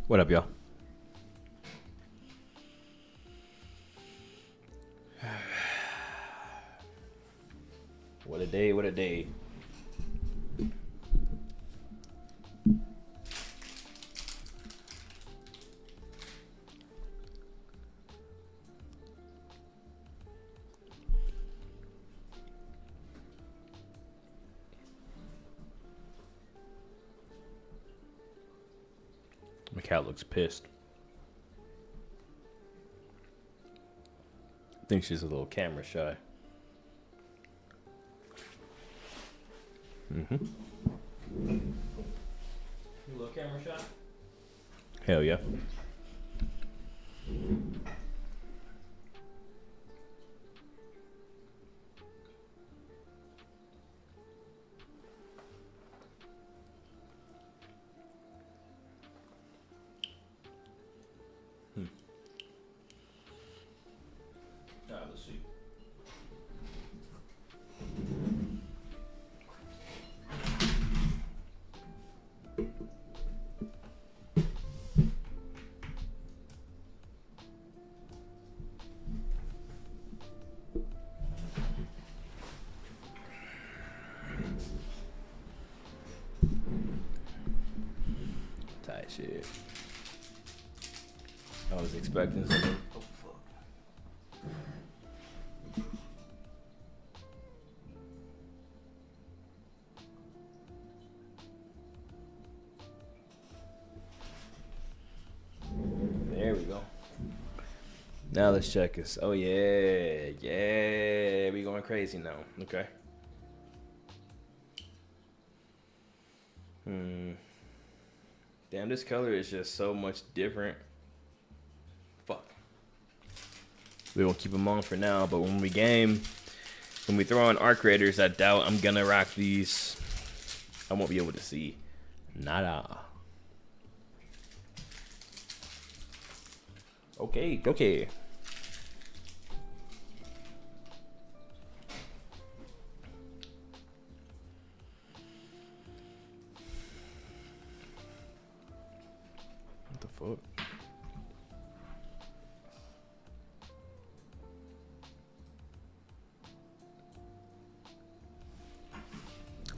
What up, y'all? What a day, what a day. My cat looks pissed. I think she's a little camera shy. You a little camera shy? Hell yeah. Let's see. Tight shit. I was expecting something. Oh, fuck. There we go. Now let's check this. Oh yeah, yeah, we going crazy now. Okay. Damn, this color is just so much different. Fuck. We won't keep them on for now, but when we throw on arc raiders, I doubt I'm gonna rock these. I won't be able to see. Nada. Okay, okay. What the fuck?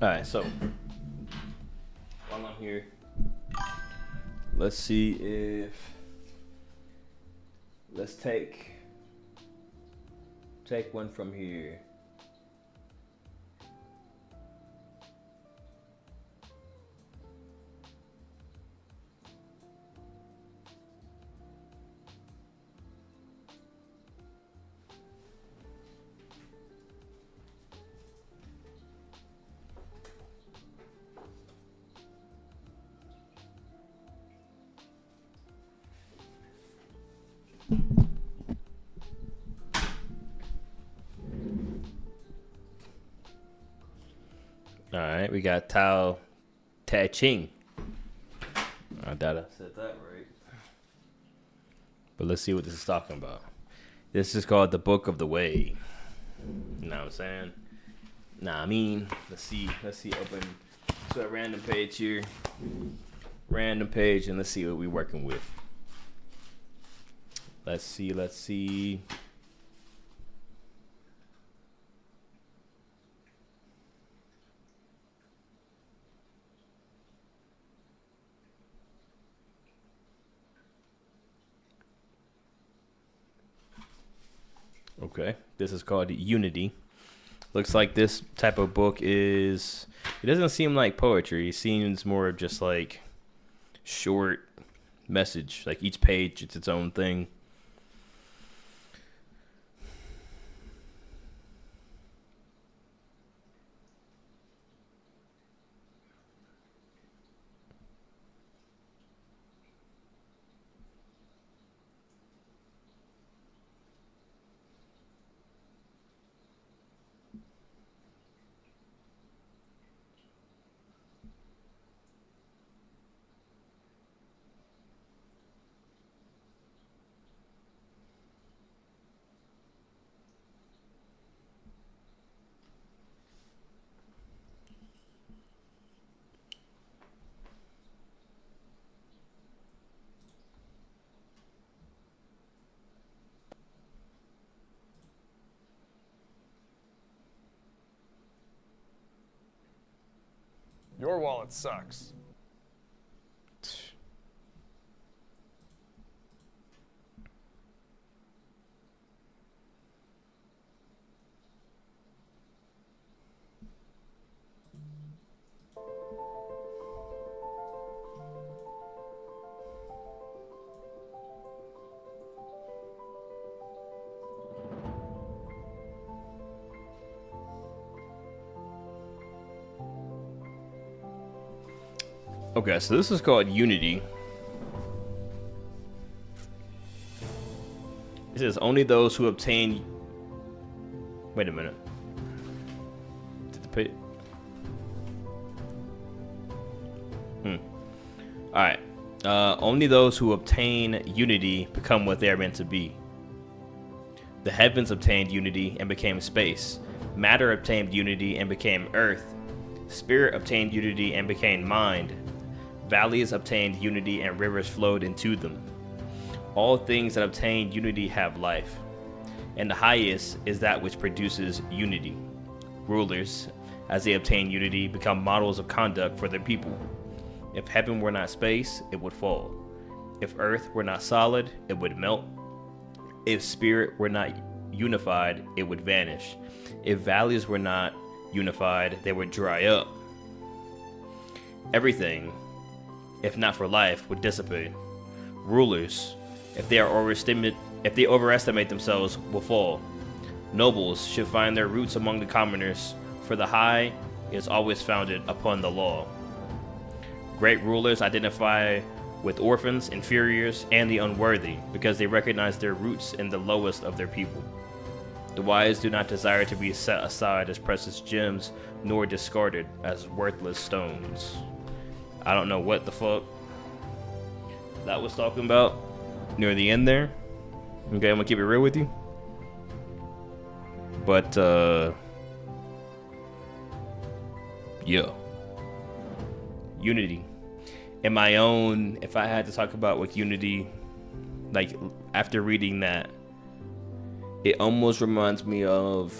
Alright, so while I'm here, let's see if let's take one from here. All right, we got Tao Te Ching. I doubt I said that right. But let's see what this is talking about. This is called the Book of the Way. You know what I'm saying? Nah, I mean, let's see, open to a random page here. Random page, and let's see what we're working with. Let's see. Okay, this is called Unity. Looks like this type of book it doesn't seem like poetry. It seems more of just like short message. Like each page, it's its own thing. Your wallet sucks. Okay, so this is called unity. It says only those who obtain. Wait a minute. Did the pay? All right. Only those who obtain unity become what they are meant to be. The heavens obtained unity and became space. Matter obtained unity and became earth. Spirit obtained unity and became mind. Valleys obtained unity and rivers flowed into them. All things that obtain unity have life, and the highest is that which produces unity. Rulers, as they obtain unity, become models of conduct for their people. If heaven were not space, it would fall. If earth were not solid, it would melt. If spirit were not unified, it would vanish. If valleys were not unified, they would dry up. Everything, if not for life, would dissipate. Rulers, if they overestimate themselves, will fall. Nobles should find their roots among the commoners, for the high is always founded upon the law. Great rulers identify with orphans, inferiors, and the unworthy, because they recognize their roots in the lowest of their people. The wise do not desire to be set aside as precious gems, nor discarded as worthless stones. I don't know what the fuck that was talking about near the end there. Okay, I'm gonna keep it real with you. But, yeah. Unity. In my own, if I had to talk about what unity, like, after reading that, it almost reminds me of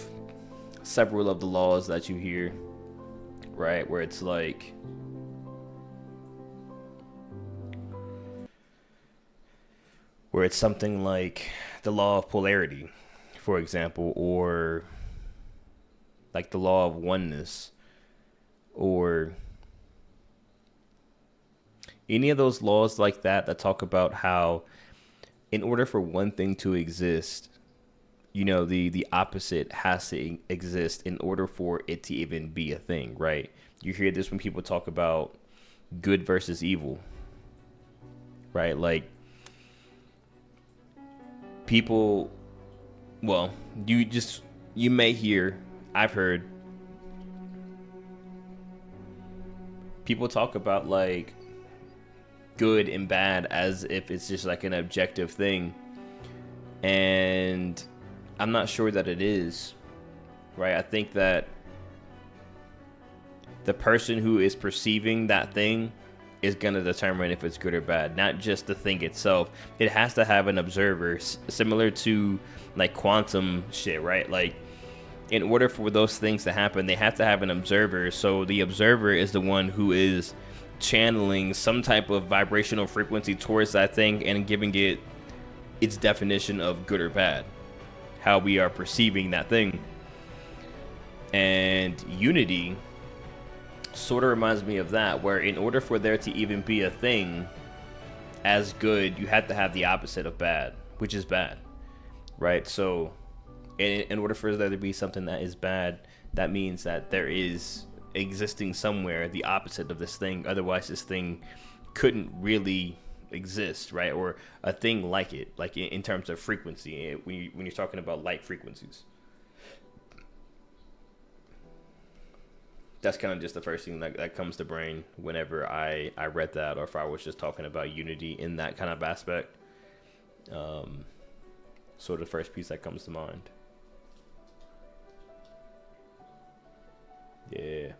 several of the laws that you hear, right? Where it's like, where it's something like the law of polarity, for example, or like the law of oneness, or any of those laws like that talk about how in order for one thing to exist, you know, the opposite has to exist in order for it to even be a thing, right? You hear this when people talk about good versus evil, right? Like, people, well, you may hear, I've heard people talk about like good and bad as if it's just like an objective thing, and I'm not sure that it is, right? I think that the person who is perceiving that thing is going to determine if it's good or bad, not just the thing itself. It has to have an observer, similar to like quantum shit, right? Like, in order for those things to happen, they have to have an observer. So the observer is the one who is channeling some type of vibrational frequency towards that thing and giving it its definition of good or bad, how we are perceiving that thing. And unity sort of reminds me of that, where in order for there to even be a thing as good, you have to have the opposite of bad, which is bad, right? So in order for there to be something that is bad, that means that there is existing somewhere the opposite of this thing. Otherwise this thing couldn't really exist, right? Or a thing like it, like in terms of frequency, when you're talking about light frequencies. That's kind of just the first thing that comes to brain whenever I read that, or if I was just talking about unity in that kind of aspect. So the first piece that comes to mind. Yeah.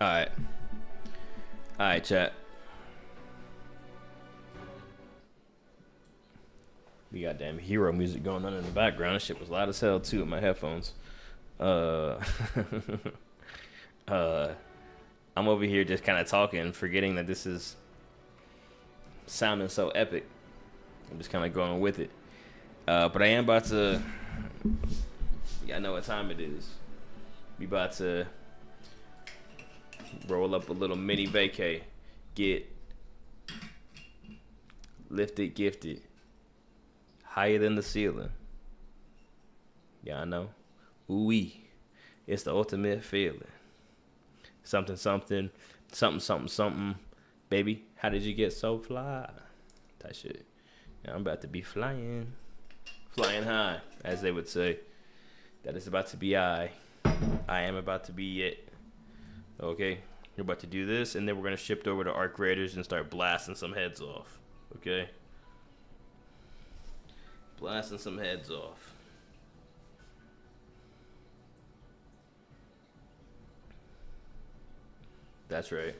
All right, chat. We got damn hero music going on in the background. That shit was loud as hell too in my headphones. Uh, I'm over here just kind of talking, forgetting that this is sounding so epic. I'm just kind of going with it. But I am about to. Yeah, I know what time it is. We about to roll up a little mini vacay. Get lifted, gifted, higher than the ceiling. Yeah, I know. Ooh-wee. It's the ultimate feeling. Something, something, something, something, something. Baby, how did you get so fly? That shit. Yeah, I'm about to be flying. Flying high, as they would say. That is about to be I. I am about to be it. Okay? We're about to do this, and then we're going to shift over to Arc Raiders and start blasting some heads off. Okay? Blasting some heads off. That's right.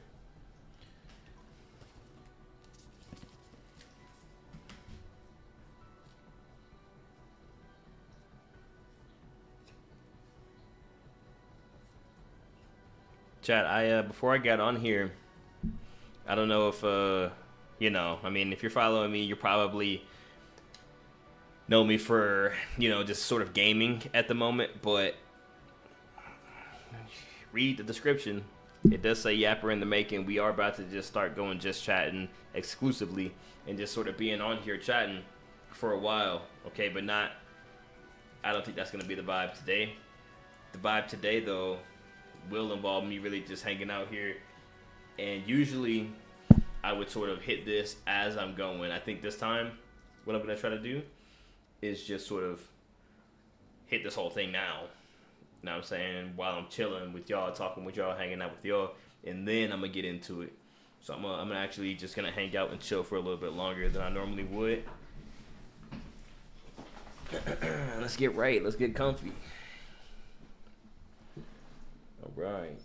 Chat, I before I got on here, I don't know if you know, I mean, if you're following me, you probably know me for, you know, just sort of gaming at the moment, but read the description. It does say Yapper in the making. We are about to just start going just chatting exclusively and just sort of being on here chatting for a while, okay? But not, I don't think that's going to be the vibe today. The vibe today, though, will involve me really just hanging out here. And usually, I would sort of hit this as I'm going. I think this time, what I'm going to try to do is just sort of hit this whole thing now. You know what I'm saying? While I'm chilling with y'all, talking with y'all, hanging out with y'all, and then I'm gonna get into it. So I'm gonna actually just gonna hang out and chill for a little bit longer than I normally would. Let's get right. Let's get comfy. All right.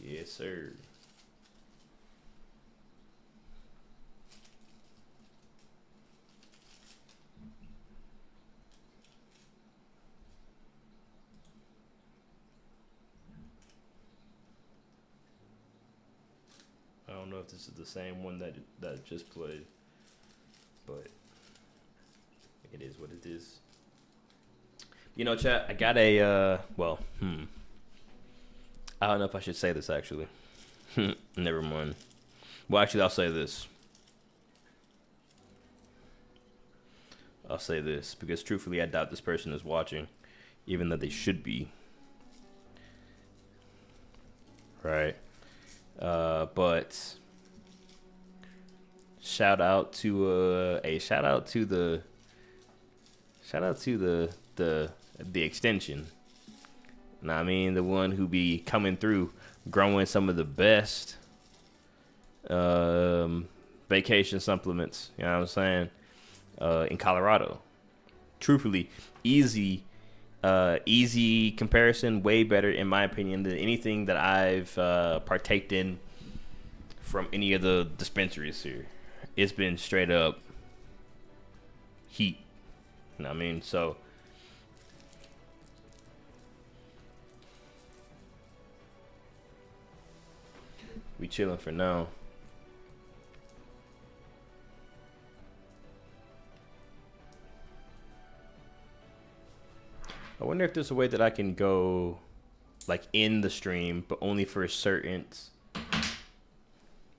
Yes, sir. I don't know if this is the same one that just played, but it is what it is. You know, chat, I got a I don't know if I should say this actually. Never mind. Well, actually, I'll say this. I'll say this because truthfully, I doubt this person is watching, even though they should be. Right. But shout out to the extension. Now, I mean, the one who be coming through, growing some of the best vacation supplements. You know what I'm saying? In Colorado. Truthfully, easy comparison, way better in my opinion than anything that I've partaked in from any of the dispensaries here. It's been straight up heat. You know what I mean? So we chilling for now. I wonder if there's a way that I can go like in the stream, but only for certain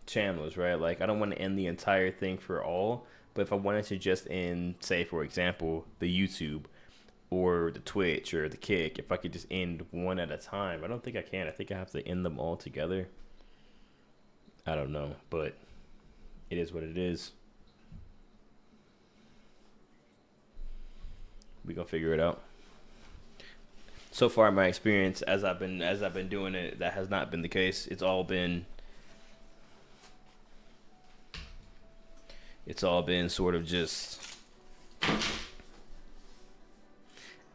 channels, right? Like I don't want to end the entire thing for all, but if I wanted to just end, say for example, the YouTube or the Twitch or the Kick, if I could just end one at a time, I don't think I can. I think I have to end them all together. I don't know, but it is what it is. We gonna figure it out. So far, in my experience, as I've been doing it, that has not been the case. It's all been sort of just,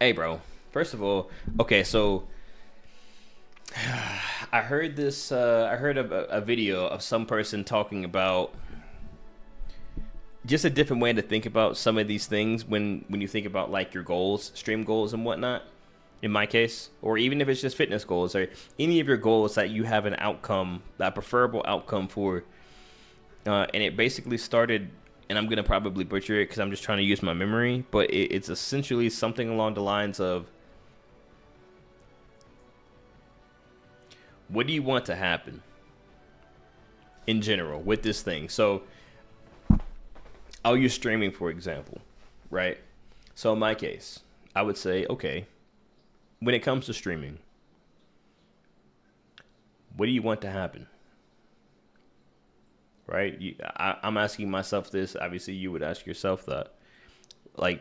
hey, bro. First of all, okay, so I heard this. I heard a video of some person talking about just a different way to think about some of these things when you think about like your goals, stream goals and whatnot. In my case, or even if it's just fitness goals or any of your goals that you have an outcome, that preferable outcome for. And it basically started, and I'm gonna probably butcher it because I'm just trying to use my memory, but it's essentially something along the lines of, what do you want to happen in general with this thing? So I'll use streaming for example, right? So in my case, I would say, okay, when it comes to streaming, what do you want to happen? Right? I'm asking myself this. Obviously, you would ask yourself that. Like,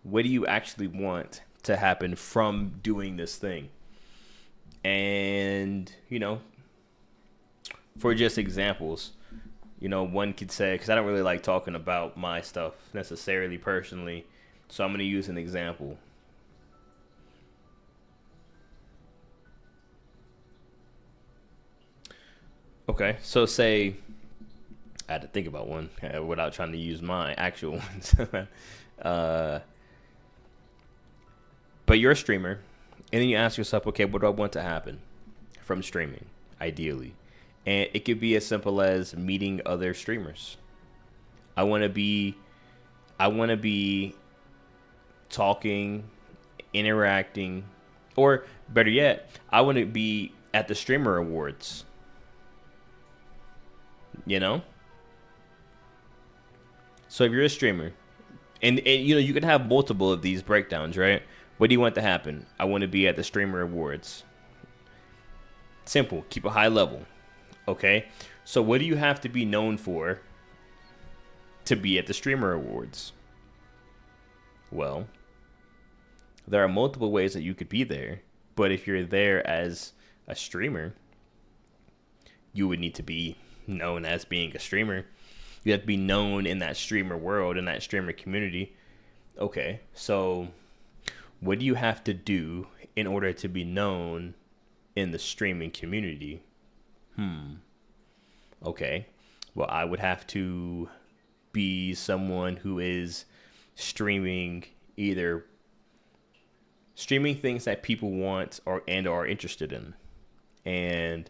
what do you actually want to happen from doing this thing? And, for just examples, one could say, because I don't really like talking about my stuff necessarily personally, so I'm going to use an example. Okay, so say I had to think about one without trying to use my actual ones. But you're a streamer, and then you ask yourself, okay, what do I want to happen from streaming, ideally? And it could be as simple as meeting other streamers. I want to be talking, interacting, or better yet, I want to be at the streamer awards. So if you're a streamer, and you can have multiple of these breakdowns, right? What do you want to happen? I want to be at the streamer awards. Simple. Keep a high level. Okay. So what do you have to be known for to be at the streamer awards? Well, there are multiple ways that you could be there, but if you're there as a streamer, you would need to be known as being a streamer. You have to be known in that streamer world, in that streamer community. Okay, so what do you have to do in order to be known in the streaming community? Okay, well, I would have to be someone who is streaming things that people want or are interested in, and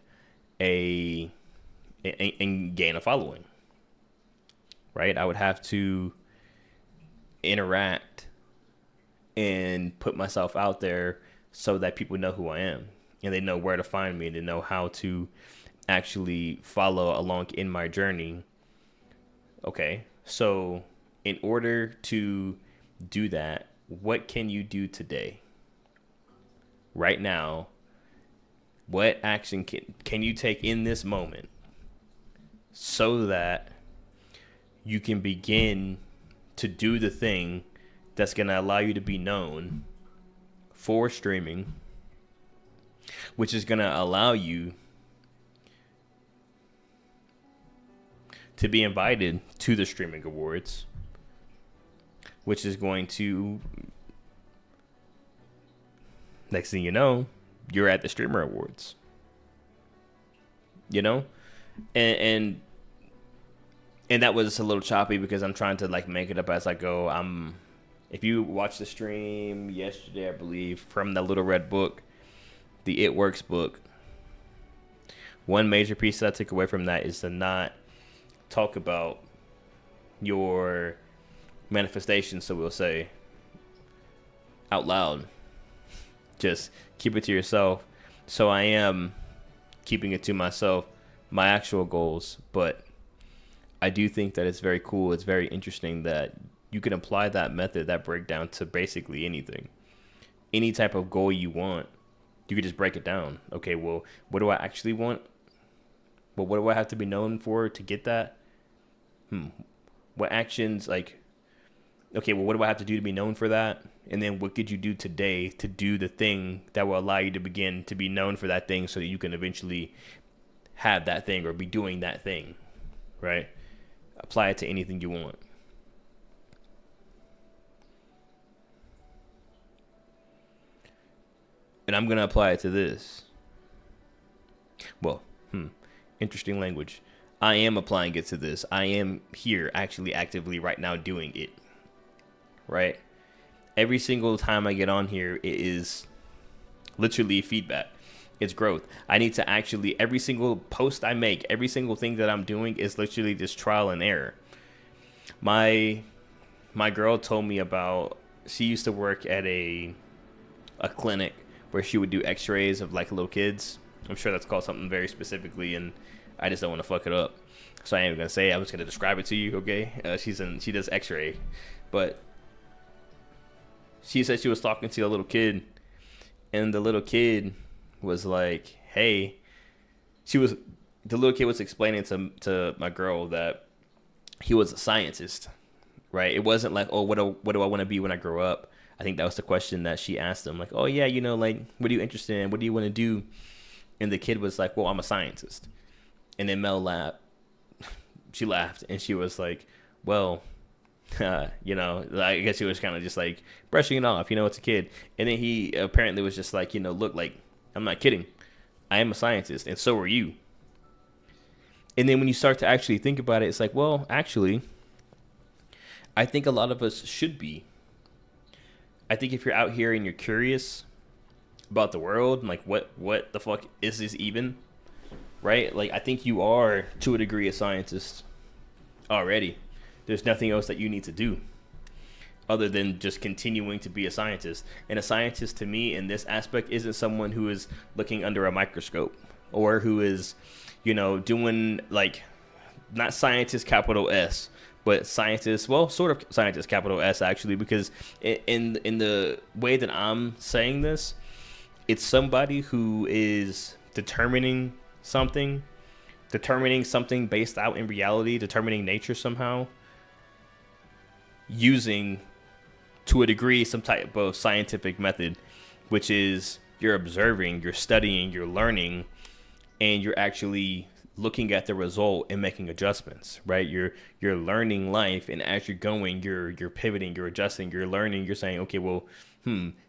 gain a following. Right? I would have to interact and put myself out there so that people know who I am and they know where to find me and they know how to actually follow along in my journey. Okay, so in order to do that, what can you do today? Right now, what action can you take in this moment so that you can begin to do the thing that's going to allow you to be known for streaming, which is going to allow you to be invited to the streaming awards, which is going to, next thing you know, you're at the streamer awards, and that was a little choppy because I'm trying to like make it up as I go. If you watched the stream yesterday, I believe, from the Little Red Book, the It Works book, one major piece that I took away from that is to not talk about your manifestation, so we'll say, out loud. Just keep it to yourself. So I am keeping it to myself, my actual goals, but I do think that it's very cool. It's very interesting that you can apply that method, that breakdown, to basically anything. Any type of goal you want, you could just break it down. Okay, well, what do I actually want? Well, what do I have to be known for to get that? What actions, okay, well, what do I have to do to be known for that? And then what could you do today to do the thing that will allow you to begin to be known for that thing so that you can eventually have that thing or be doing that thing, right? Apply it to anything you want. And I'm going to apply it to this. Well, interesting language. I am applying it to this. I am here actually actively right now doing it. Right? Every single time I get on here, it is literally feedback. It's growth. I need to actually, every single post I make, every single thing that I'm doing is literally just trial and error. My girl told me about, she used to work at a clinic where she would do x-rays of like little kids. I'm sure that's called something very specifically, and I just don't want to fuck it up. So I ain't gonna say. I was gonna describe it to you, okay? She does x-ray, but she said she was talking to a little kid, and the little kid was like, hey, the little kid was explaining to my girl that he was a scientist, right? It wasn't like, oh, what do I want to be when I grow up? I think that was the question that she asked him, like, oh yeah, like, what are you interested in? What do you want to do? And the kid was like, well, I'm a scientist. And then Mel laughed. She laughed, and she was like, well, I guess he was kind of just like brushing it off, it's a kid. And then he apparently was just like, look, like, I'm not kidding. I am a scientist, and so are you. And then when you start to actually think about it, it's like, well, actually, I think a lot of us should be. I think if you're out here and you're curious about the world, like what the fuck is this even, right? Like, I think you are, to a degree, a scientist already. There's nothing else that you need to do other than just continuing to be a scientist. And a scientist, to me, in this aspect, isn't someone who is looking under a microscope or who is, doing, like, not scientist capital S, but scientist, well, sort of scientist capital S, actually, because in the way that I'm saying this, it's somebody who is determining something based out in reality, determining nature somehow, using, to a degree, some type of scientific method, which is you're observing, you're studying, you're learning, and you're actually looking at the result and making adjustments, right? You're learning life, and as you're going, you're pivoting, you're adjusting, you're learning, you're saying, okay, well,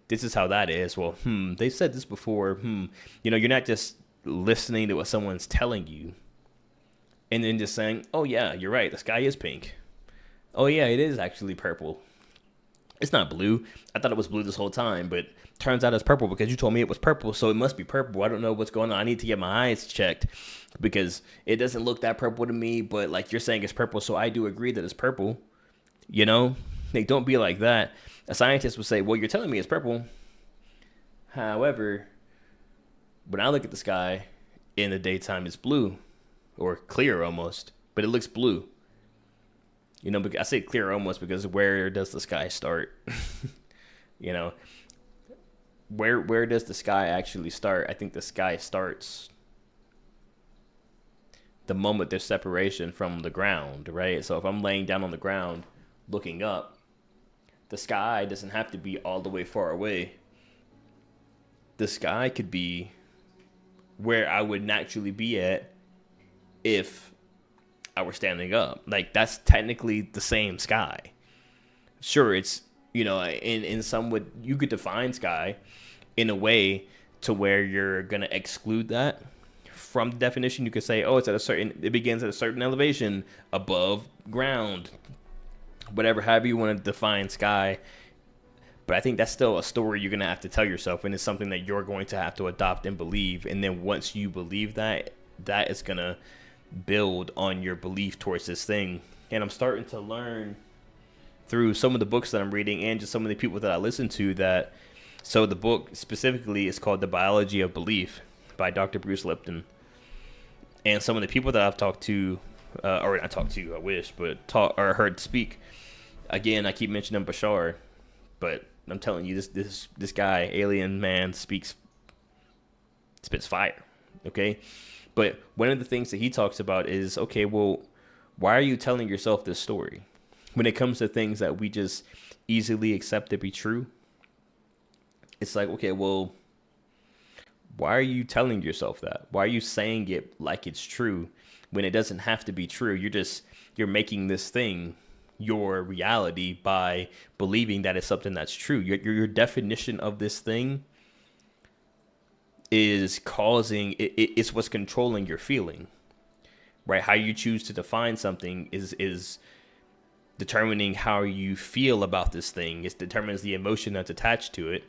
this is how that is. Well, they said this before. You're not just listening to what someone's telling you and then just saying, oh yeah, you're right, the sky is pink. Oh yeah, it is actually purple. It's not blue. I thought it was blue this whole time, but turns out it's purple because you told me it was purple, so it must be purple. I don't know what's going on. I need to get my eyes checked because it doesn't look that purple to me, but like you're saying it's purple, so I do agree that it's purple. Like, don't be like that. A scientist would say, well, you're telling me it's purple. However, when I look at the sky in the daytime, it's blue or clear almost, but it looks blue. I say clear almost because where does the sky start? Where does the sky actually start? I think the sky starts the moment there's separation from the ground, right? So if I'm laying down on the ground looking up, the sky doesn't have to be all the way far away. The sky could be where I would naturally be at if I were standing up. Like, that's technically the same sky. Sure, it's, in some way, you could define sky in a way to where you're going to exclude that from the definition. You could say, oh, it begins at a certain elevation above ground, whatever, however you want to define sky. But I think that's still a story you're going to have to tell yourself, and it's something that you're going to have to adopt and believe. And then once you believe that, that is going to build on your belief towards this thing. And I'm starting to learn through some of the books that I'm reading and just some of the people that I listen to that, so the book specifically is called The Biology of Belief by Dr. Bruce Lipton. And some of the people that I've talked to, or not talked to, I wish, but or heard speak, again, I keep mentioning Bashar, but I'm telling you, this guy, alien man, spits fire, okay? But one of the things that he talks about is, okay, well, why are you telling yourself this story? When it comes to things that we just easily accept to be true, it's like, okay, well, why are you telling yourself that? Why are you saying it like it's true when it doesn't have to be true? You're making this thing your reality by believing that it's something that's true. Your definition of this thing is causing it's what's controlling your feeling. right? How you choose to define something is determining how you feel about this thing. It determines the emotion that's attached to it.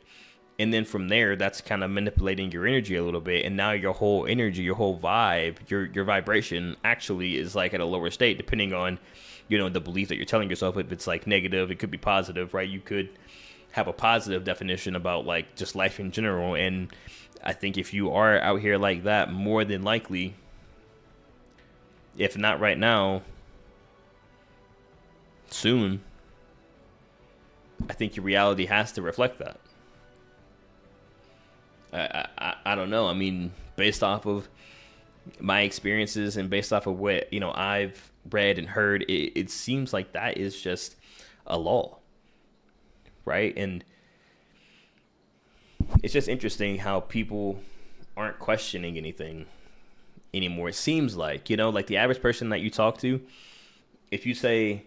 And then from there, that's kind of manipulating your energy a little bit. And now your whole energy, your whole vibe, your vibration actually is like at a lower state, depending on, you know, the belief that you're telling yourself. If it's like negative, it could be positive, right? You could have a positive definition about like just life in general. And I think if you are out here like that, more than likely, if not right now, soon, I think your reality has to reflect that. I don't know. I mean, based off of my experiences and based off of what, you know, I've read and heard, it seems like that is just a law, right? And it's just interesting how people aren't questioning anything anymore. It seems like, you know, like the average person that you talk to, if you say,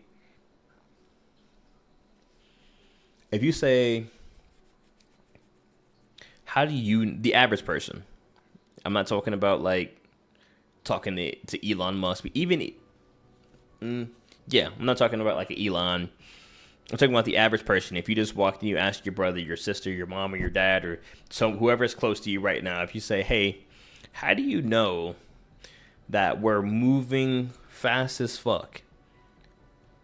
how do you, the average person, I'm not talking about like talking to Elon Musk, but even, yeah, I'm not talking about like an Elon. I'm talking about the average person. If you just walk and you ask your brother, your sister, your mom, or your dad, or whoever is close to you right now, if you say, hey, how do you know that we're moving fast as fuck?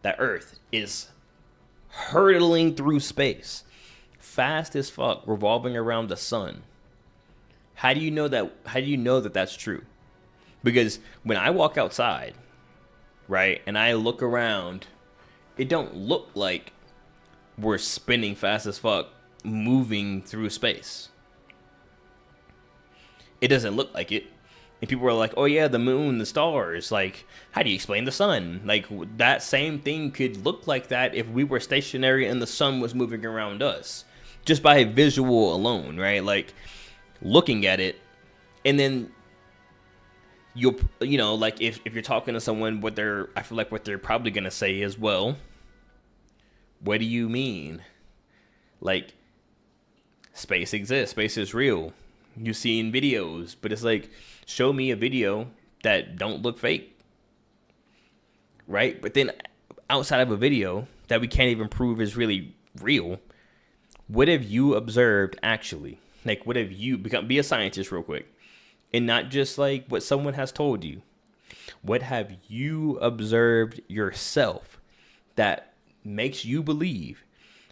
That Earth is hurtling through space, fast as fuck, revolving around the sun. How do you know that? How do you know that that's true? Because when I walk outside, right, and I look around, it don't look like we're spinning fast as fuck, moving through space. It doesn't look like it. And people are like, oh yeah, the moon, the stars. Like, how do you explain the sun? Like, that same thing could look like that if we were stationary and the sun was moving around us. Just by visual alone, right? Like, looking at it, and then you know, like if you're talking to someone, I feel like what they're probably gonna say is, well, what do you mean? Like, space exists, space is real. You see in videos, but it's like, show me a video that don't look fake, right? But then outside of a video that we can't even prove is really real, what have you observed actually? Like, what have you be a scientist real quick, and not just like what someone has told you. What have you observed yourself that makes you believe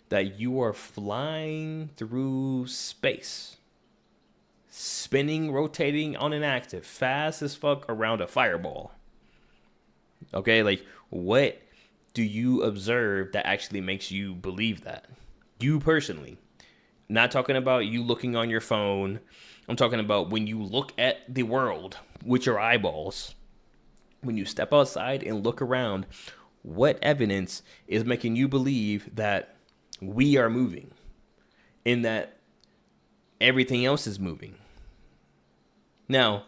that you are flying through space, spinning, rotating on an active, fast as fuck around a fireball? Okay, like, what do you observe that actually makes you believe that? You personally. Not talking about you looking on your phone. I'm talking about when you look at the world with your eyeballs. When you step outside and look around, what evidence is making you believe that we are moving and that everything else is moving? Now,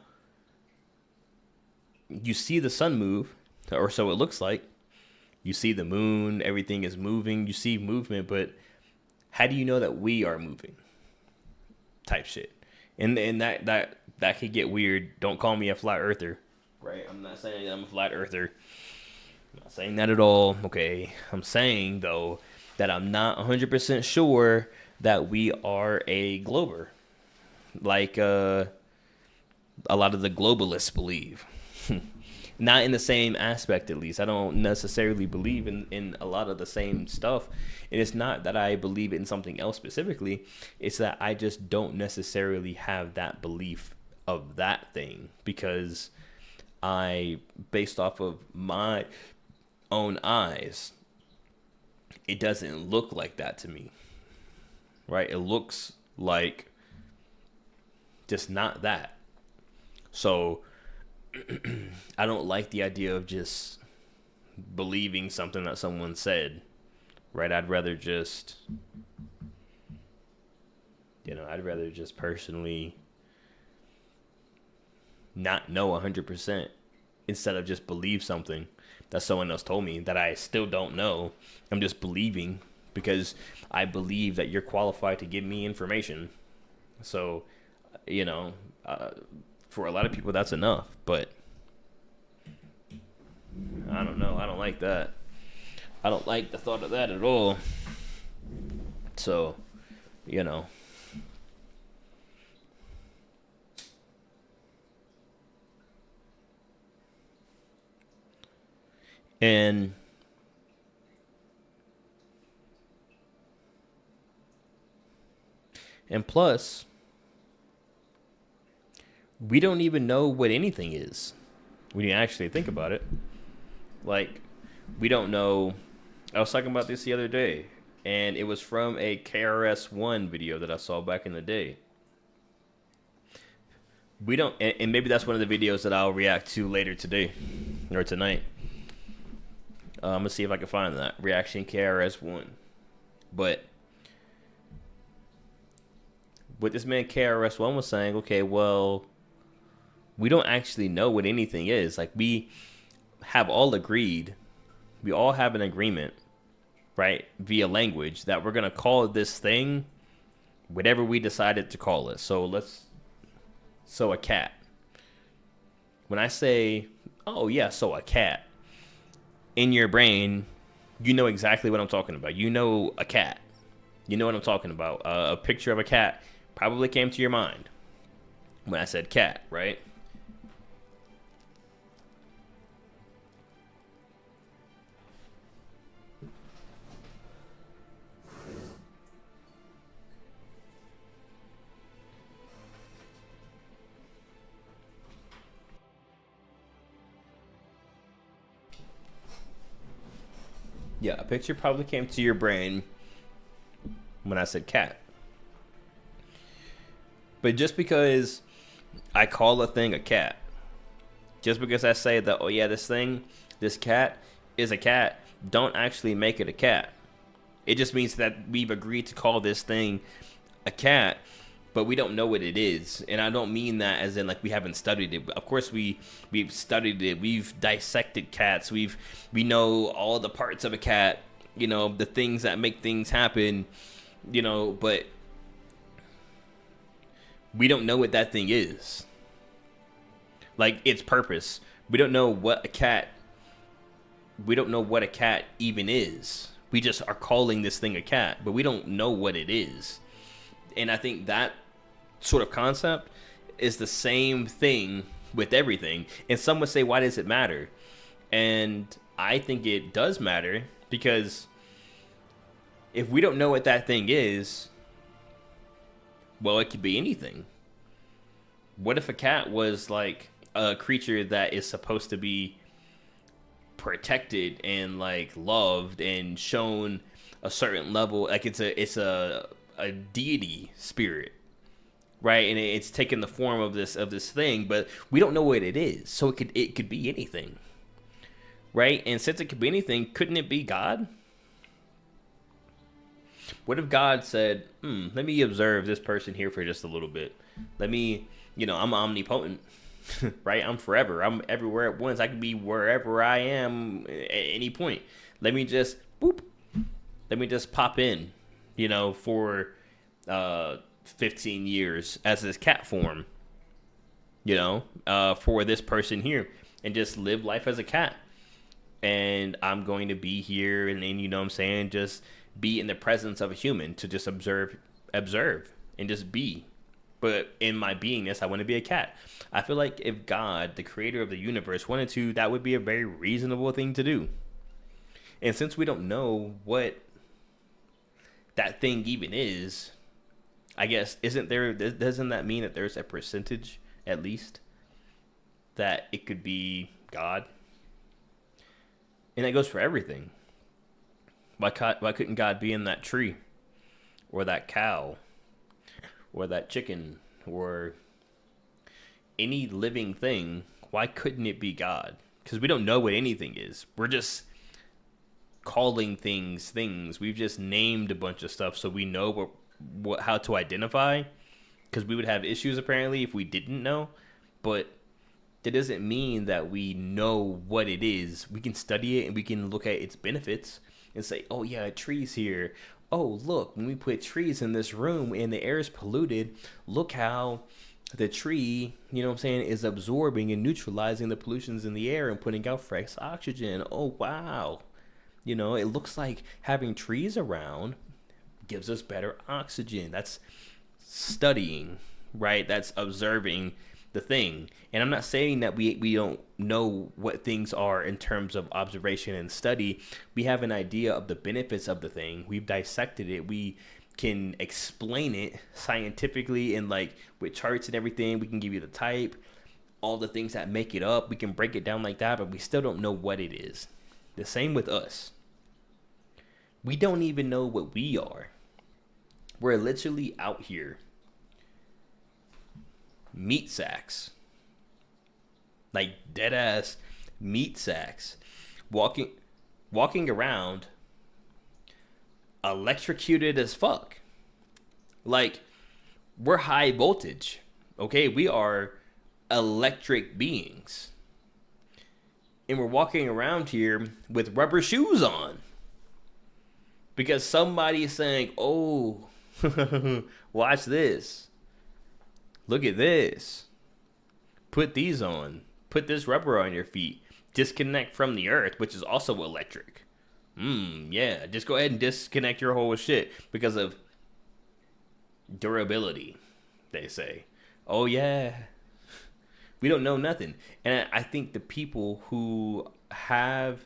you see the sun move, or so it looks like. You see the moon, everything is moving, you see movement, but how do you know that we are moving? Type shit. And that could get weird. Don't call me a flat earther. Right? I'm not saying I'm a flat earther. I'm not saying that at all. Okay. I'm saying, though, that I'm not 100% sure that we are a glober. Like a lot of the globalists believe. Not in the same aspect, at least. I don't necessarily believe in a lot of the same stuff. And it's not that I believe in something else specifically. It's that I just don't necessarily have that belief of that thing. Because based off of my own eyes, it doesn't look like that to me. Right? It looks like just not that. So I don't like the idea of just believing something that someone said, right? I'd rather just personally not know 100% instead of just believe something that someone else told me that I still don't know. I'm just believing because I believe that you're qualified to give me information. So, for a lot of people, that's enough. But I don't know. I don't like that. I don't like the thought of that at all. So, you know. And plus, we don't even know what anything is when you actually think about it. Like, we don't know. I was talking about this the other day, and it was from a KRS-One video that I saw back in the day. We don't, and maybe that's one of the videos that I'll react to later today or tonight. I'm gonna see if I can find that reaction KRS-One. But what this man KRS-One was saying, okay, well, we don't actually know what anything is. Like, we have all agreed, we all have an agreement, right, via language, that we're gonna call this thing whatever we decided to call it. So a cat. When I say, oh yeah, so a cat, in your brain, you know exactly what I'm talking about. You know a cat. You know what I'm talking about. A picture of a cat probably came to your mind when I said cat, right? Yeah, a picture probably came to your brain when I said cat. But just because I call a thing a cat, just because I say that, oh yeah, this cat is a cat, don't actually make it a cat. It just means that we've agreed to call this thing a cat, but we don't know what it is. And I don't mean that as in like we haven't studied it. Of course we've studied it. We've dissected cats. We know all the parts of a cat, you know, the things that make things happen, you know, but we don't know what that thing is. Like, its purpose. We don't know what a cat even is. We just are calling this thing a cat, but we don't know what it is. And I think that sort of concept is the same thing with everything. And some would say, why does it matter? And I think it does matter, because if we don't know what that thing is, well, it could be anything. What if a cat was like a creature that is supposed to be protected and like loved and shown a certain level, like it's a deity spirit, right? And it's taken the form of this thing, but we don't know what it is. So it could be anything, right? And since it could be anything, couldn't it be God? What if God said, let me observe this person here for just a little bit. Let me, I'm omnipotent, right? I'm forever. I'm everywhere at once. I can be wherever I am at any point. Let me just, let me just pop in, for 15 years as this cat form, for this person here, and just live life as a cat. And I'm going to be here and what I'm saying, just be in the presence of a human to just observe and just be. But in my beingness, I want to be a cat. I feel like if God, the creator of the universe, wanted to, that would be a very reasonable thing to do. And since we don't know what that thing even is, I guess, doesn't that mean that there's a percentage, at least, that it could be God? And that goes for everything. Why couldn't God be in that tree, or that cow, or that chicken, or any living thing? Why couldn't it be God? Because we don't know what anything is. We're just calling things. We've just named a bunch of stuff so we know how to identify. Because we would have issues apparently if we didn't know. But that doesn't mean that we know what it is. We can study it and we can look at its benefits and say, oh yeah, a tree's here. Oh, look, when we put trees in this room and the air is polluted, look how the tree, you know what I'm saying, is absorbing and neutralizing the pollutions in the air and putting out fresh oxygen. Oh, wow. You know, it looks like having trees around gives us better oxygen. That's studying, right? That's observing the thing. And I'm not saying that we don't know what things are in terms of observation and study. We have an idea of the benefits of the thing. We've dissected it. We can explain it scientifically and like with charts and everything. We can give you the type, all the things that make it up. We can break it down like that, but we still don't know what it is. The same with us. We don't even know what we are. We're literally out here meat sacks, like dead ass meat sacks, walking around electrocuted as fuck. Like, we're high voltage. Okay, we are electric beings. And we're walking around here with rubber shoes on. Because somebody is saying, oh, watch this. Look at this. Put these on. Put this rubber on your feet. Disconnect from the earth, which is also electric. Yeah, just go ahead and disconnect your whole shit because of durability, they say. Oh, yeah. We don't know nothing. And I think the people who have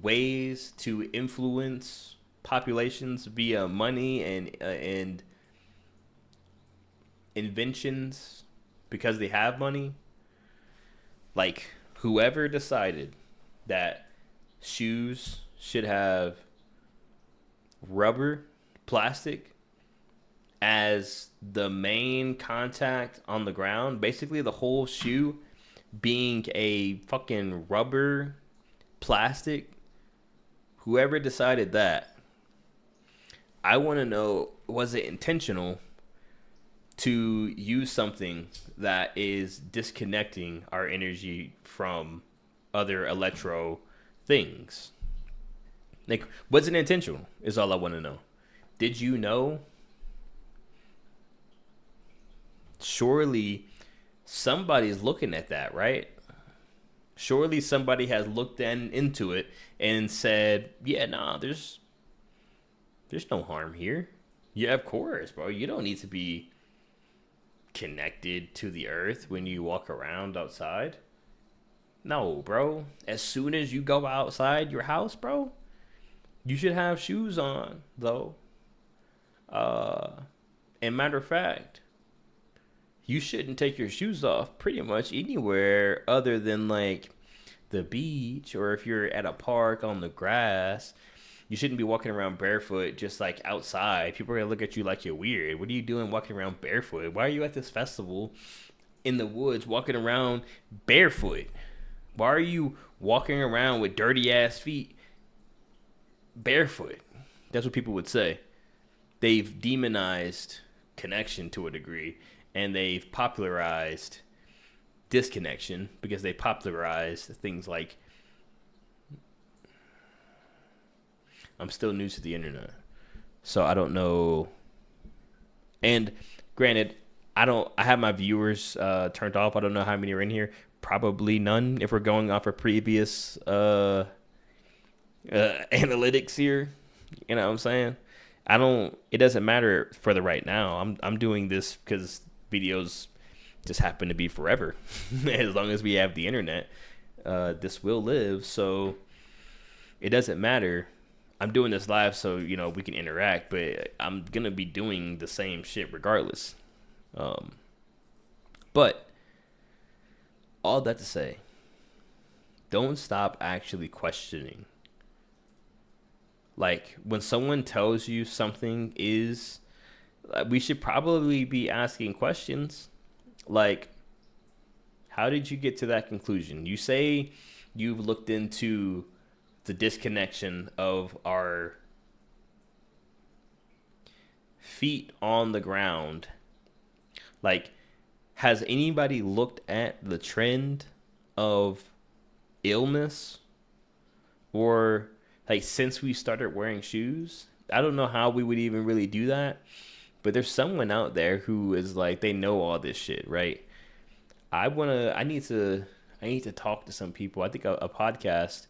ways to influence populations via money and inventions because they have money, like whoever decided that shoes should have rubber, plastic as the main contact on the ground, basically the whole shoe being a fucking rubber, plastic, whoever decided that, I want to know, was it intentional to use something that is disconnecting our energy from other electro things? Like, was it intentional is all I want to know. Did you know? Surely somebody's looking at that, right? Surely somebody has looked into it and said, yeah, nah, there's no harm here. Yeah, of course, bro. You don't need to be connected to the earth when you walk around outside. No, bro. As soon as you go outside your house, bro, you should have shoes on, though. And matter of fact, you shouldn't take your shoes off pretty much anywhere other than like the beach, or if you're at a park on the grass. You shouldn't be walking around barefoot just like outside. People are going to look at you like you're weird. What are you doing walking around barefoot? Why are you at this festival in the woods walking around barefoot? Why are you walking around with dirty ass feet barefoot? That's what people would say. They've demonized connection to a degree, and they've popularized disconnection because they popularized things like, I'm still new to the internet, so I don't know. And granted, I have my viewers turned off. I don't know how many are in here. Probably none if we're going off of previous analytics here. You know what I'm saying? It doesn't matter for the right now. I'm doing this because videos just happen to be forever. As long as we have the internet, this will live. So it doesn't matter. I'm doing this live so, you know, we can interact, but I'm going to be doing the same shit regardless. But all that to say, don't stop actually questioning. Like, when someone tells you something is, we should probably be asking questions. Like, how did you get to that conclusion? You say you've looked into the disconnection of our feet on the ground. Like, has anybody looked at the trend of illness, or like since we started wearing shoes? I don't know how we would even really do that, But there's someone out there who is like they know all this shit, right? I need to talk to some people. I think a podcast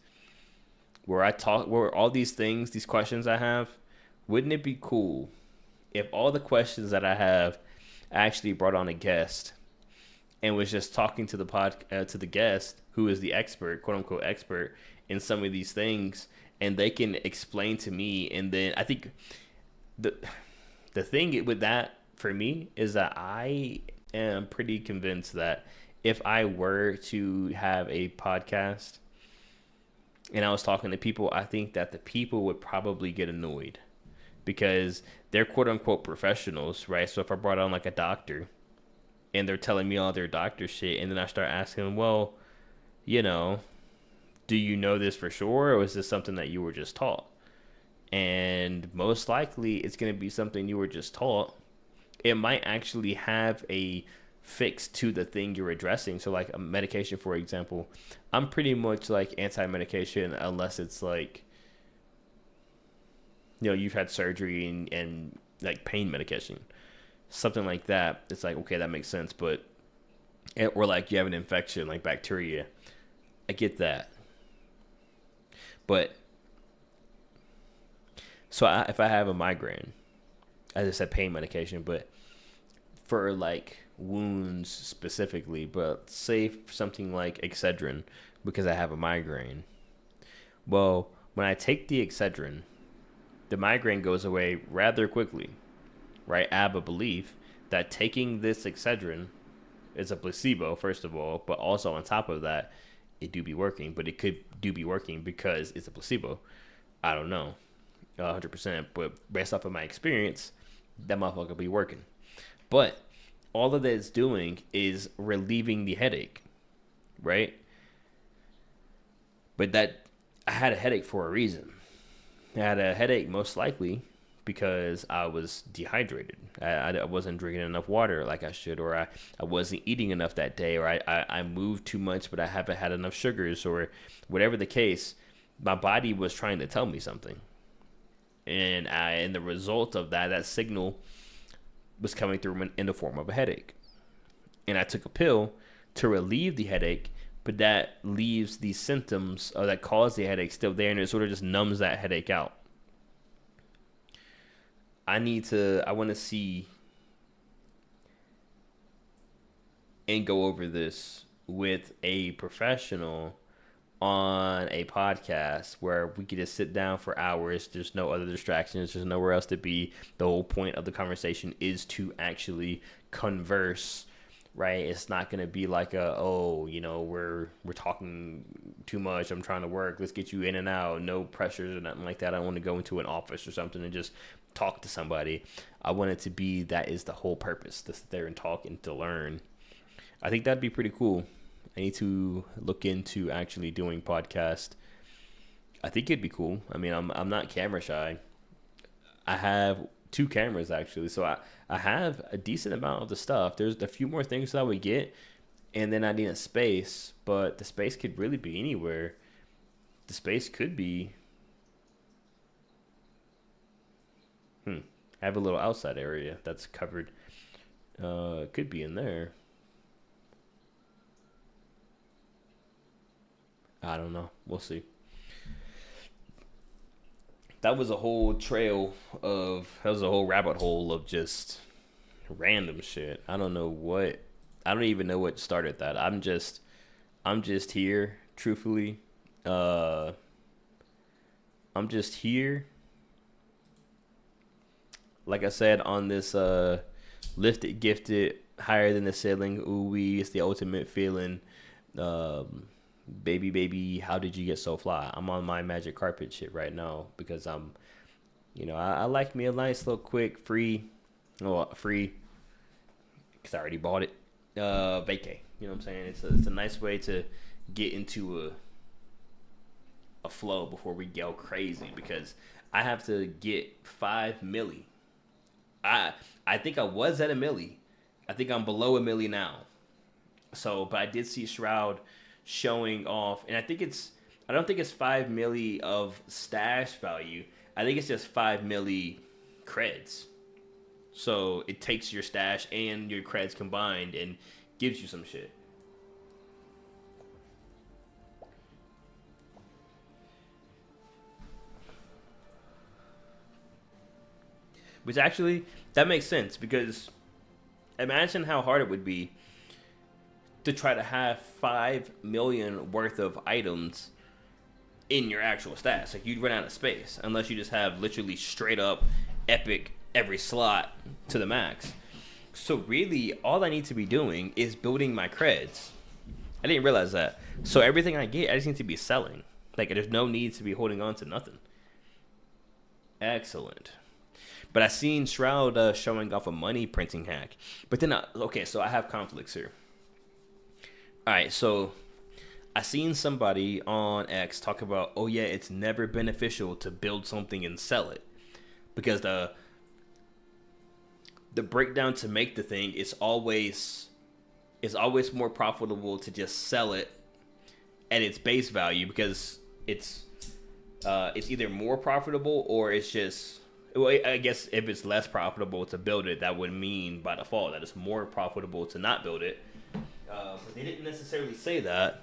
where I talk where all these things, these questions I have, wouldn't it be cool if all the questions that I have actually brought on a guest and was just talking to the guest who is the expert, quote unquote expert in some of these things, and they can explain to me. And then I think the the thing with that for me is that I am pretty convinced that if I were to have a podcast and I was talking to people, I think that the people would probably get annoyed because they're quote unquote professionals, right? So if I brought on like a doctor and they're telling me all their doctor shit, and then I start asking them, well, you know, do you know this for sure, or is this something that you were just taught? And most likely it's going to be something you were just taught. It might actually have a fix to the thing you're addressing. So like a medication, for example, I'm pretty much like anti-medication unless it's like, you know, you've had surgery and like pain medication, something like that. It's like, okay, that makes sense. But, or like you have an infection, like bacteria. I get that. But, so if I have a migraine, as I said, pain medication, but for like wounds specifically, but say something like Excedrin because I have a migraine. Well, when I take the Excedrin, the migraine goes away rather quickly, right? I have a belief that taking this Excedrin is a placebo, first of all, but also on top of that, it do be working, but it could do be working because it's a placebo. I don't know, 100%, but based off of my experience, that motherfucker be working. But all of that it's doing is relieving the headache, right? But that I had a headache for a reason. I had a headache most likely because I was dehydrated. I wasn't drinking enough water like I should, or I wasn't eating enough that day, or I moved too much, but I haven't had enough sugars, or whatever the case. My body was trying to tell me something. And the result of that, that signal was coming through in the form of a headache. And I took a pill to relieve the headache, but that leaves the symptoms that cause the headache still there, and it sort of just numbs that headache out. I want to see and go over this with a professional on a podcast where we could just sit down for hours. There's no other distractions. There's nowhere else to be. The whole point of the conversation is to actually converse, right? It's not going to be like we're talking too much. I'm trying to work. Let's get you in and out. No pressures or nothing like that. I want to go into an office or something and just talk to somebody. I want it to be that is the whole purpose, to sit there and talk and to learn. I think that'd be pretty cool. I need to look into actually doing podcast. I think it'd be cool. I mean, I'm not camera shy. I have 2 cameras actually, so I have a decent amount of the stuff. There's a few more things that I would get, and then I need a space, but the space could really be anywhere. The space could be. I have a little outside area that's covered. It could be in there. I don't know. We'll see. That was a whole rabbit hole of just random shit. I don't know what. I don't even know what started that. I'm just here, truthfully. I'm just here. Like I said, on this lifted, gifted, higher than the ceiling. Ooh wee, it's the ultimate feeling. Baby, how did you get so fly? I'm on my magic carpet shit right now because I like me a nice little quick free because I already bought it. Vacay. You know what I'm saying? It's a nice way to get into a flow before we go crazy because I have to get 5 milli. I think I was at a milli. I think I'm below a milli now. So, but I did see Shroud showing off, and I don't think it's 5 milli of stash value. I think it's just 5 milli creds. So it takes your stash and your creds combined and gives you some shit. Which actually, that makes sense because imagine how hard it would be to try to have 5 million worth of items in your actual stats. Like, you'd run out of space unless you just have literally straight up epic every slot to the max. So really, all I need to be doing is building my creds. I didn't realize that. So everything I get, I just need to be selling. Like, there's no need to be holding on to nothing. Excellent. But I seen Shroud showing off a money printing hack. But then, okay, so I have conflicts here. All right, so I seen somebody on X talk about, oh yeah, it's never beneficial to build something and sell it because the breakdown to make the thing is always more profitable to just sell it at its base value because it's either more profitable or it's just, well, I guess if it's less profitable to build it, that would mean by default that it's more profitable to not build it. But they didn't necessarily say that.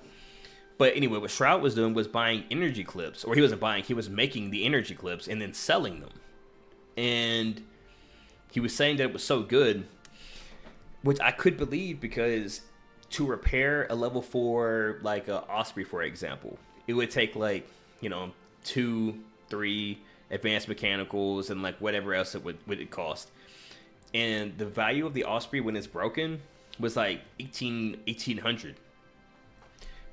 But anyway, what Shroud was doing was buying energy clips, or he wasn't buying, he was making the energy clips and then selling them. And he was saying that it was so good, which I could believe because to repair a level 4, like a Osprey, for example, it would take like, 2, 3 advanced mechanicals and like whatever else it would cost. And the value of the Osprey when it's broken was like 1800.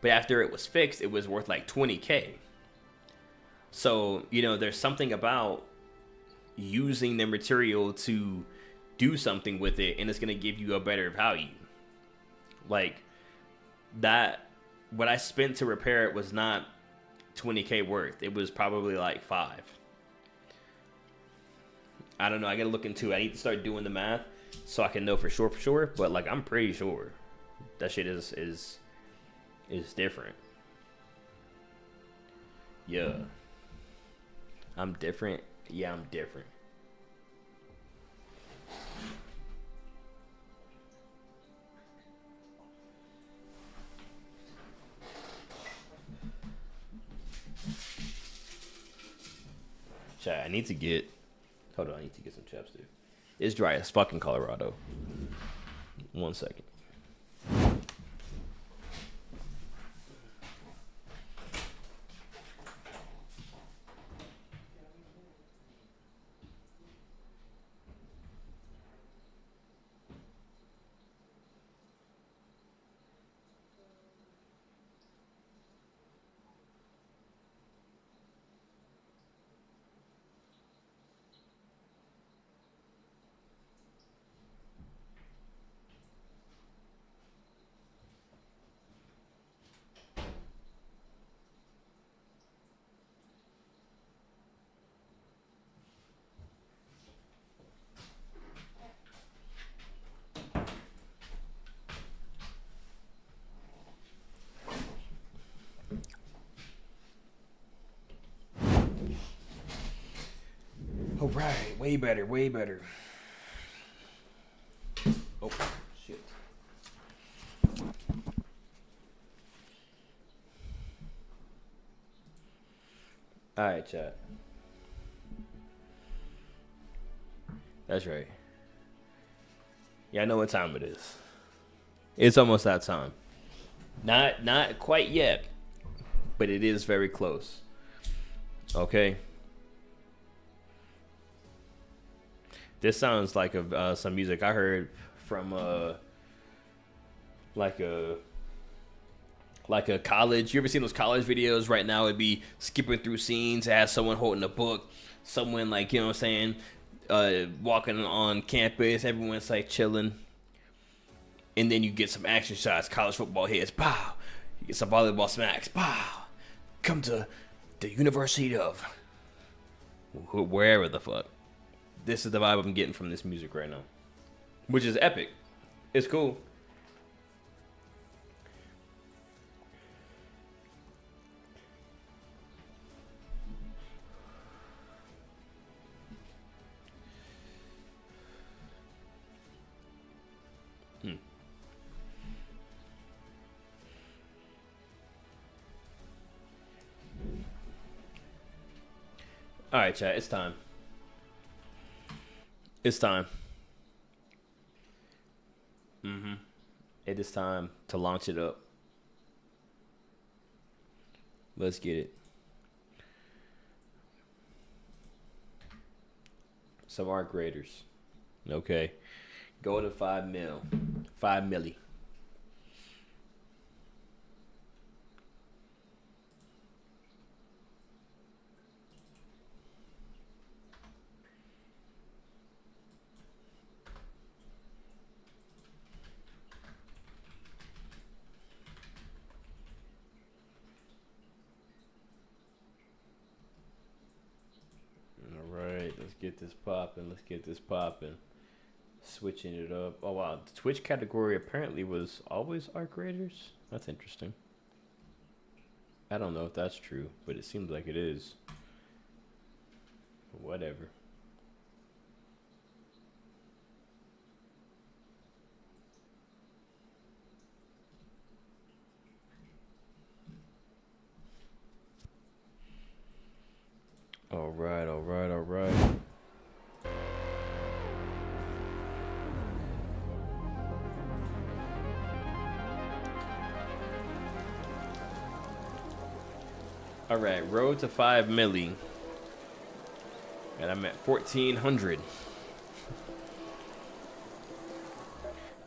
But after it was fixed, it was worth like 20K. So, there's something about using the material to do something with it, and it's going to give you a better value. Like, that, what I spent to repair it was not 20K worth. It was probably like 5. I don't know. I got to look into it. I need to start doing the math so I can know for sure. But, like, I'm pretty sure that shit is different. Yeah. I'm different. Yeah, I'm different. Chat, I need to get some chapstick. It's dry as fucking Colorado. 1 second. All right, way better. Oh, shit. All right, chat. That's right. Yeah, I know what time it is. It's almost that time. Not quite yet, but it is very close. Okay. This sounds like some music I heard from like a college. You ever seen those college videos? Right now it'd be skipping through scenes. It has someone holding a book, someone like, walking on campus. Everyone's like chilling, and then you get some action shots. College football hits, pow. You get some volleyball smacks, pow. Come to the University of wherever the fuck. This is the vibe I'm getting from this music right now, which is epic. It's cool. All right, chat. It's time. It's time. It is time to launch it up. Let's get it. Some art graders. Okay. Go to 5 mil. 5 milli. Let's get this popping. Let's get this popping. Switching it up. Oh wow, the Twitch category apparently was always art creators. That's interesting. I don't know if that's true, but it seems like it is. Whatever. All right, all right, all right. All right, road to 5 milli. And I'm at 1,400.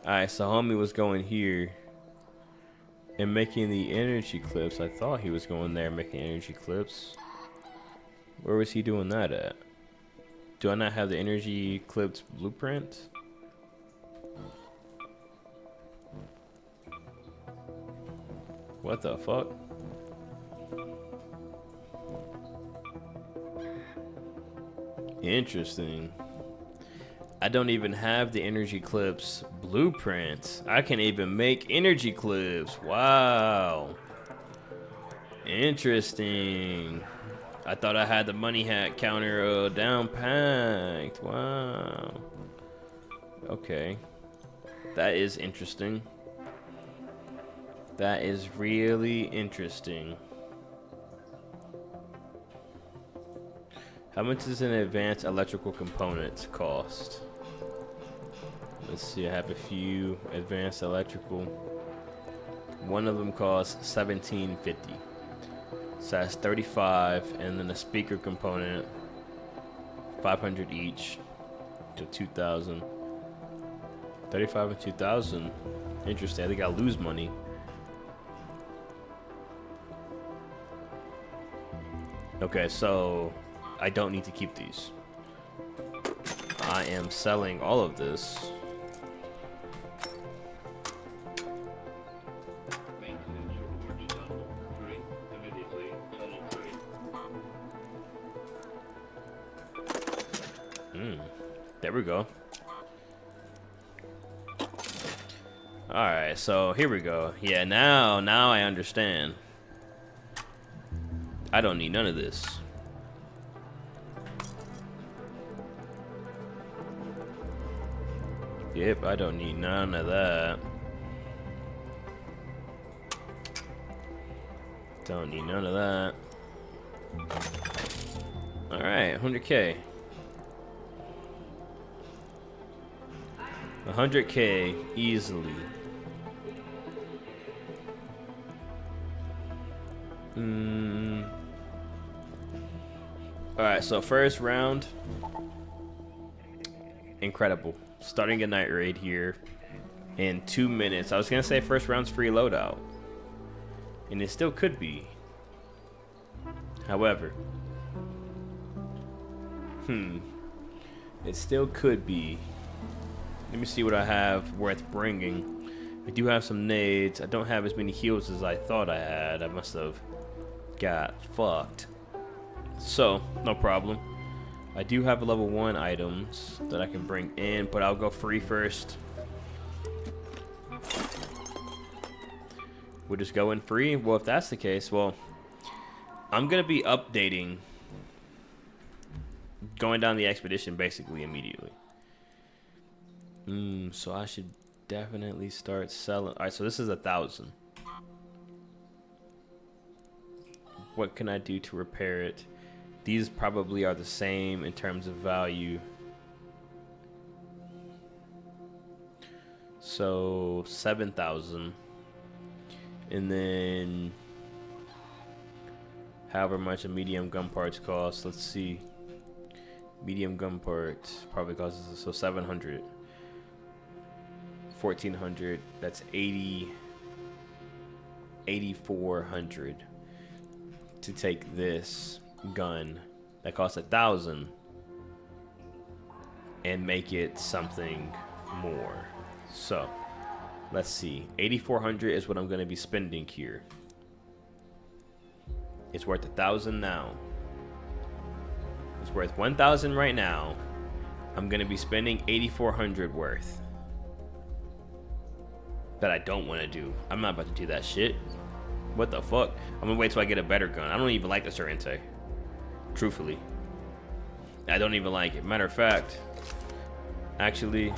All right, so homie was going here and making the energy clips. I thought he was going there making energy clips. Where was he doing that at? Do I not have the energy clips blueprint? What the fuck? Interesting. I don't even have the energy clips blueprint. I can't even make energy clips. Wow. Interesting. I thought I had the money hat counter down packed. Wow. Okay. That is interesting. That is really interesting. How much does an advanced electrical component cost? Let's see, I have a few advanced electrical. One of them costs $17.50. So that's 35, and then the speaker component, 500 each, to 2,000. 35 and 2,000. Interesting. I think I lose money. Okay, so I don't need to keep these. I am selling all of this. There we go. Alright, so here we go. Yeah, now I understand. I don't need none of this. Yep, I don't need none of that. Don't need none of that. Alright, 100K. 100K easily. Alright, so first round. Incredible. Starting a night raid here in 2 minutes. I was gonna say first round's free loadout. And it still could be. However. It still could be. Let me see what I have worth bringing. I do have some nades. I don't have as many heals as I thought I had. I must have got fucked. So, no problem. I do have level 1 items that I can bring in, but I'll go free first. We'll just go in free? Well, if that's the case, well, I'm going to be updating. Going down the expedition basically immediately. So I should definitely start selling. Alright, so this is 1,000. What can I do to repair it? These probably are the same in terms of value. So 7,000, and then however much a medium gun parts cost. Let's see. Medium gun parts probably costs so 700, 1,400. That's 8,400 to take this gun that costs 1,000 and make it something more. So let's see, 8,400 is what I'm going to be spending here. It's worth 1,000 now. It's worth 1,000 right now. I'm going to be spending 8,400 worth. That I don't want to do. I'm not about to do that shit. What the fuck? I'm gonna wait till I get a better gun. I don't even like the Sorrento. Truthfully, I don't even like it. Matter of fact, actually,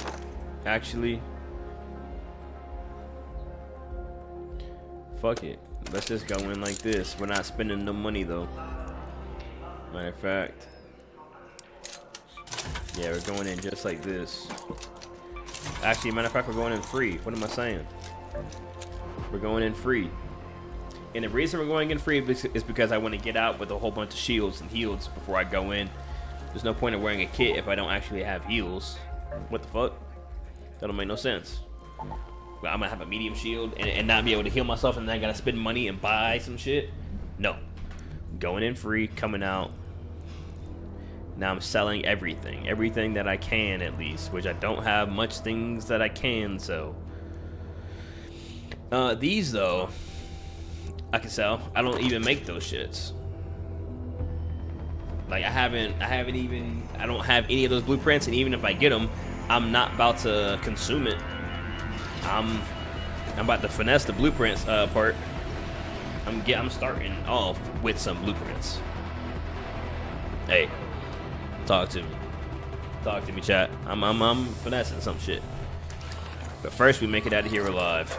fuck it. Let's just go in like this. We're not spending no money though. Matter of fact, yeah, we're going in just like this. Actually, matter of fact, we're going in free. What am I saying? We're going in free. And the reason we're going in free is because I want to get out with a whole bunch of shields and heals before I go in. There's no point in wearing a kit if I don't actually have heals. What the fuck? That don't make no sense. Well, I'm gonna have a medium shield and not be able to heal myself, and then I gotta spend money and buy some shit. No. Going in free, coming out. Now I'm selling everything that I can, at least, which I don't have much things that I can sell. These though, I can sell. I don't even make those shits. Like I don't have any of those blueprints, and even if I get them, I'm not about to consume it. I'm about to finesse the blueprints part. I'm starting off with some blueprints. Hey. Talk to me, chat. I'm finessing some shit. But first, we make it out of here alive.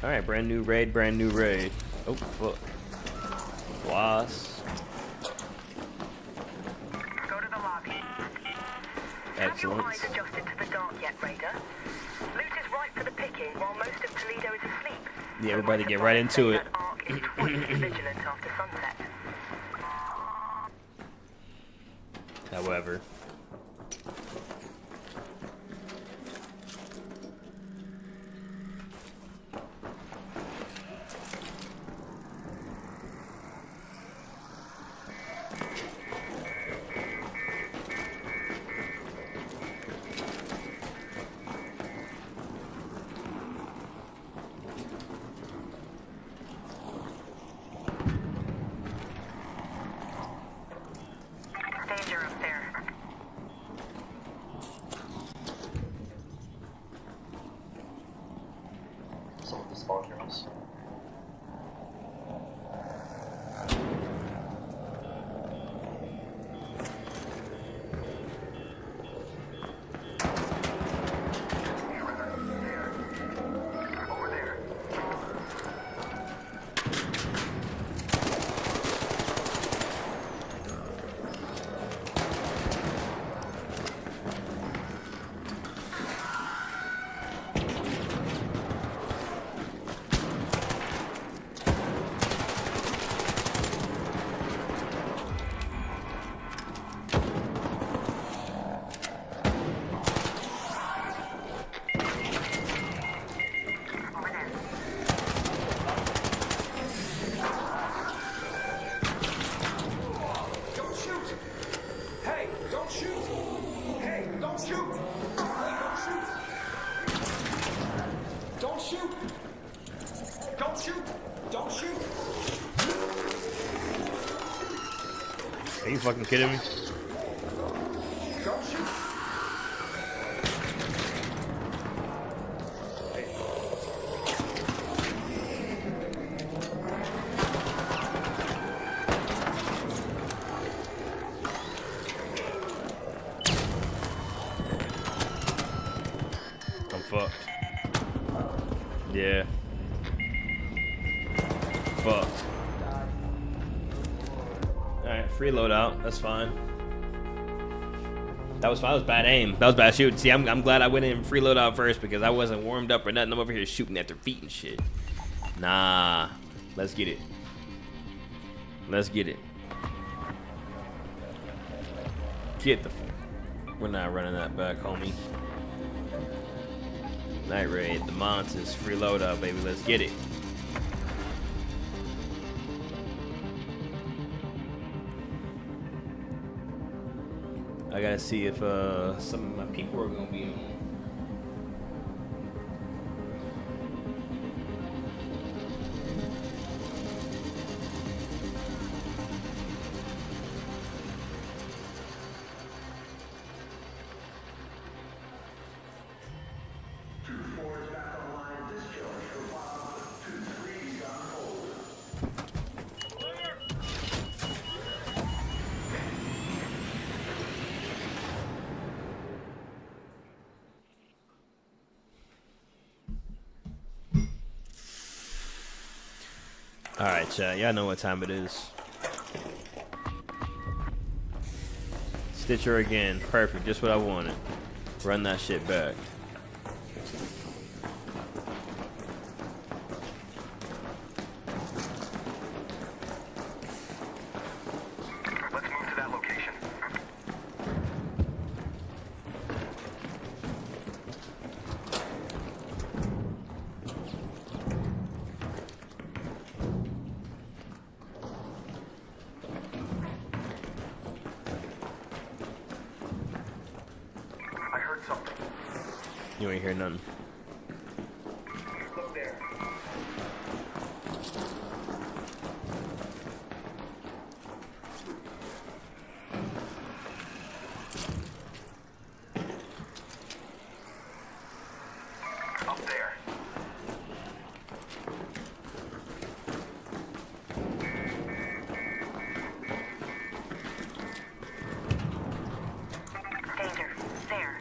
All right, brand new raid. Oh fuck. Loss. Go to the lobby. Excellent. Have your eyes adjusted to the dark yet, Raider? Loot is ripe for the picking while most of Toledo is asleep. Yeah, everybody get right into it. That arc is twice as vigilant after sunset. However, Danger up there. Some of the spawn heroes. Over there. are you fucking kidding me? I'm fucked. Yeah. Fucked. Free loadout. That's fine. That was fine. That was bad aim. That was bad shooting. See, I'm glad I went in free loadout first because I wasn't warmed up or nothing. I'm over here shooting at their feet and shit. Nah. Let's get it. Let's get it. Get the. We're not running that back, homie. Night raid. The monsters. Free loadout, baby. Let's get it. I gotta see if some of my people are gonna be in. Alright, chat. Y'all know what time it is. Stitcher again. Perfect. Just what I wanted. Run that shit back. Let's move to that location. I heard something. You ain't hear nothing. Look there. Up there. Danger. There.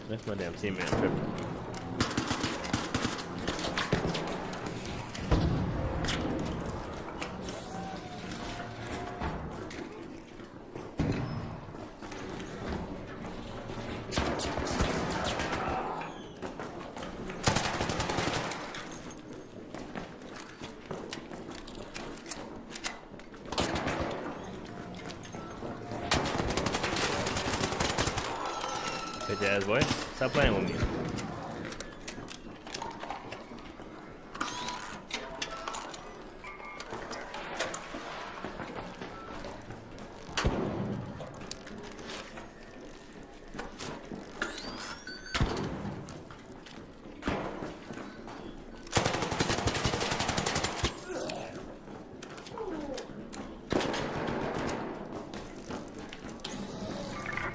That's my damn teammate. I'm tripping. Bitch ass boy. Stop playing with me.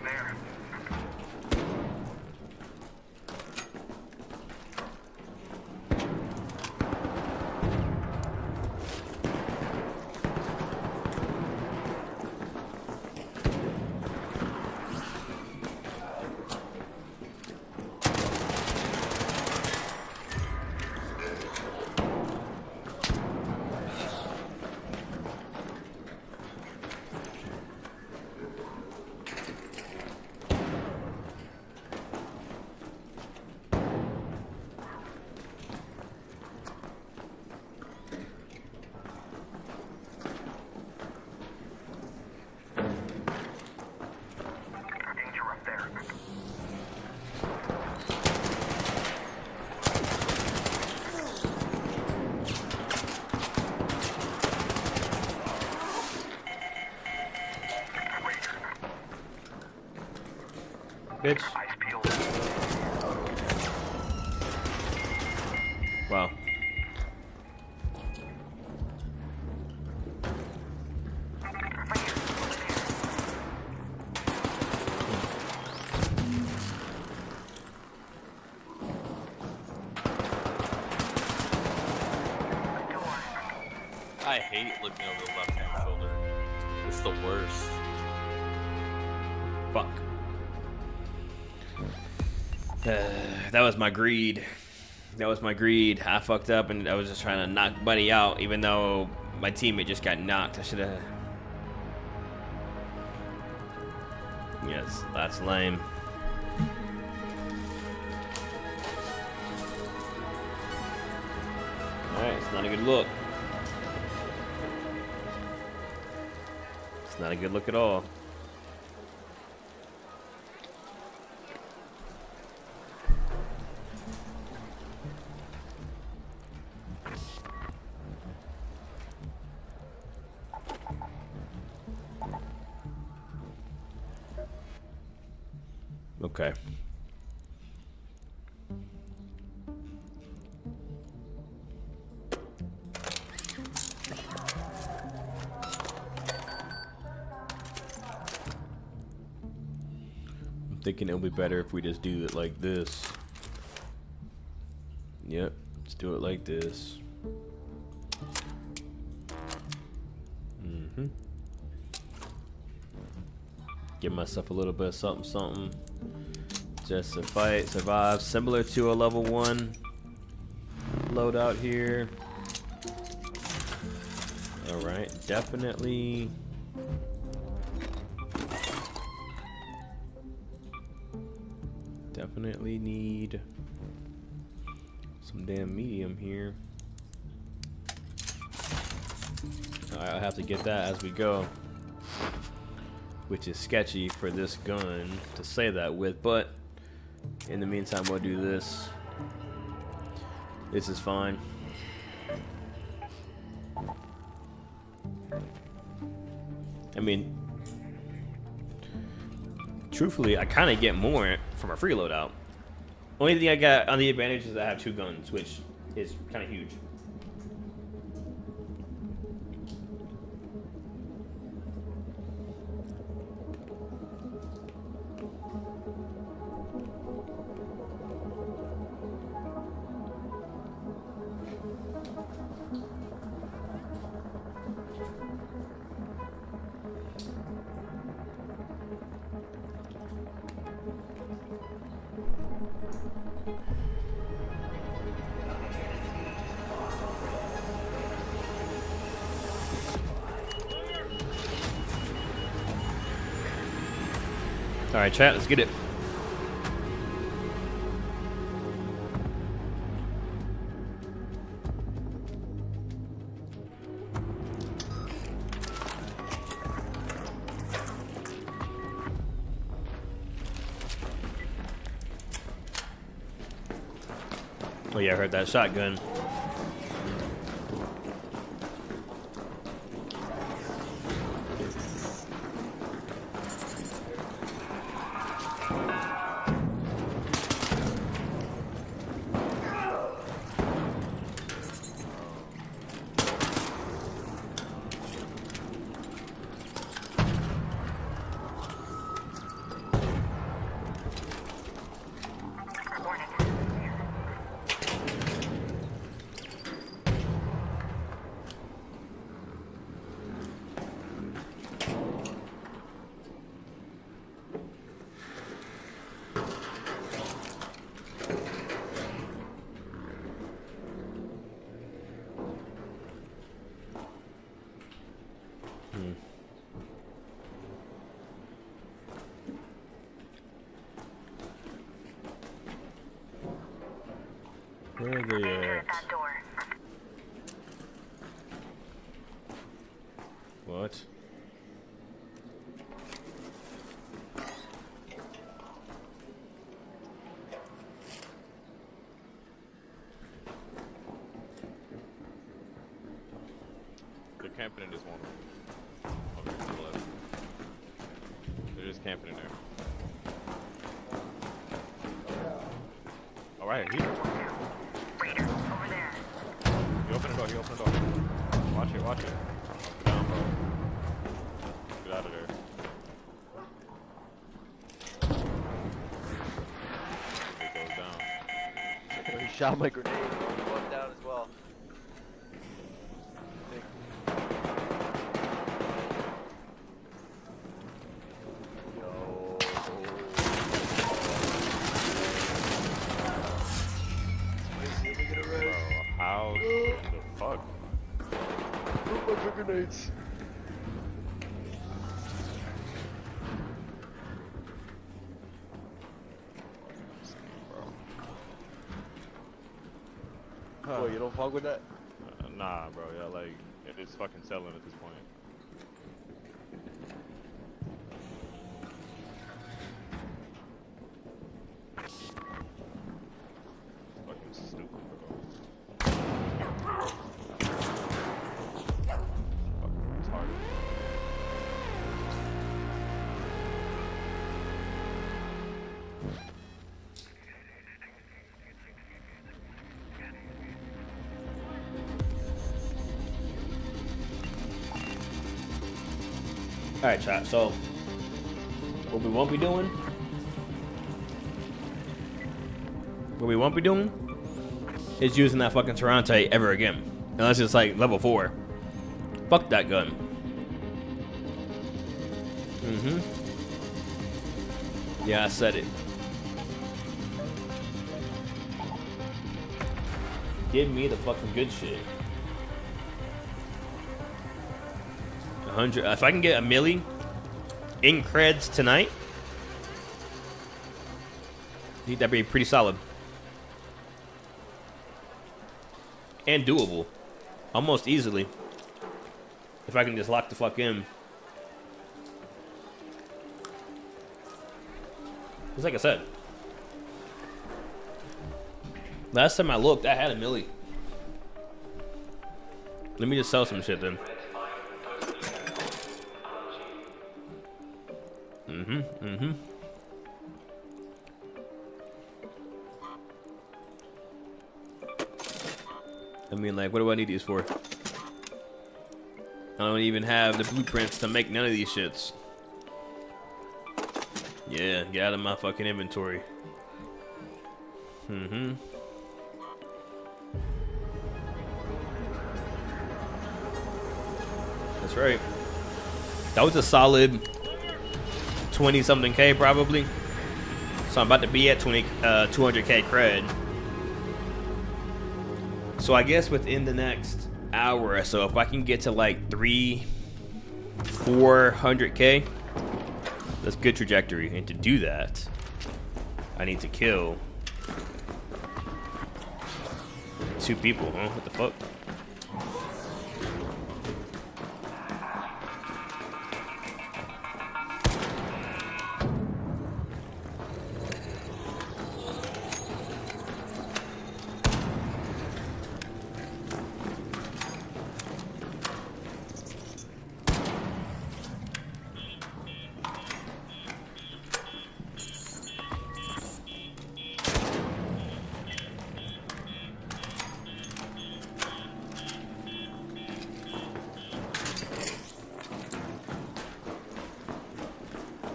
There. Danger up there. Bitch. Eyes peeled. Wow. I hate looking over the left-hand shoulder. It's the worst. Fuck. That was my greed. That was my greed. I fucked up and I was just trying to knock Buddy out, even though my teammate just got knocked. I should have. Yes, that's lame. Alright, it's not a good look. It's not a good look at all. Okay. I'm thinking it'll be better if we just do it like this. Yep, let's do it like this. Give myself a little bit of something, something. Just to fight, survive. Similar to a level 1 loadout here. Alright, definitely. Definitely need some damn medium here. Alright, I'll have to get that as we go. Which is sketchy for this gun to say that with, but in the meantime we'll do this. This is fine. I mean, truthfully, I kind of get more from a free loadout. Only thing I got on the advantage is I have 2 guns, which is kind of huge. All right, chat, let's get it. Oh yeah, I heard that shotgun. Where are they at? That door. What? They're camping in this one. Over to the left. They're just camping in there. Alright, here. Raider, over there. He opened the door, he opened the door. Watch it, watch it. Down, bro. Get out of there. It goes down. He shot my grenade, bro. He walked down as well. Yo. grenades. Oh, you don't fuck with that? Nah, bro. Yeah, like it's fucking selling at this point. Fucking stupid, bro. Fucking retarded. All right, chat. So, what we won't be doing is using that fucking Tarante ever again, unless it's like level 4. Fuck that gun. Yeah, I said it. Give me the fucking good shit. 100. If I can get a milli in creds tonight, I think that'd be pretty solid and doable, almost easily. If I can just lock the fuck in. Just like I said, last time I looked, I had a milli. Let me just sell some shit then. I mean, like, what do I need these for? I don't even have the blueprints to make none of these shits. Yeah, get out of my fucking inventory. That's right. That was a solid 20 something K probably. So I'm about to be at 200K cred. So I guess within the next hour or so, if I can get to like 400K, that's good trajectory. And to do that, I need to kill 2 people, huh? What the fuck?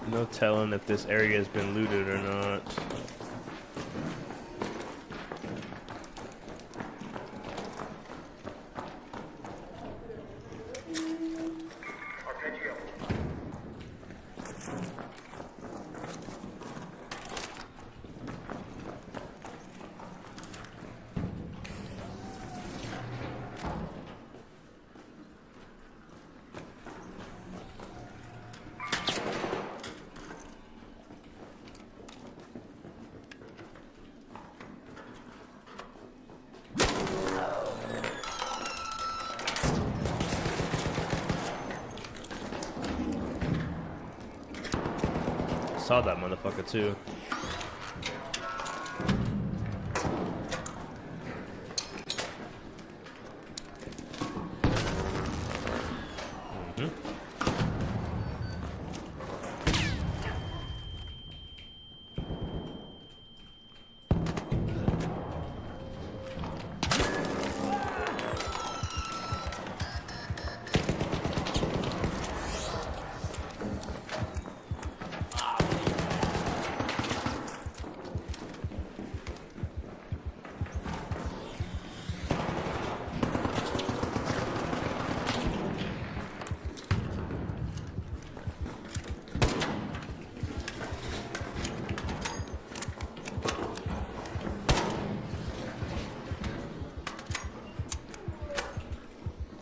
No telling if this area has been looted or not. Saw that motherfucker too.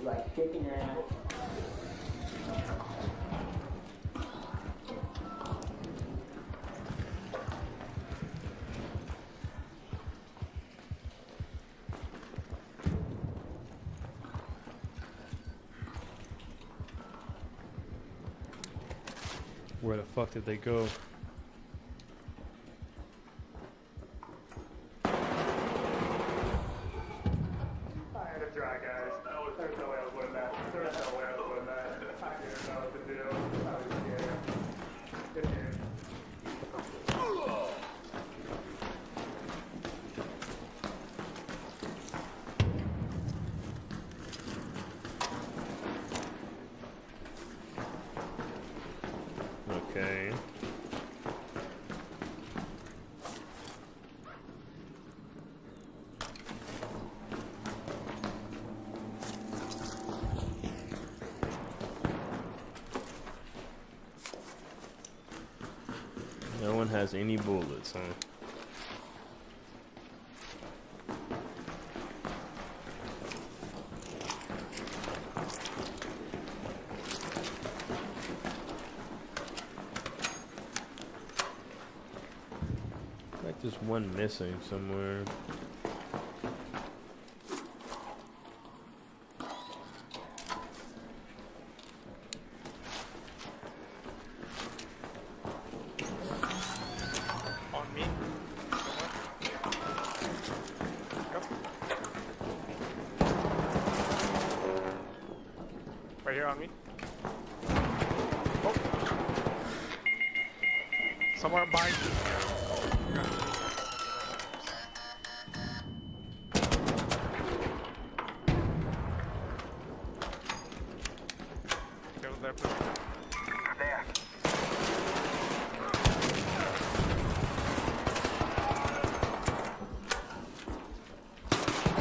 Like chicken ass. Where the fuck did they go? I had to try, guys. There's no way I was winning that. There's no way I was winning that. I didn't know what to do. I was scared. Good game. Okay. No one has any bullets, huh? Like there's one missing somewhere. On me. Yep. Right here on me. Oh. Somewhere behind you. There was that person. There.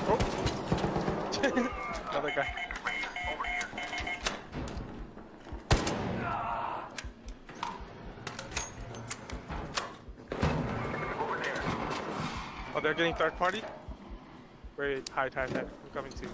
Oh. Another guy. Over here. Over there. Oh, they're getting third party? Wait, hide. I'm coming to you.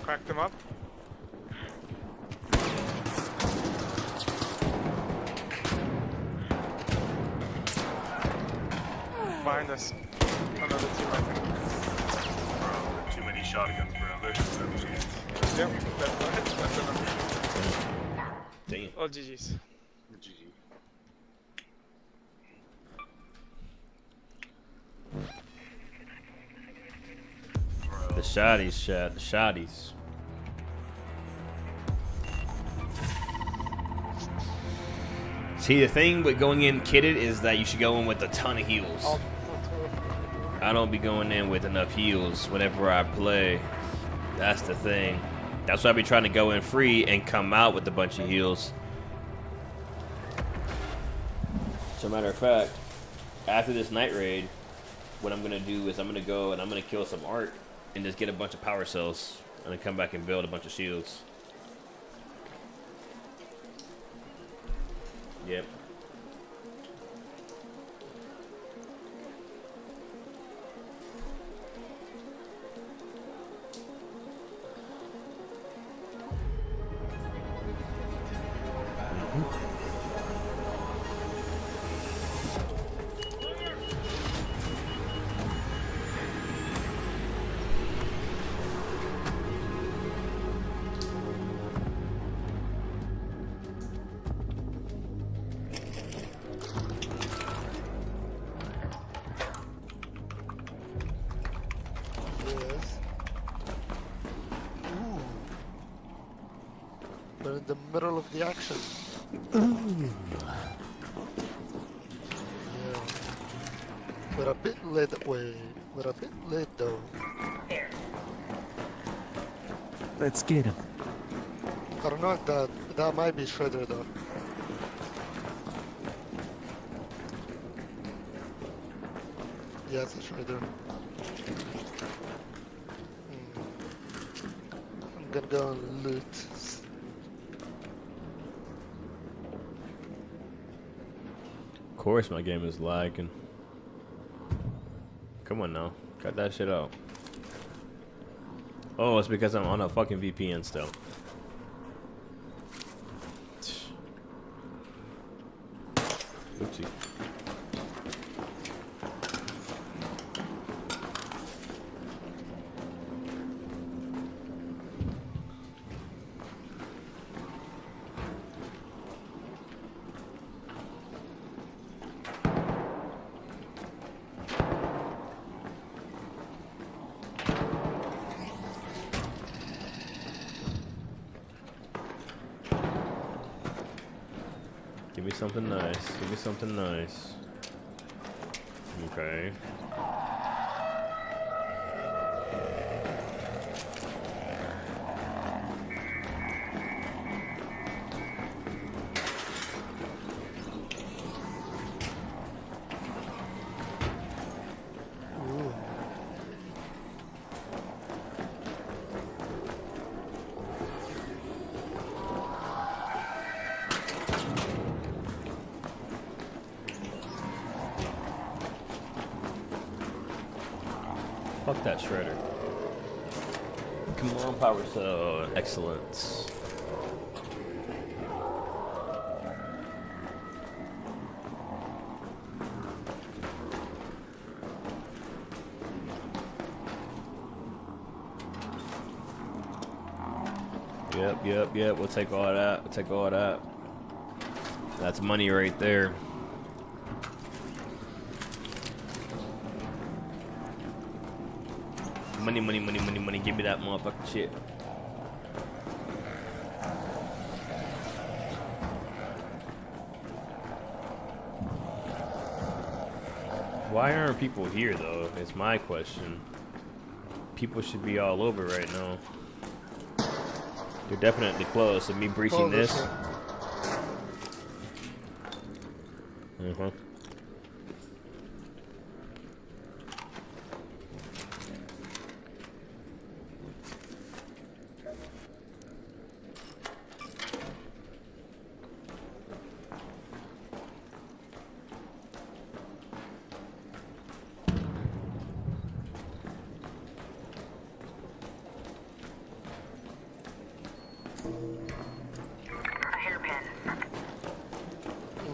Cracked him up. Behind us. Another team right there. Too many shotguns, bro. There's just no chance. Yep, that's another. Damn. Oh, GG's. GG. The shotties shot. The shotties. See, the thing with going in kitted is that you should go in with a ton of heals. Oh, I don't be going in with enough heals whenever I play. That's the thing. That's why I be trying to go in free and come out with a bunch of heals. As a matter of fact, after this night raid, what I'm gonna do is I'm gonna go and I'm gonna kill some art and just get a bunch of power cells and then come back and build a bunch of shields. Yep. Yes. Ooh. We're in the middle of the action. Yeah. We're a bit late. Wait, we're a bit late though. Here. Let's get him. I don't know. That might be Shredder though. Yes, it's right there. I'm gonna go and loot. Of course, my game is lagging. Come on now, cut that shit out. Oh, it's because I'm on a fucking VPN still. Oopsie. Give me something nice. Give me something nice. Okay. Ooh. Fuck that shredder. Come on, power cell. Excellence. Yep. We'll take all that. We'll take all that. That's money right there. Money. Give me that motherfucking shit. Why aren't people here, though? It's my question. People should be all over right now. They're definitely close. And me breaching this. A hairpin.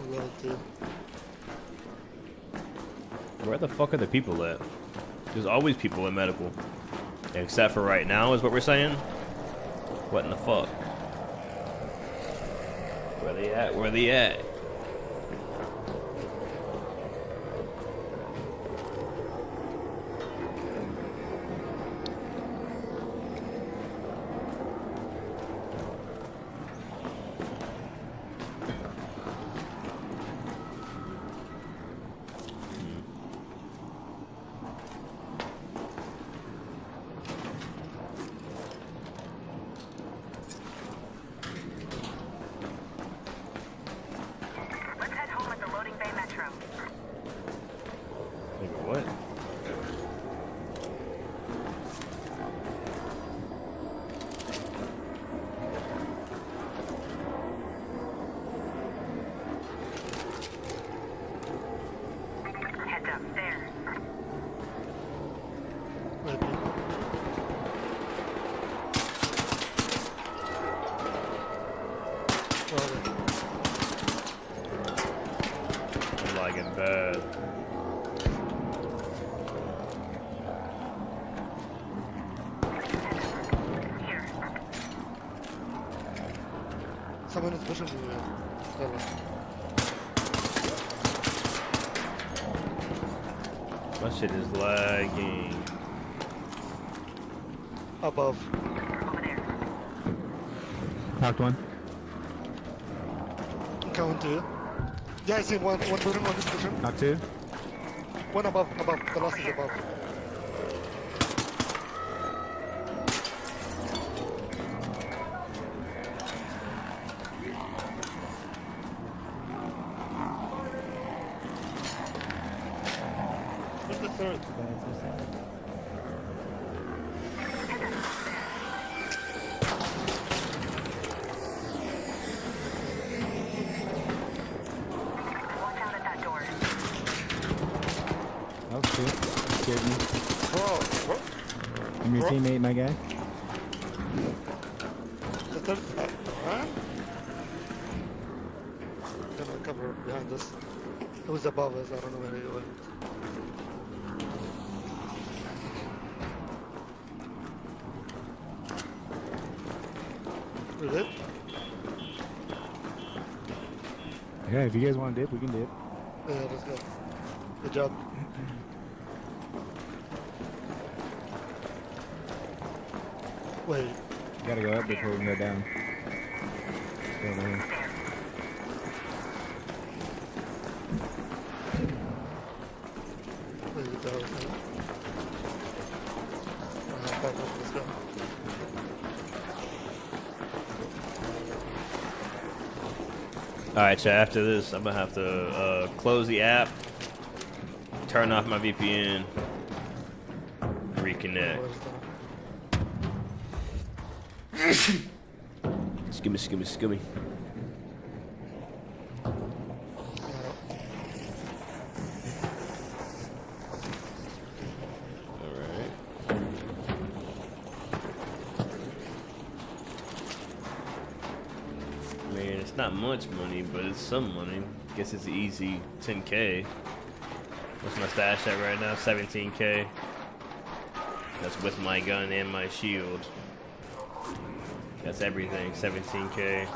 Relative. Where the fuck are the people at? There's always people in medical. Except for right now, is what we're saying? What in the fuck? Where they at? Where they at? Let's head home at the loading bay metro. Nigga, what? Heads up, there. Maybe. I'm lagging bad. Here. Someone is pushing me. My shit is lagging. Above. Over there. Knocked one. I'm coming to you. Yeah, I see one building on this position. Knocked two. One above. The last is above. Where's the third? I'm your teammate, my guy. Gonna cover behind us. It was above us. I don't know where he went. We did? Yeah, if you guys want to dip, we can dip. Yeah, let's go. Good job. Wait, Gotta go up before we can go down. Go over here. wait, let's go. Back up, let's go. All right, chat. After this, I'm gonna have to close the app, turn off my VPN, reconnect. Skimmy. All right. Man, it's not much money, but it's some money. Guess it's an easy 10K. What's my stash at right now? 17K. That's with my gun and my shield. That's everything, 17K.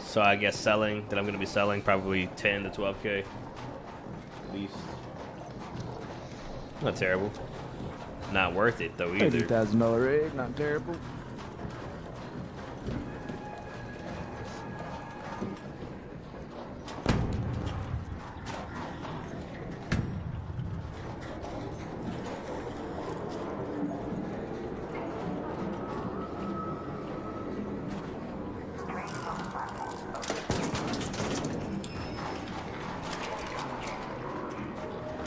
So I guess selling, that I'm gonna be selling probably 10 to 12K. At least. Not terrible. Not worth it though either. $30,000 raid, not terrible.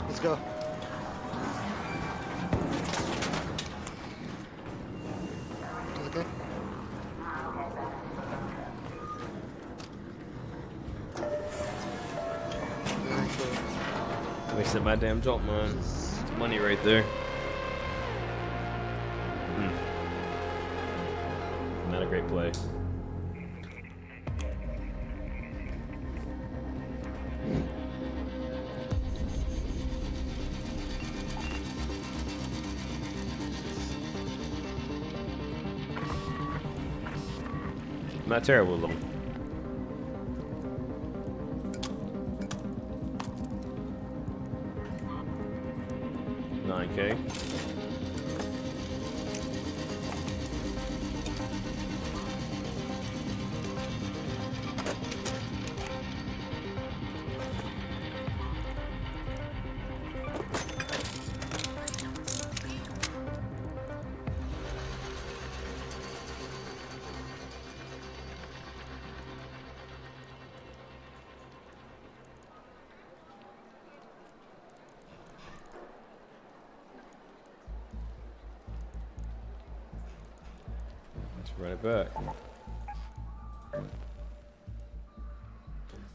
Let's go. Okay. Wasted my damn jump, man. Money right there. Not a great play. Not terrible though. $9K. Let's run it back.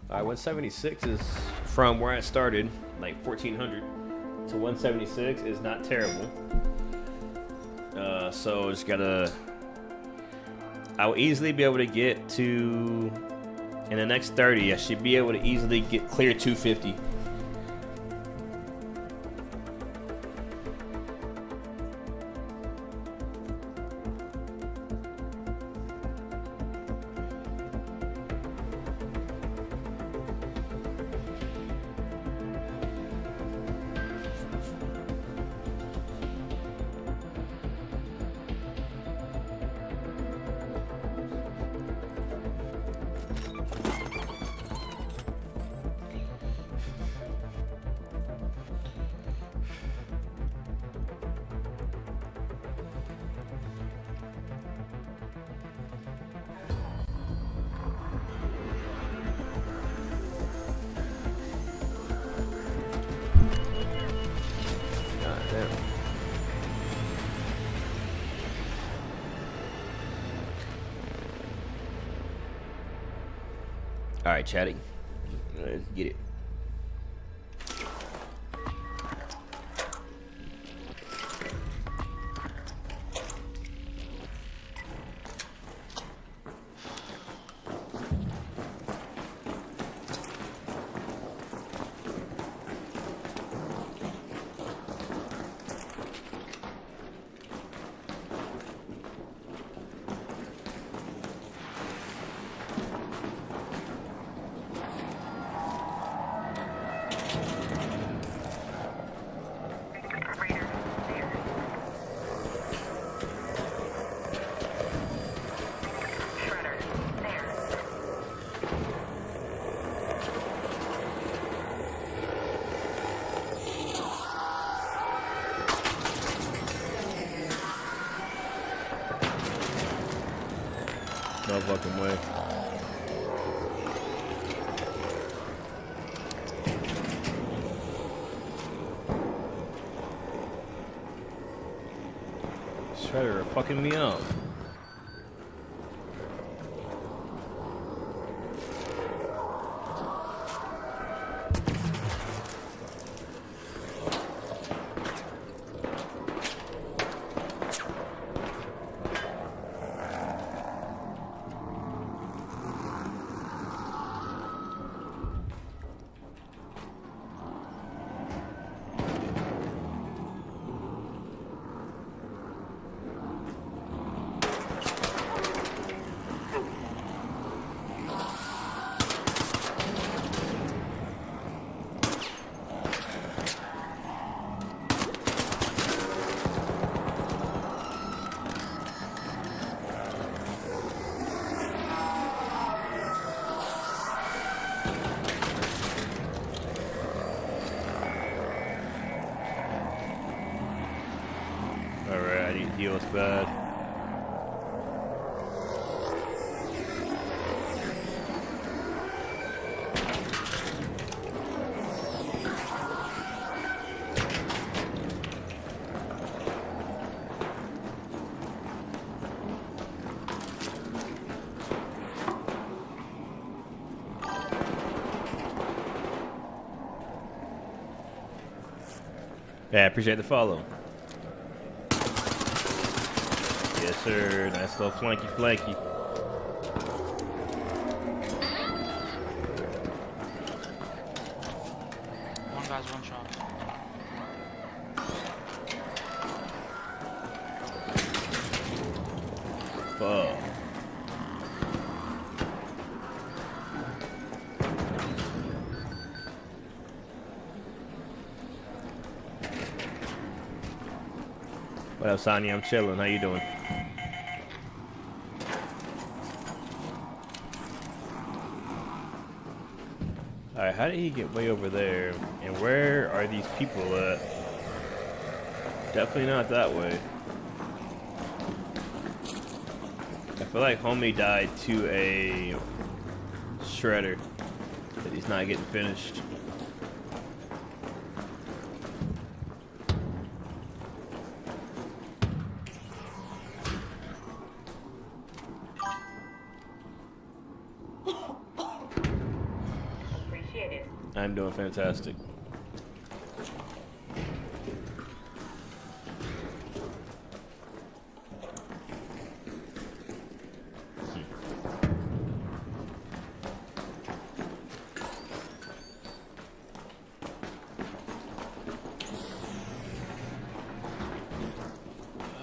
Alright, 176 is from where I started, like 1400 to 176 is not terrible. So just gotta, I'll easily be able to get to, in the next 30, I should be able to easily get clear 250. All right, chatting. Let's get it. No fucking way. Shredder fucking me up. Alright, I need to heal us bad. Yeah, I appreciate the follow. Yes, sir. Nice little flanky. One guy's one shot. Fuck. What up, Sonya? I'm chilling. How you doing? Alright, how did he get way over there? And where are these people at? Definitely not that way. I feel like homie died to a shredder that he's not getting finished. I'm doing fantastic.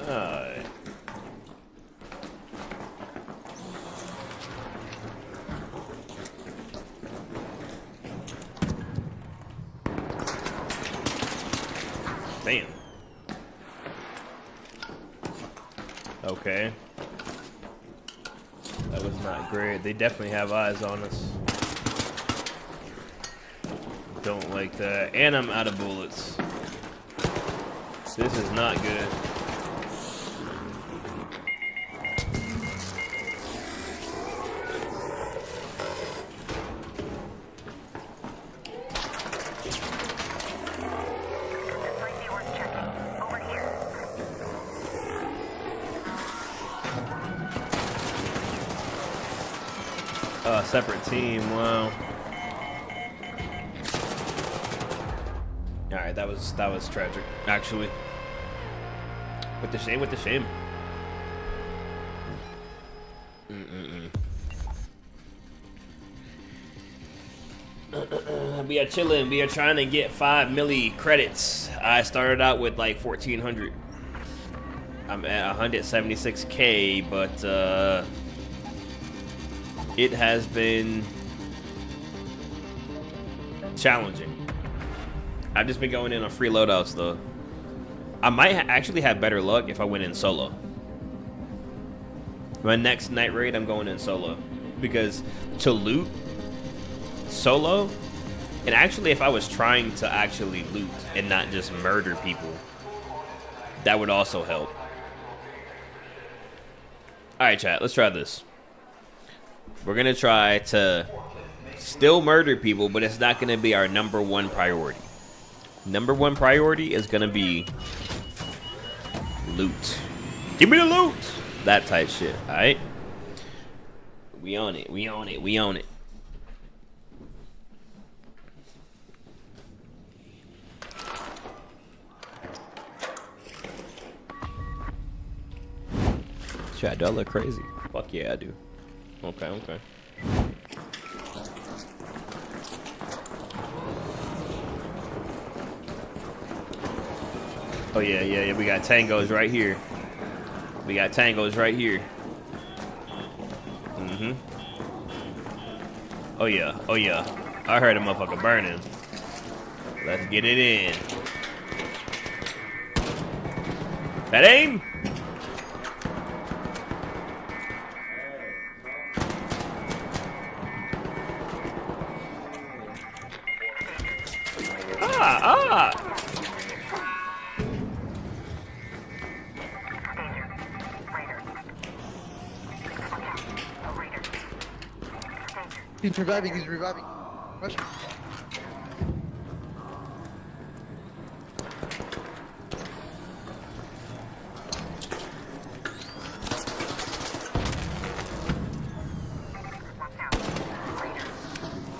Alright. Damn. Okay. That was not great. They definitely have eyes on us. Don't like that. And I'm out of bullets. This is not good. Separate team, wow. Alright, that was tragic, actually. With the shame. We are chilling, we are trying to get 5 milli credits. I started out with like 1400. I'm at 176k, but it has been challenging. I've just been going in on free loadouts though. I might actually have better luck if I went in solo. My next night raid, I'm going in solo. Because to loot solo, and actually if I was trying to actually loot and not just murder people, that would also help. Alright chat, let's try this. We're gonna try to still murder people, but it's not gonna be our #1 priority. #1 priority is gonna be loot. Give me the loot! That type shit, alright? We on it, we on it, we on it. Chat, do I look crazy? Fuck yeah, I do. Okay, okay. Oh yeah, yeah, yeah. We got tangos right here. We got tangos right here. Mm-hmm. Oh yeah, oh yeah. I heard a motherfucker burning. Let's get it in. That aim? Ah! He's reviving, he's reviving. Rush him.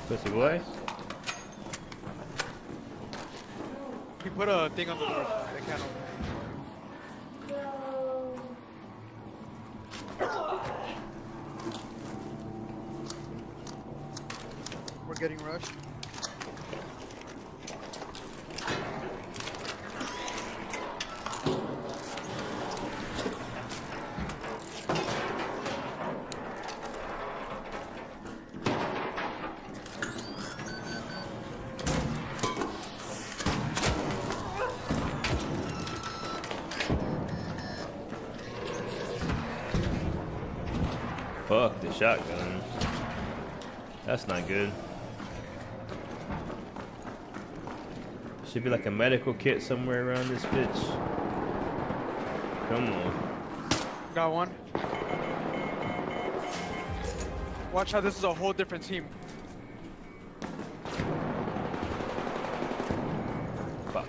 Pussy boy. He put a thing on the door. They can't open We're getting rushed. Fuck the shotgun. That's not good. Should be like a medical kit somewhere around this bitch. Come on. Got one. Watch how this is a whole different team. Fuck.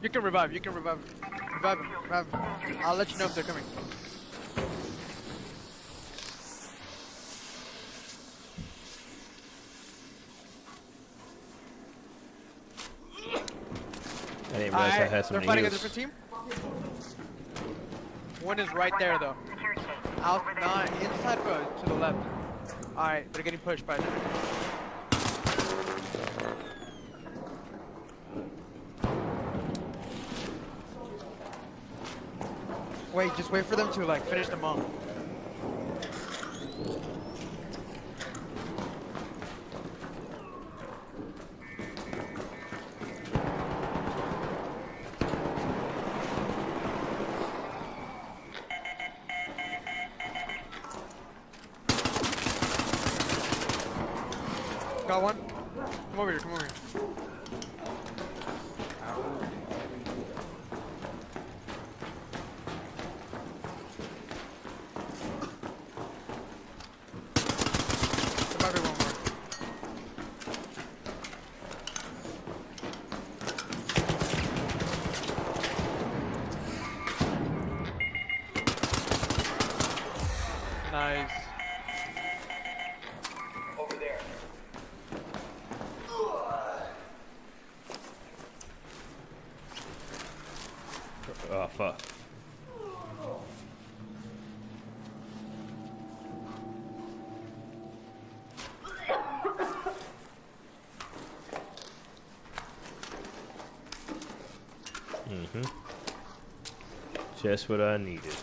You can revive, you can revive. Revive him, revive him. I'll let you know if they're coming. I didn't realize I had They're some fighting a heals. different team. One is right there though. Out, not inside, but to the left. Alright, they're getting pushed by them. Wait, just wait for them to like finish them off. Got one. Come over here, come over here. There might be one more. Nice. Oh fuck. Just what I needed.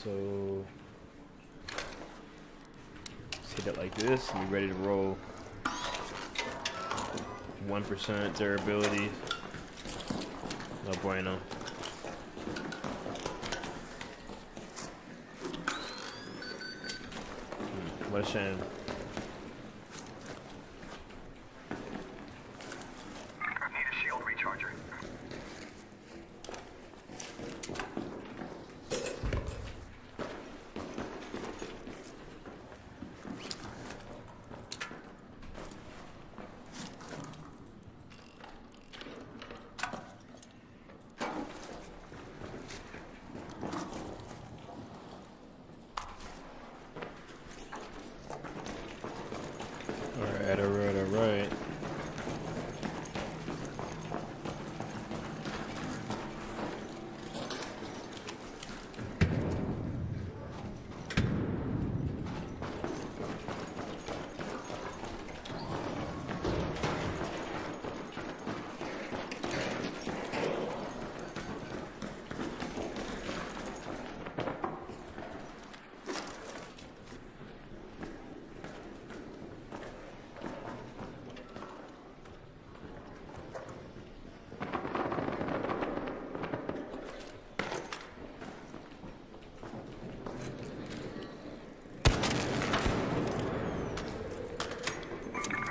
So let's hit it like this and be ready to roll. 1% durability. No bueno. What a shame. Need a shield recharger. Alright.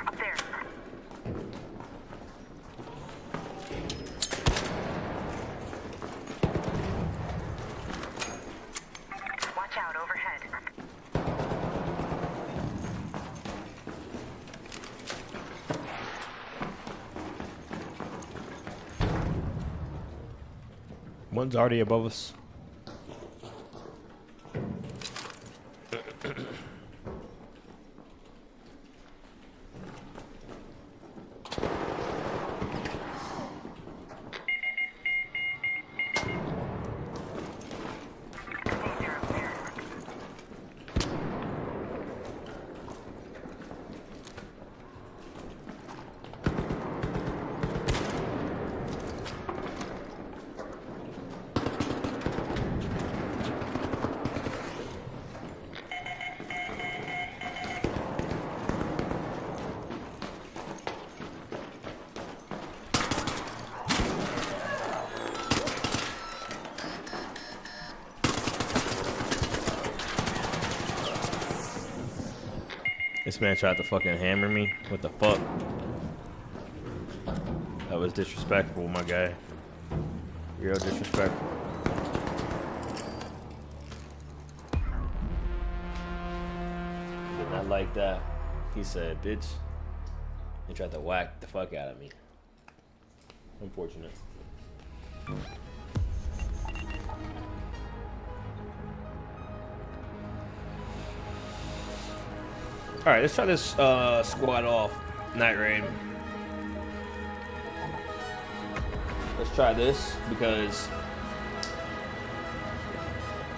Up there. Watch out overhead. One's already above us. Danger up there. This man tried to fucking hammer me. What the fuck? That was disrespectful, my guy. Real disrespectful. Did not like that. He said, bitch. He tried to whack the fuck out of me. Unfortunate. Alright, let's try this squad off. Night raid. Let's try this because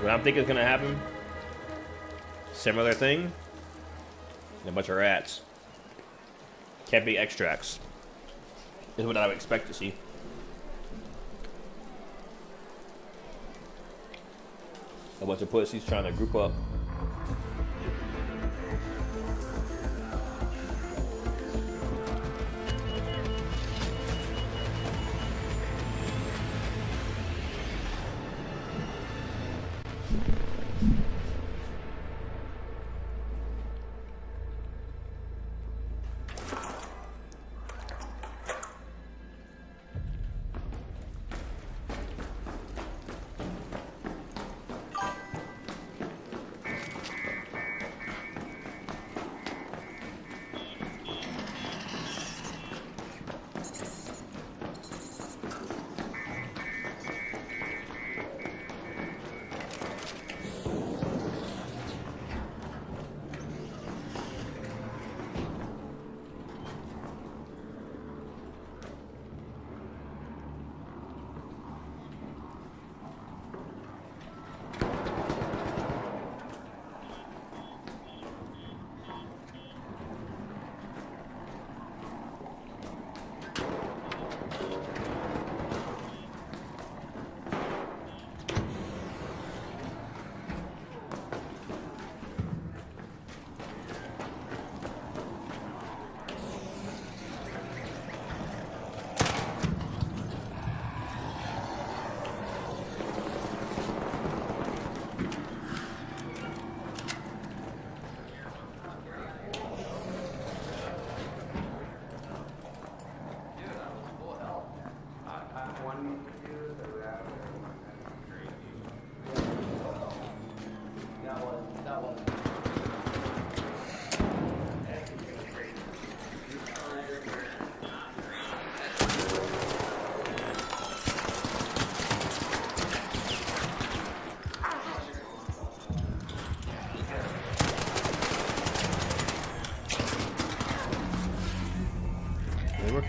what I'm thinking is gonna happen, similar thing, and a bunch of rats. Can't be extracts. Is what I would expect to see. A bunch of pussies trying to group up.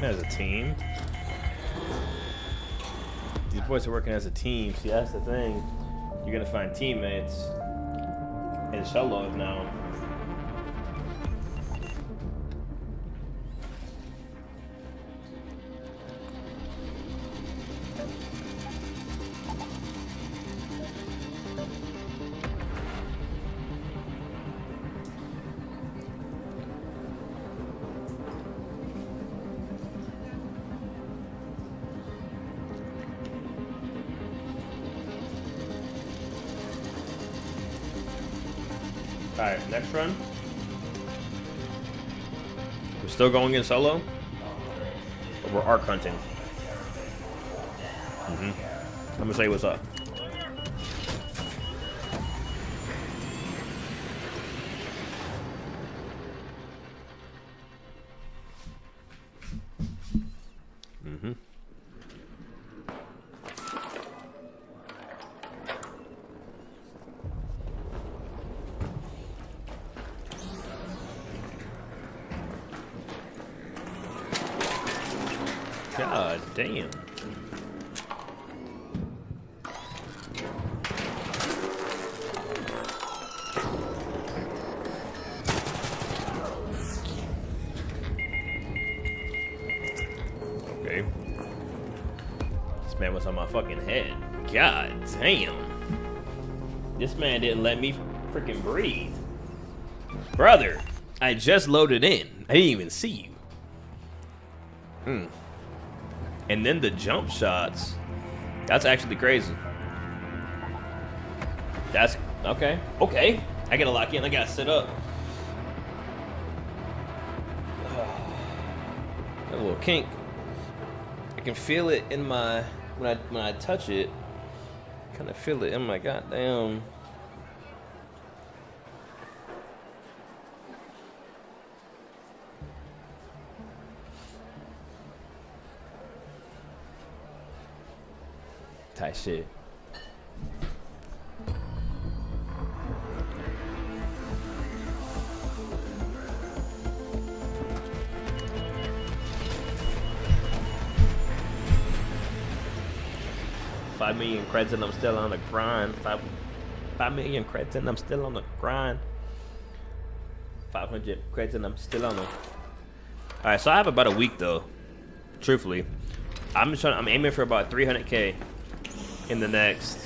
as a team. These boys are working as a team. See, that's the thing. You're gonna find teammates in solos now. Alright, next run. We're still going in solo? Or we're arc hunting? I'm gonna say what's up. God damn. Okay. This man was on my fucking head. God damn. This man didn't let me freaking breathe. Brother, I just loaded in. I didn't even see you. And then the jump shots. That's actually crazy. That's okay. Okay. I gotta lock in. I gotta sit up. A little kink. I can feel it in my when I touch it. Kind of feel it in my goddamn. Type shit. $5 million credits and I'm still on the grind. 5 million credits and I'm still on the grind. 500 credits and I'm still on them. All right, so I have about a week though. Truthfully, I'm aiming for about 300K. In the next,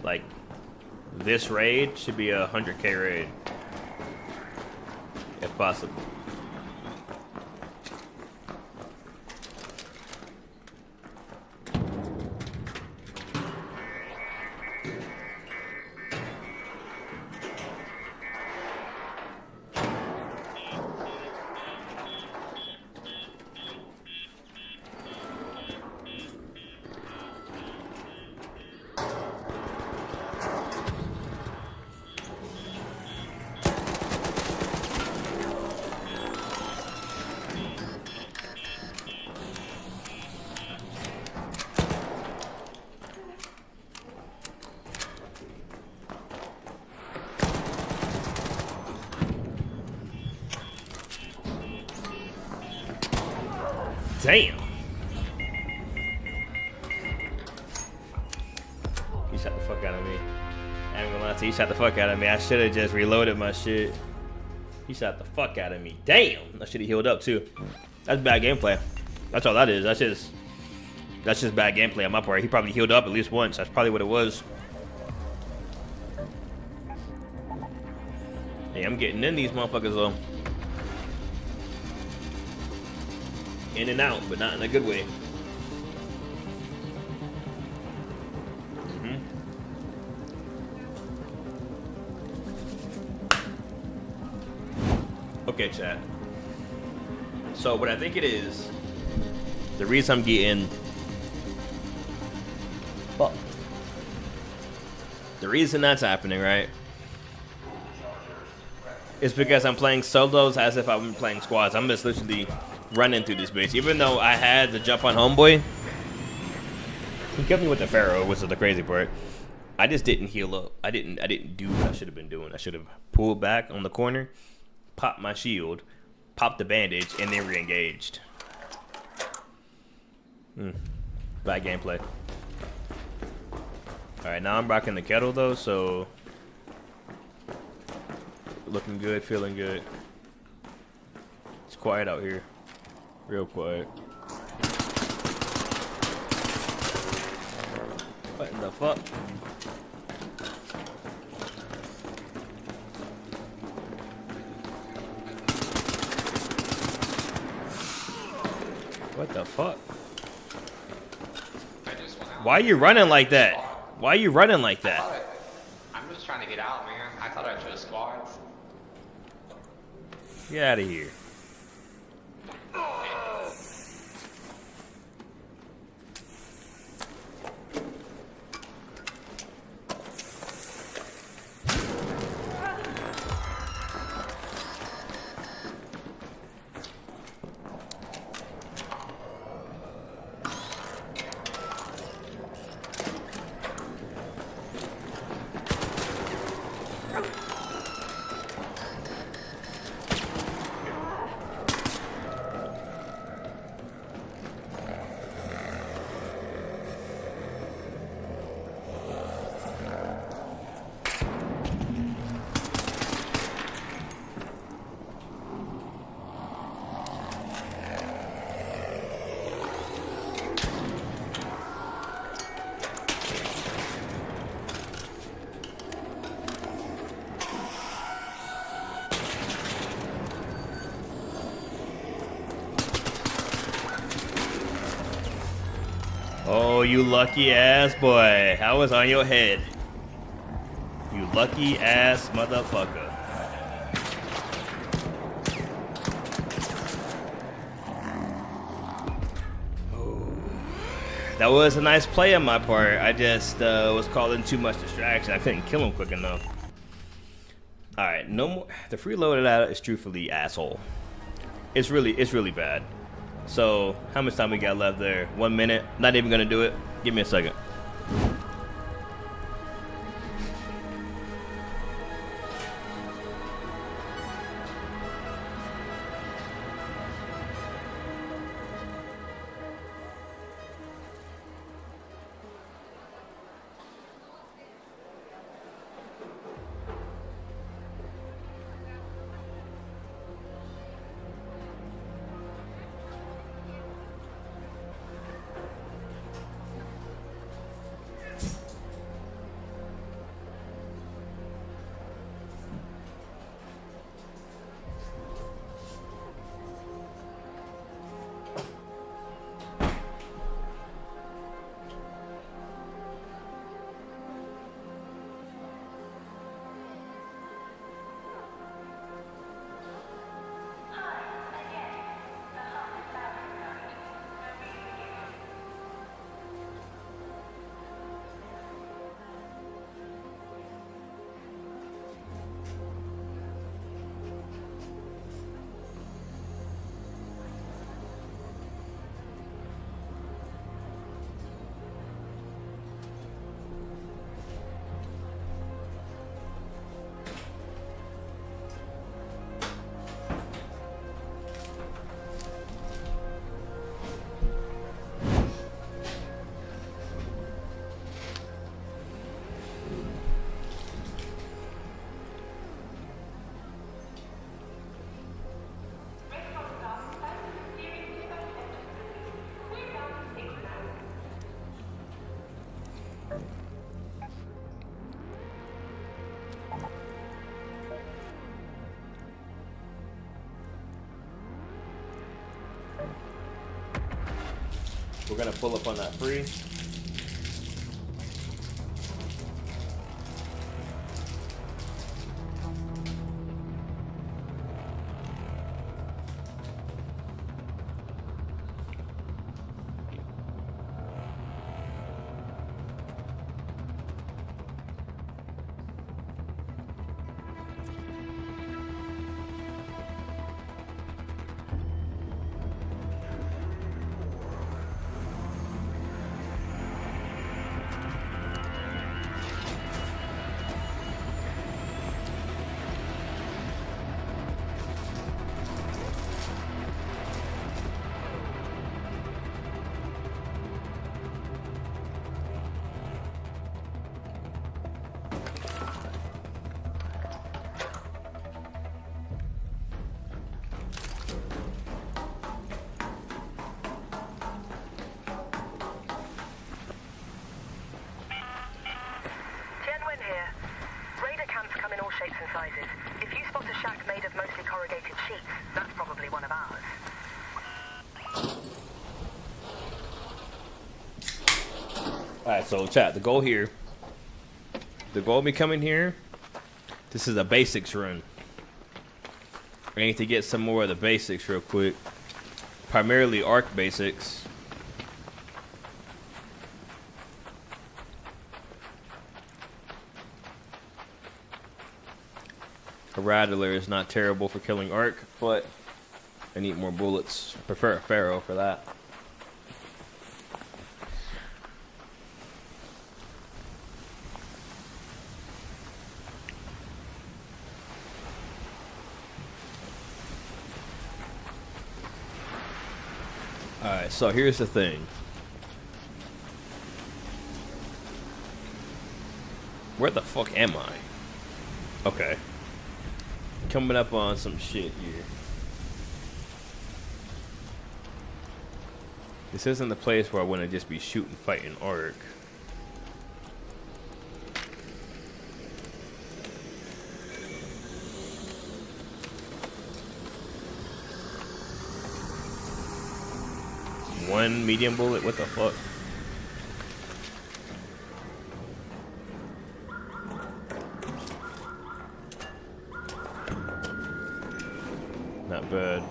like, this raid should be a 100K raid, if possible. Damn. He shot the fuck out of me. I ain't gonna lie to you, he shot the fuck out of me. I should have just reloaded my shit. He shot the fuck out of me. Damn. I should have healed up too. That's bad gameplay. That's all that is. That's just bad gameplay on my part. He probably healed up at least once. That's probably what it was. Hey, I'm getting in these motherfuckers though. In and out, but not in a good way. Okay, chat. So what I think it is, the reason I'm getting fucked. The reason that's happening, right, is because I'm playing solos as if I'm playing squads. I'm just literally running through this bitch. Even though I had the jump on homeboy, he killed me with the Pharaoh, which is the crazy part. I just didn't heal up. I didn't do what I should have been doing. I should have pulled back on the corner, popped my shield, popped the bandage, and then re-engaged. Bad gameplay. Alright, now I'm rocking the kettle though, so looking good, feeling good. It's quiet out here. Real quiet. What in the fuck? What the fuck? Why are you running like that? Why are you running like that? I'm just trying to get out, man. I thought I chose squads. Get out of here. Oh, you lucky ass boy. I was on your head. You lucky ass motherfucker. That was a nice play on my part. I just was caught in too much distraction. I couldn't kill him quick enough. Alright, no more. The freeloaded out is truthfully asshole. It's really bad. So, how much time we got left there? 1 minute. Not even gonna do it. Give me a second. We're gonna pull up on that free. Alright, so chat, the goal here. The goal of me coming here. This is a basics run. I need to get some more of the basics real quick. Primarily arc basics. A Rattler is not terrible for killing arc, but I need more bullets. I prefer a Pharaoh for that. Alright, so here's the thing. Where the fuck am I? Okay. Coming up on some shit here. This isn't the place where I want to just be shooting, fighting arc. One medium bullet? What the fuck? Not bad.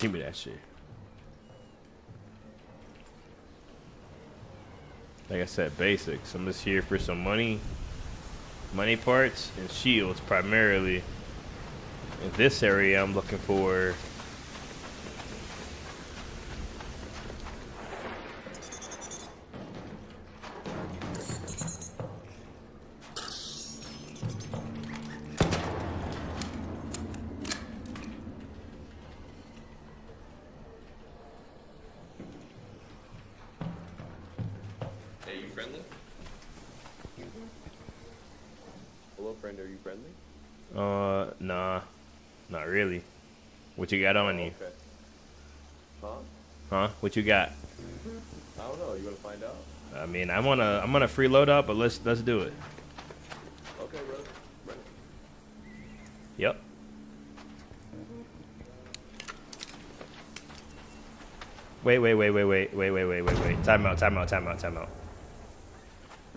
Give me that shit. Like I said, basics. I'm just here for some money parts, and shields primarily. In this area, I'm looking for Friend, are you friendly? nah, not really. What you got on you? Okay. Huh? Huh? What you got? I don't know. You wanna find out? I mean, I'm on a free loadout, but let's do it. Okay, brother. Ready. Yep. Wait.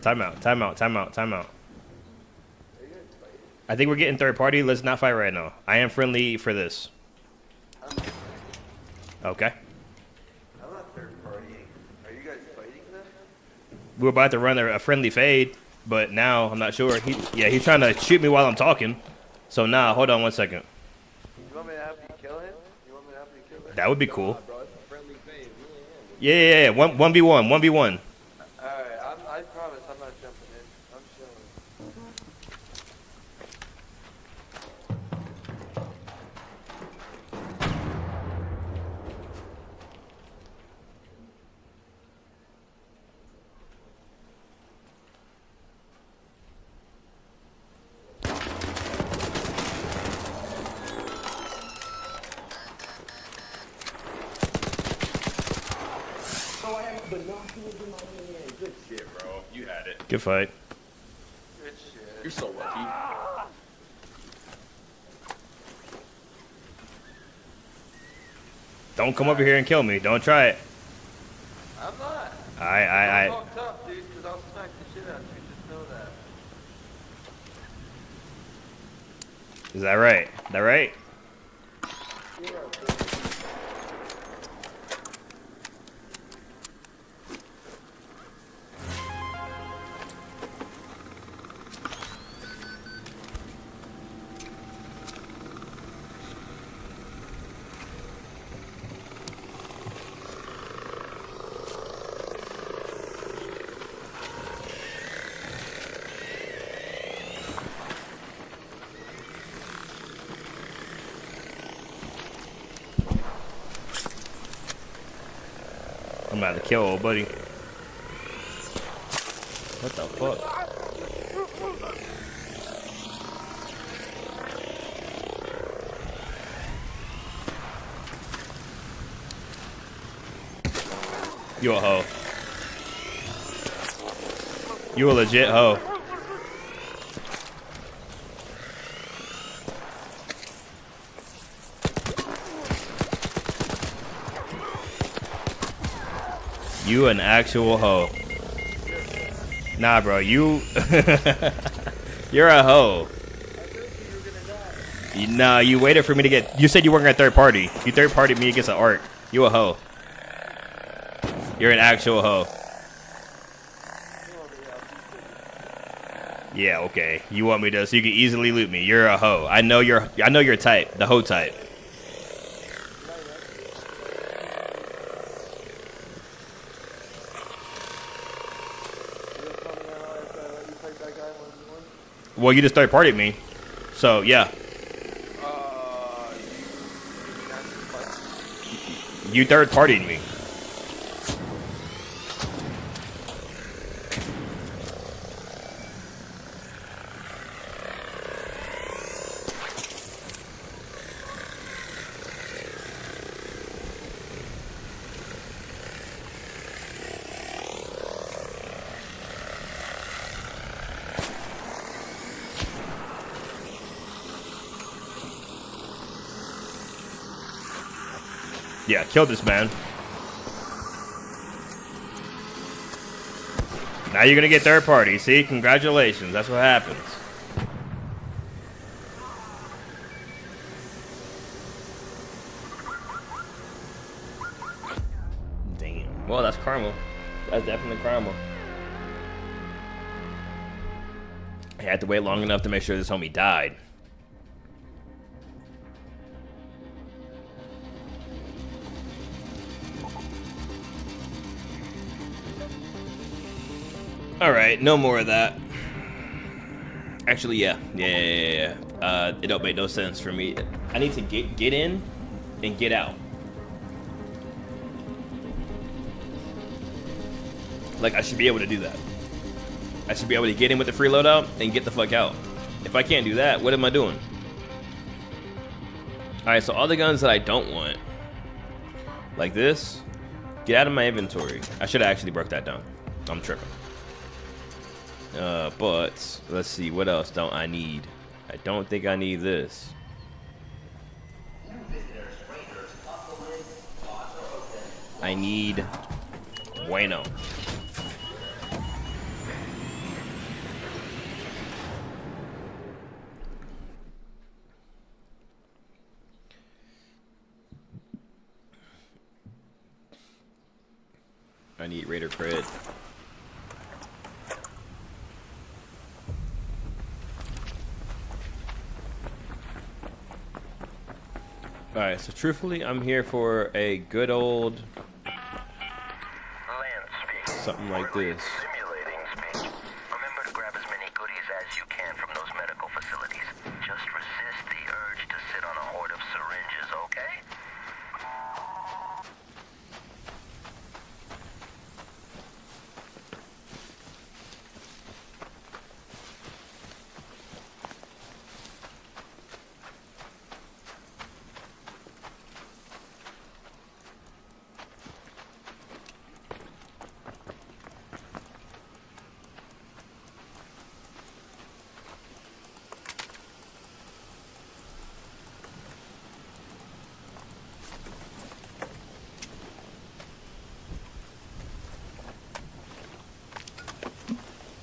Time out. I think we're getting third party. Let's not fight right now. I am friendly for this. Okay. I'm not third partying. Are you guys fighting then? We were about to run a friendly fade, but now I'm not sure. He's trying to shoot me while I'm talking. So nah, hold on 1 second. You want me to have you kill him? You want me to have you kill him? That would be cool. Bro, it's a friendly fade. Yeah. 1v1. Alright, I promise I'm not jumping in. I'm chilling. Good shit, bro. You had it. Good fight. Good shit. You're so lucky. Don't come over here and kill me. Don't try it. I'm not. I. Talk tough, dude, because I'll smack the shit out of you. Just know that. Is that right? That right? Yeah, bro. I'm about to kill old buddy. What the fuck? You a hoe. You a legit hoe. You an actual hoe. Nah, bro, you... You're a hoe. Nah, you waited for me to get... You said you weren't gonna third party. You third partied me against an arc. You a hoe. You're an actual hoe. Yeah, okay. You want me to, so you can easily loot me. You're a hoe. I know your type, the hoe type. Well, you just third partied me. So, yeah. You third partied me. Yeah, kill this man. Now you're gonna get third party. See, congratulations. That's what happens. Damn. Well, that's karma. That's definitely karma. I had to wait long enough to make sure this homie died. Alright, no more of that. Actually, yeah. It don't make no sense for me. I need to get in and get out. Like, I should be able to do that. I should be able to get in with the free loadout and get the fuck out. If I can't do that, what am I doing? Alright, so all the guns that I don't want, like this, get out of my inventory. I should have actually broke that down. I'm tripping. But let's see, what else don't I need? I don't think I need this. I need bueno. I need Raider cred. Alright, so truthfully, I'm here for a good old something like this. Remember to grab as many goodies as you can from those medical facilities. Just resist the urge to sit on a horde of syringes, okay?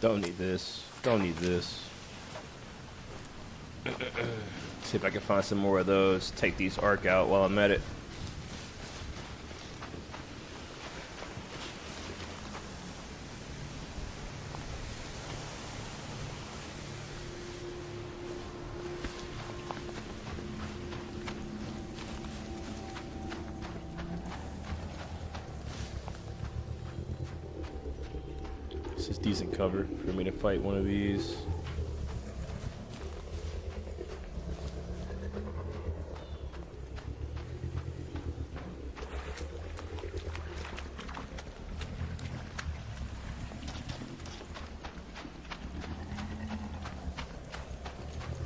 Don't need this. Don't need this. See if I can find some more of those. Take these arc out while I'm at it. This is decent cover for me to fight one of these.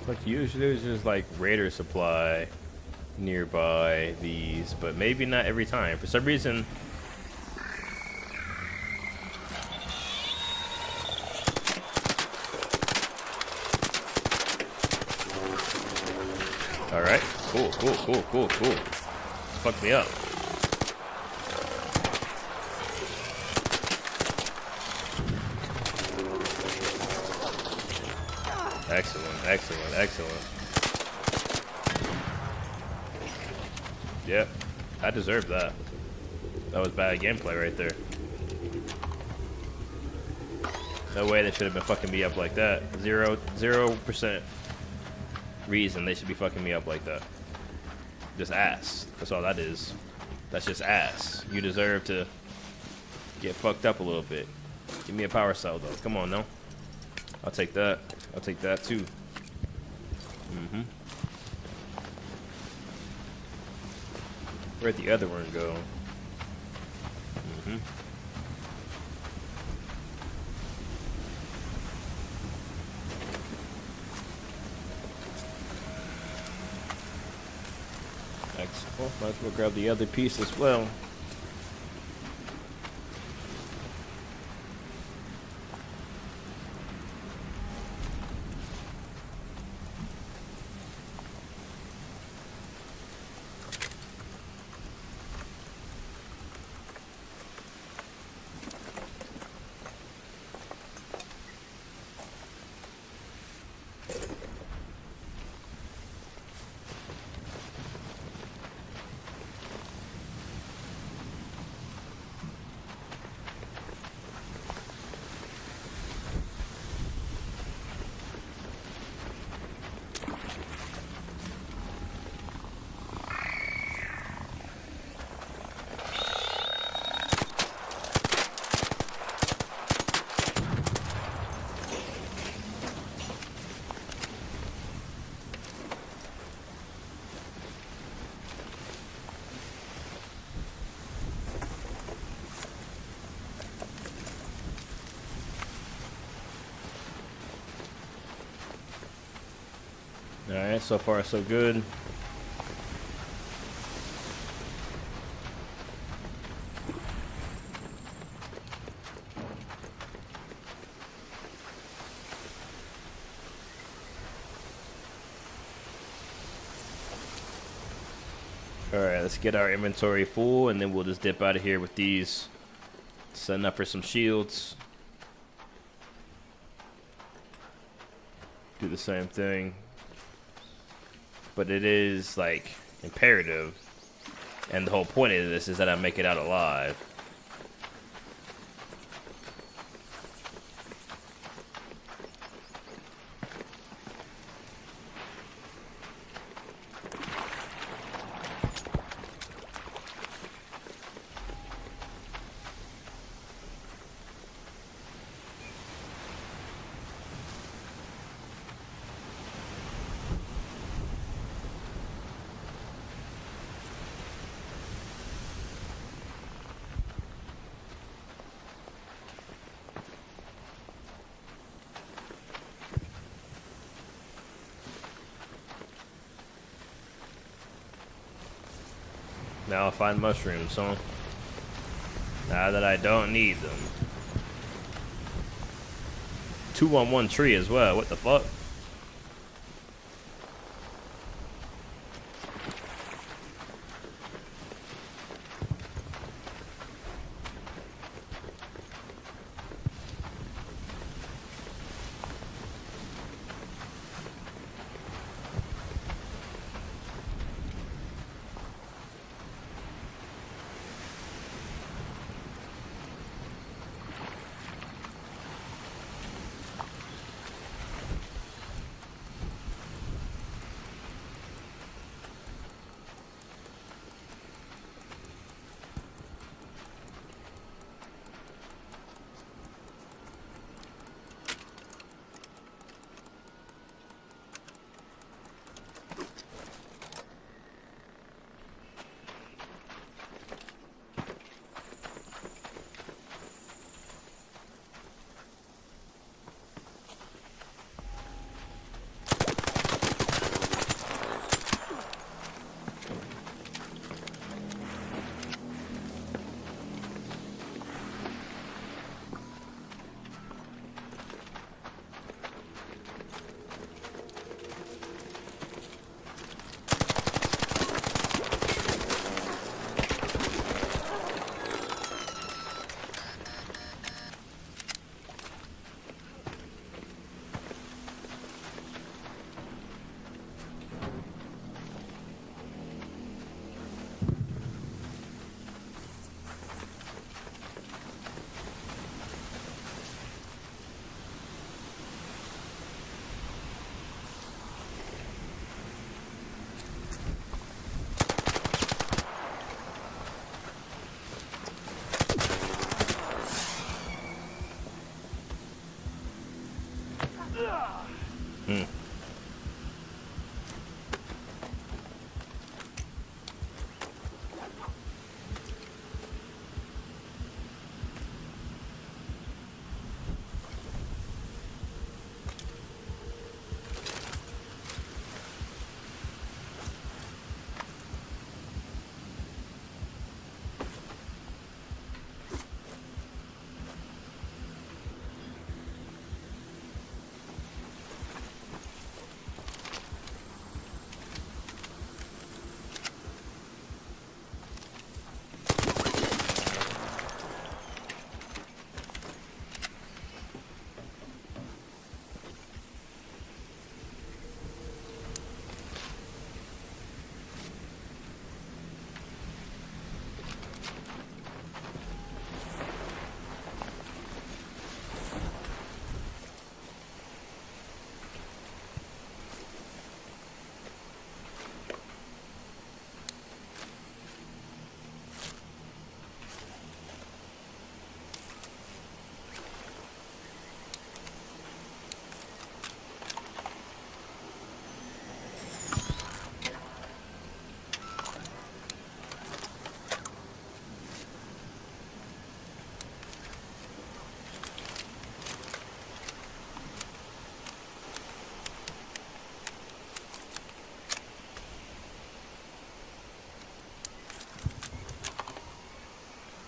Like usually there's just like Raider supply nearby these, but maybe not every time. For some reason. All right, cool. Fuck me up. Excellent. Yep, I deserved that. That was bad gameplay right there. No way they should have been fucking me up like that. 0% reason they should be fucking me up like that. Just ass. That's all that is. That's just ass. You deserve to get fucked up a little bit. Give me a power cell though. Come on, no. I'll take that. I'll take that too. Where'd the other one go? Excellent. Might as well grab the other piece as well. Alright, so far so good. Alright, let's get our inventory full and then we'll just dip out of here with these. Setting up for some shields. Do the same thing. But it is like imperative, and the whole point of this is that I make it out alive. Now I'll find mushrooms, huh? Now that I don't need them. 2 on 1 tree as well, what the fuck?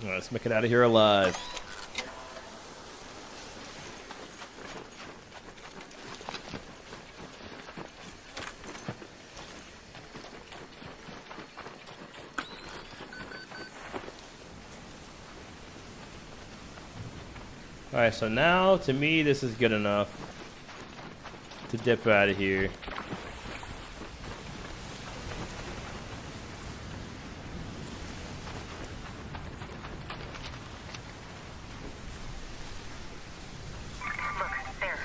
Alright, let's make it out of here alive. Alright, so now, to me, this is good enough to dip out of here. Look, there.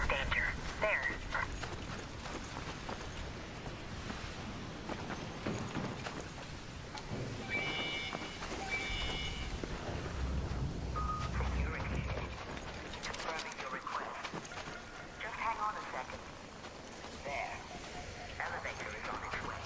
Danger. There. Confirming your request. Just hang on a second. There. Elevator is on its way.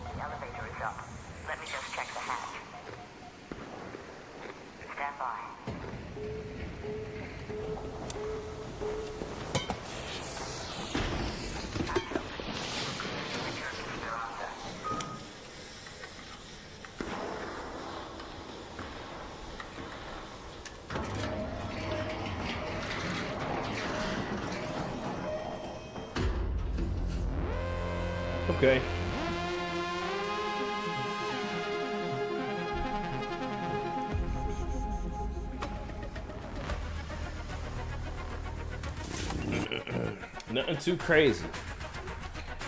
The elevator is up. Let me just check the hatch. Stand by. Okay. Nothing too crazy.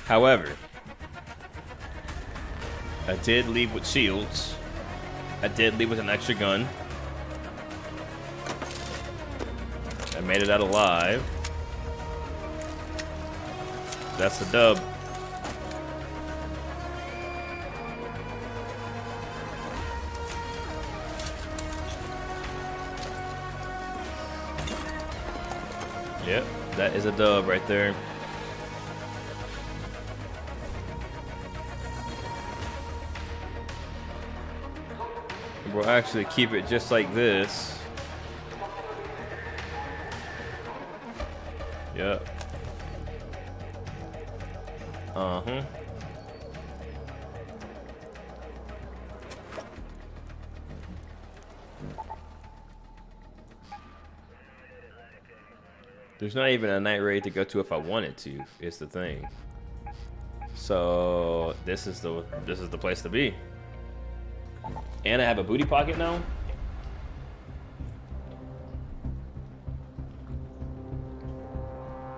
However, I did leave with shields. I did leave with an extra gun. I made it out alive. That's the dub. Yep, that is a dub right there. We'll actually keep it just like this. Yep. Uh-huh. There's not even a night raid to go to if I wanted to. It's the thing. So this is the place to be. And I have a booty pocket now.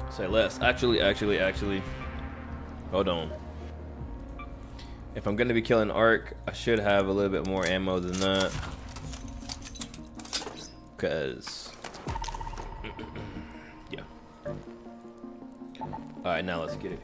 Say less. Actually. Hold on. If I'm gonna be killing Ark, I should have a little bit more ammo than that. Cause yeah. Alright, now let's get it.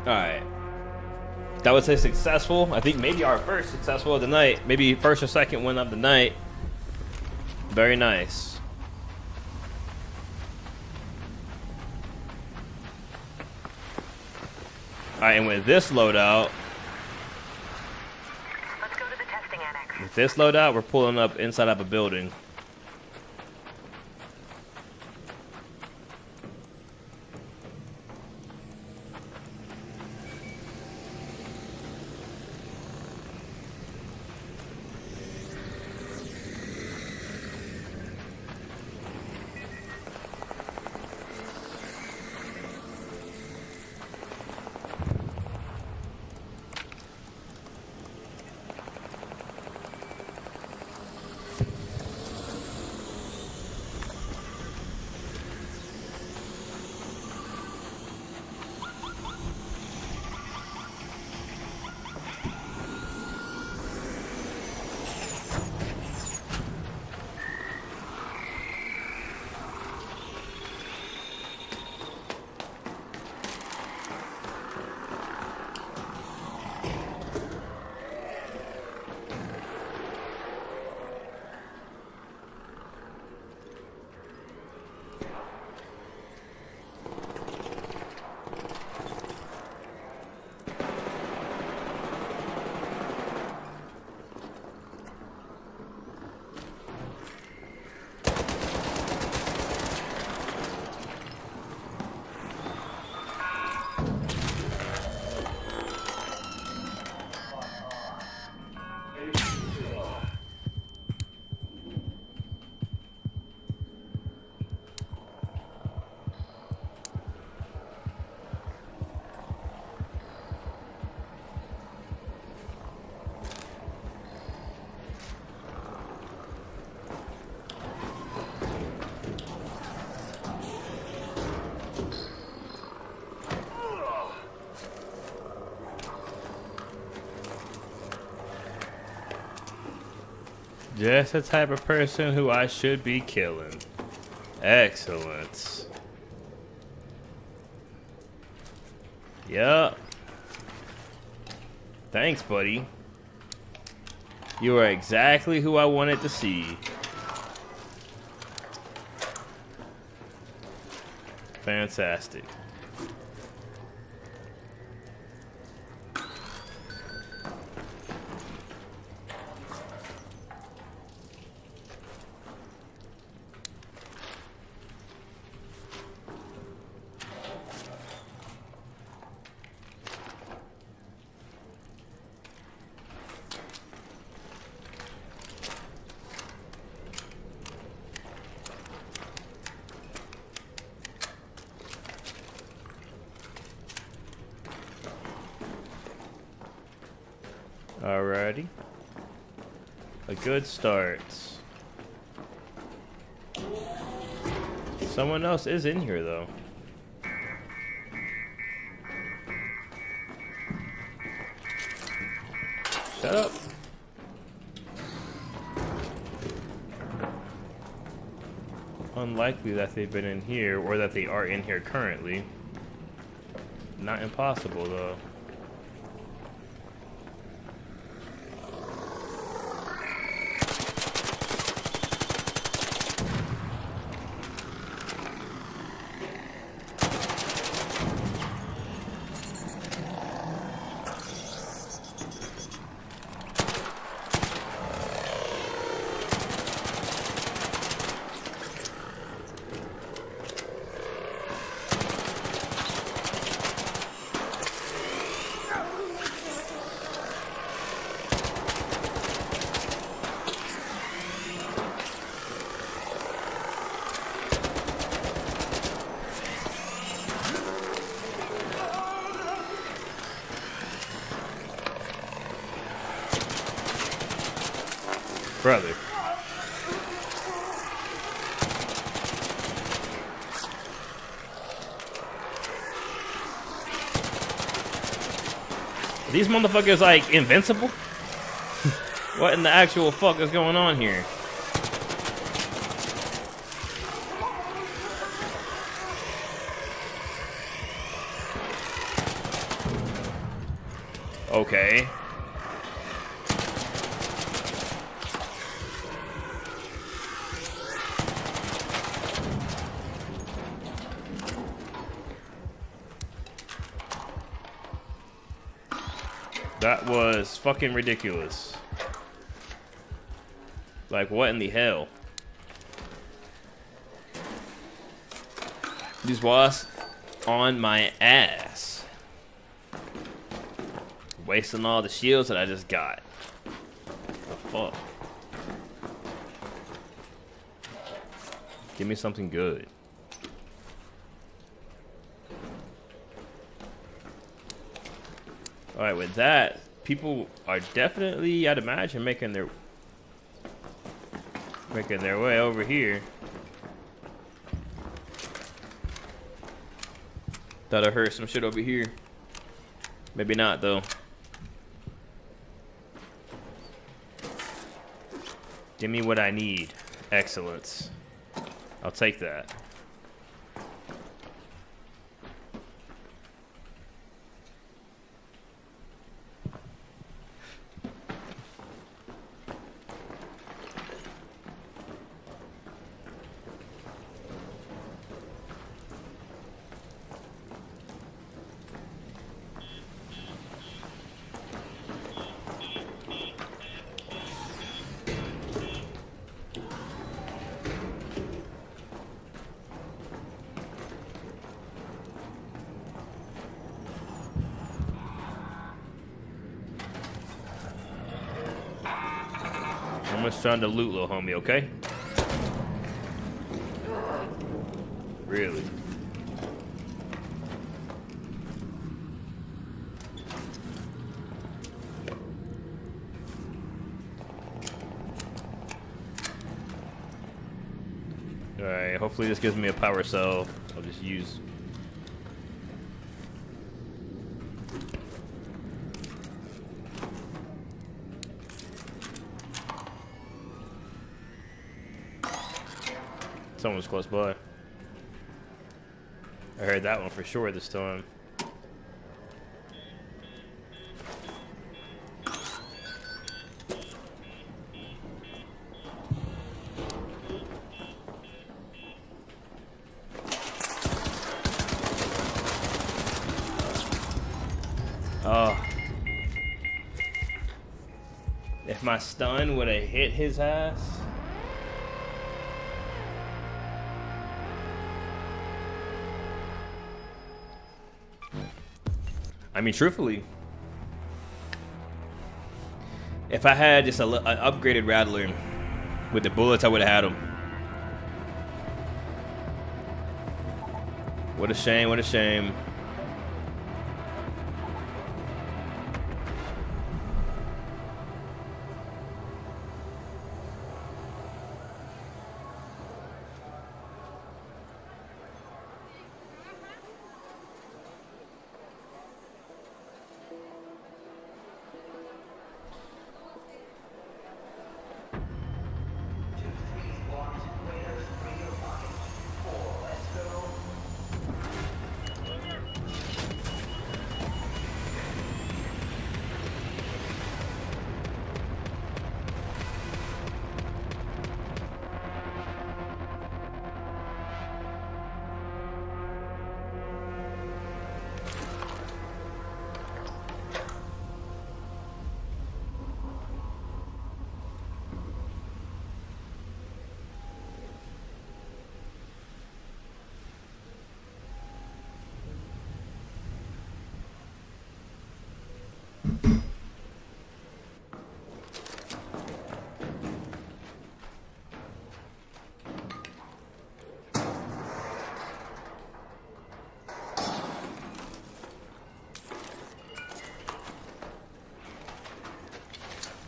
Alright. That was a successful. I think maybe our first successful of the night. Maybe first or second win of the night. Very nice. Alright, and with this loadout. Let's go to the testing annex. With this loadout, we're pulling up inside of a building. Just the type of person who I should be killing. Excellent. Yup. Thanks, buddy. You are exactly who I wanted to see. Fantastic. Alrighty. A good start. Someone else is in here though. Shut up. Unlikely that they've been in here or that they are in here currently. Not impossible though. Brother. These motherfuckers like invincible? What in the actual fuck is going on here? Okay. That was fucking ridiculous. Like, what in the hell? These wasps on my ass. Wasting all the shields that I just got. Oh, fuck. Give me something good. Alright, with that, people are definitely, I'd imagine, making their way over here. Thought I heard some shit over here. Maybe not, though. Give me what I need. Excellence. I'll take that. I'm just trying to loot, little homie, okay? Really? Alright, hopefully this gives me a power cell. I'll just use... Someone's close by. I heard that one for sure this time. Oh. If my stun would have hit his ass. I mean, truthfully, if I had just an upgraded Rattler with the bullets, I would have had him. What a shame, what a shame.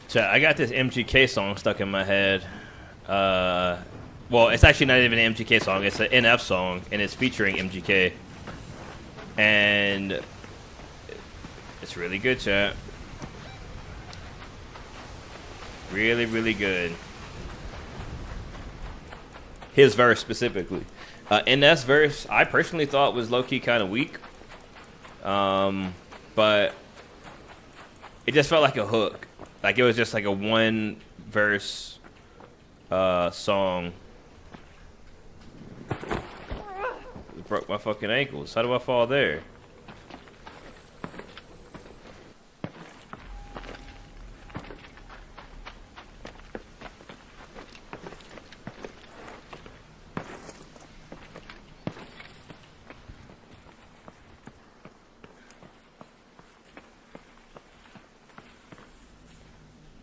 So I got this MGK song stuck in my head. Well, it's actually not even an MGK song. It's an NF song, and it's featuring MGK. And it's really good, chat. Really, really good. His verse specifically. NF's verse, I personally thought was low-key kind of weak. But it just felt like a hook. Like it was just like a one verse song. It broke my fucking ankles. How do I fall there?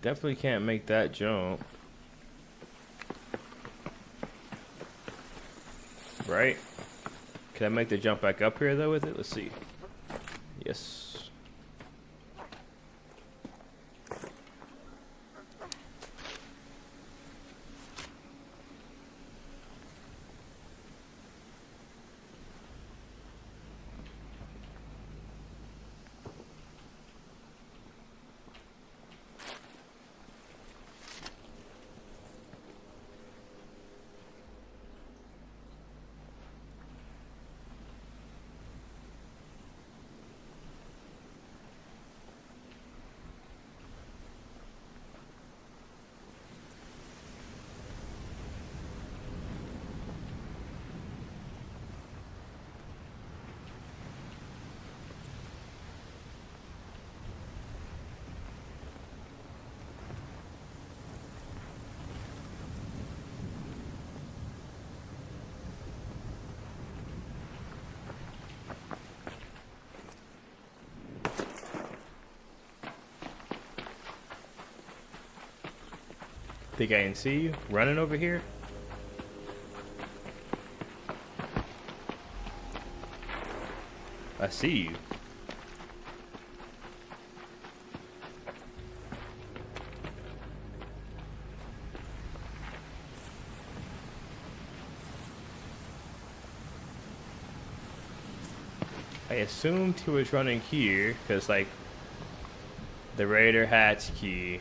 Definitely can't make that jump. Right? Can I make the jump back up here though with it? Let's see. Yes. Think I can see you running over here? I see you. I assumed he was running here because, like, the Raider hatch key.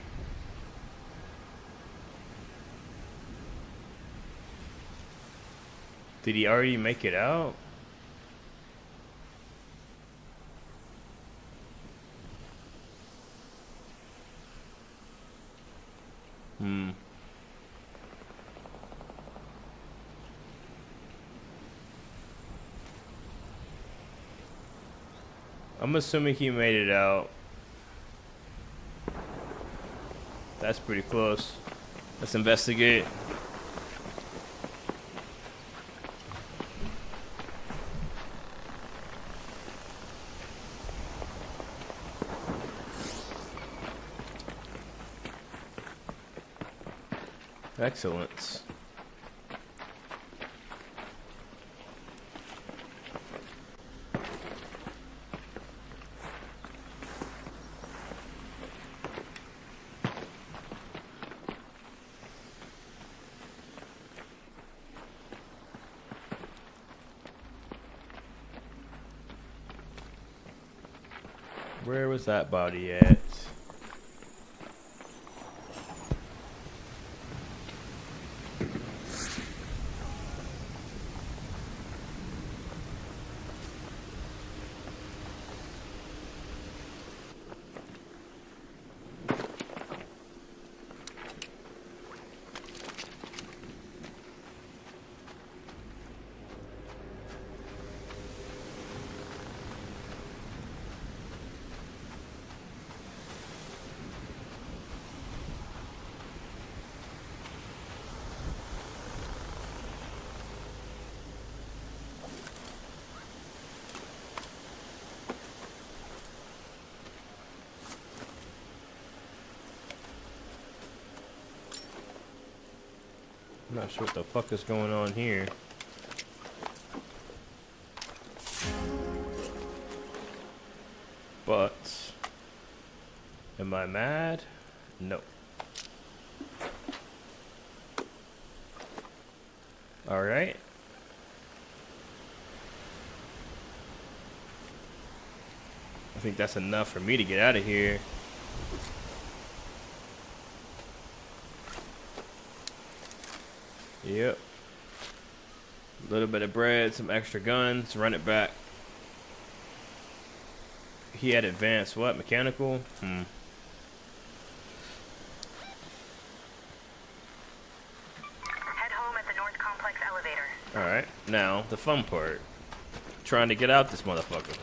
Did he already make it out? Hmm. I'm assuming he made it out. That's pretty close. Let's investigate. Excellent. Where was that body at? I'm not sure what the fuck is going on here. But am I mad? No. All right. I think that's enough for me to get out of here. Yep. A little bit of bread, some extra guns, run it back. He had advanced what? Mechanical? Head home at the North Complex elevator. Alright, now the fun part. Trying to get out this motherfucker.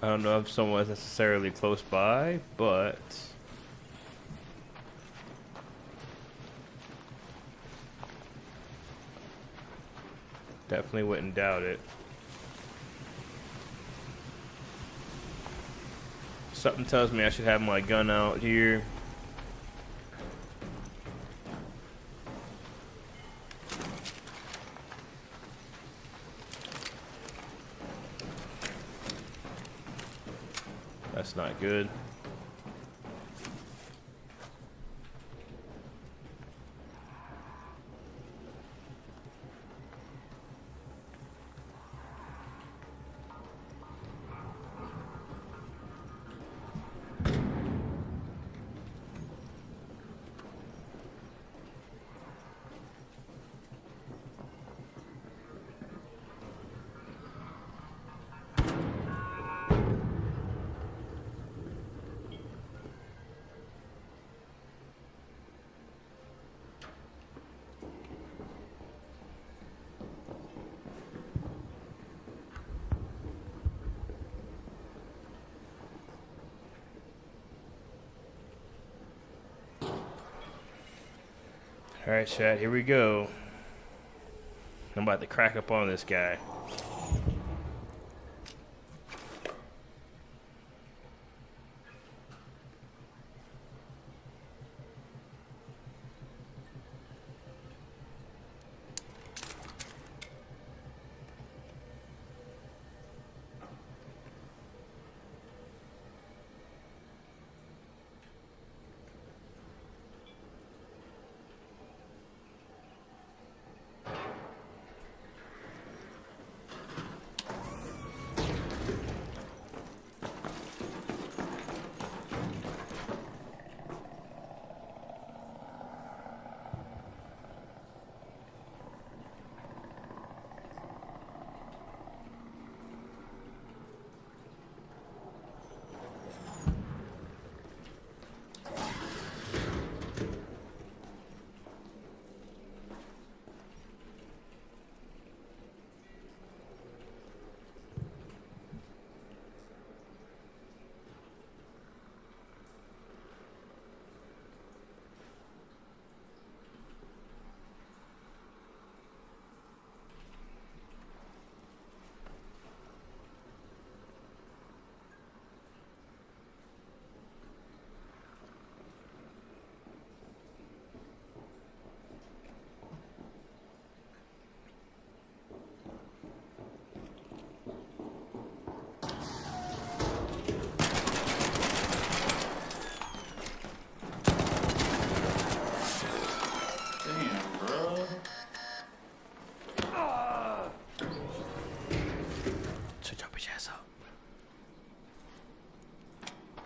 I don't know if someone's necessarily close by, but definitely wouldn't doubt it. Something tells me I should have my gun out here. That's not good. Alright, chat, here we go. I'm about to crack up on this guy.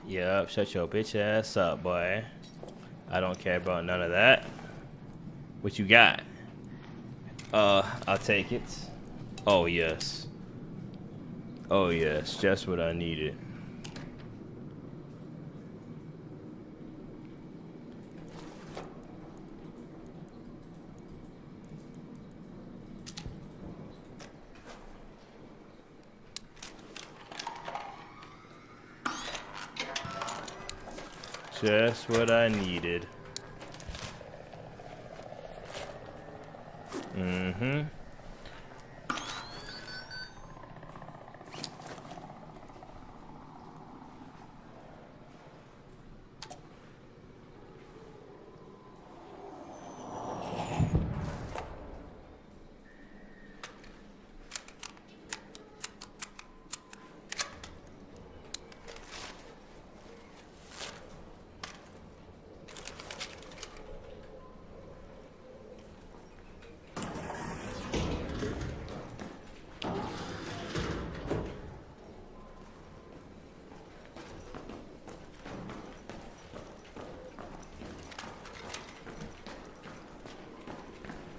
Yup, shut your bitch ass up, boy. I don't care about none of that. What you got? I'll take it. Oh, yes. Oh, yes, just what I needed. Just what I needed. Mm-hmm.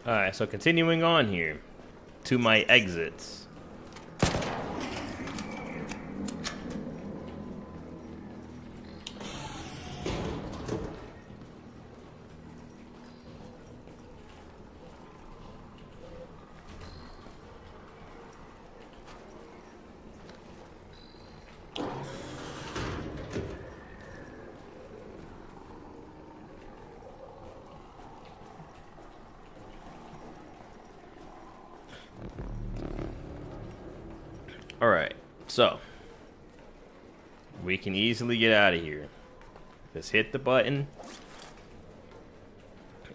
Alright, so continuing on here to my exits. Alright, so we can easily get out of here. Just hit the button.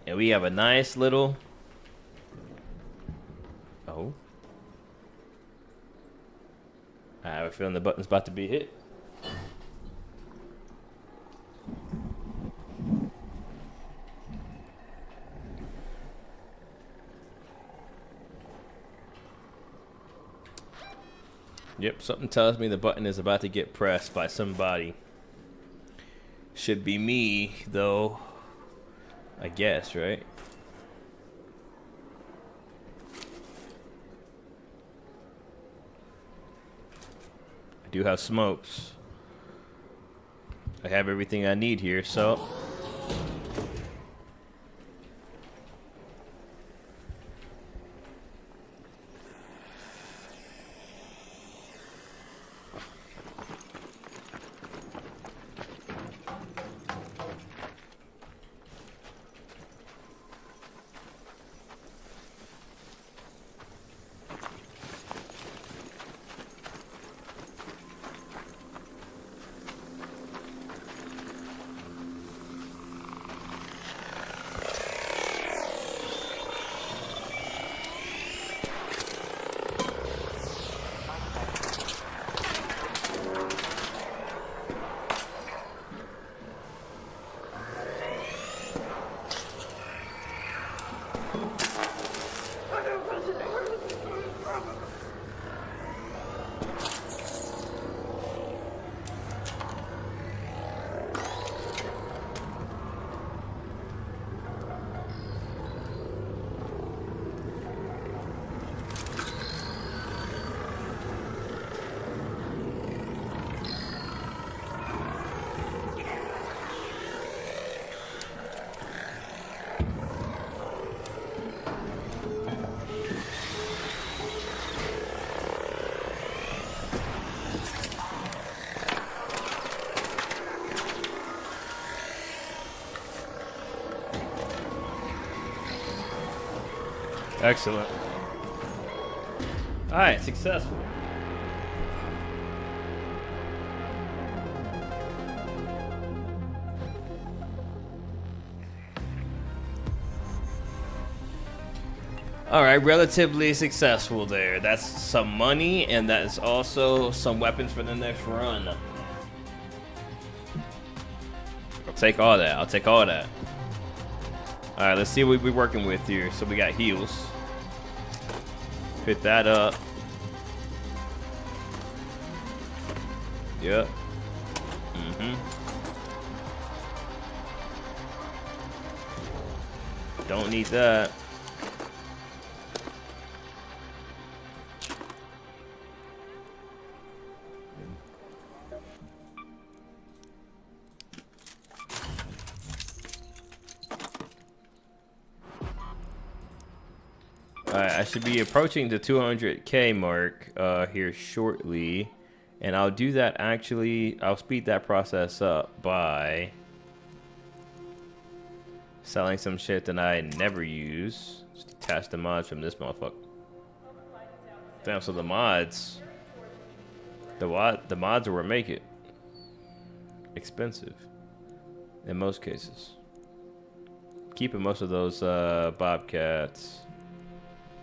And we have a nice little... Oh. I have a feeling the button's about to be hit. Yep, something tells me the button is about to get pressed by somebody. Should be me, though. I guess, right? I do have smokes. I have everything I need here, so... Excellent. Alright, successful. Alright, relatively successful there. That's some money, and that is also some weapons for the next run. I'll take all that. I'll take all that. Alright, let's see what we're working with here. So we got heals. Hit that up. Yep. Don't need that. Alright, I should be approaching the 200K mark here shortly. And I'll do that actually, I'll speed that process up by selling some shit that I never use. Just detach the mods from this motherfucker. Damn, so the mods are what make it expensive in most cases. Keeping most of those Bobcats.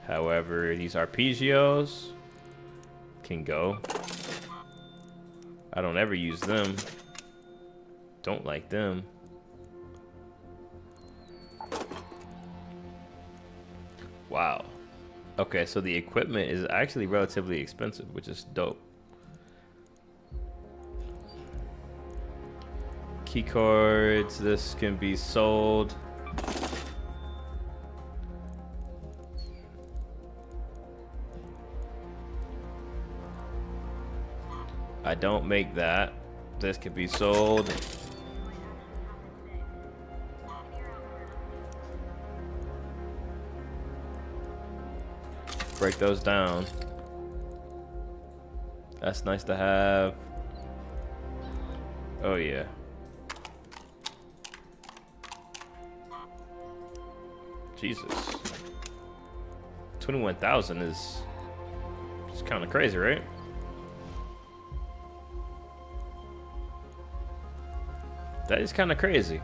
However, these arpeggios can go. I don't ever use them. Don't like them. Wow. Okay, so the equipment is actually relatively expensive, which is dope. Key cards, this can be sold. I don't make that. This could be sold. Break those down. That's nice to have. Oh yeah. Jesus. 21,000 is kind of crazy, right? That is kind of crazy.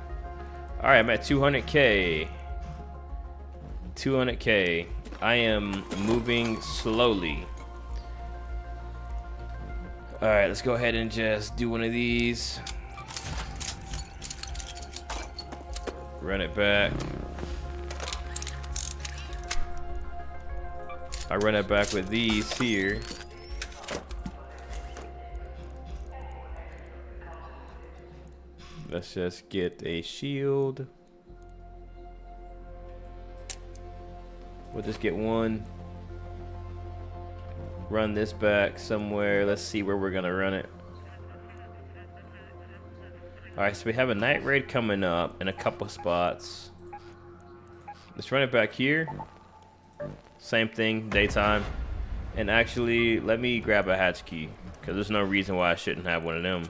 All right, I'm at 200K. 200K. I am moving slowly. All right, let's go ahead and just do one of these. Run it back. I run it back with these here. Let's just get a shield. We'll just get one. Run this back somewhere. Let's see where we're gonna run it. Alright, so we have a night raid coming up in a couple spots. Let's run it back here. Same thing, daytime. And actually, let me grab a hatch key, because there's no reason why I shouldn't have one of them.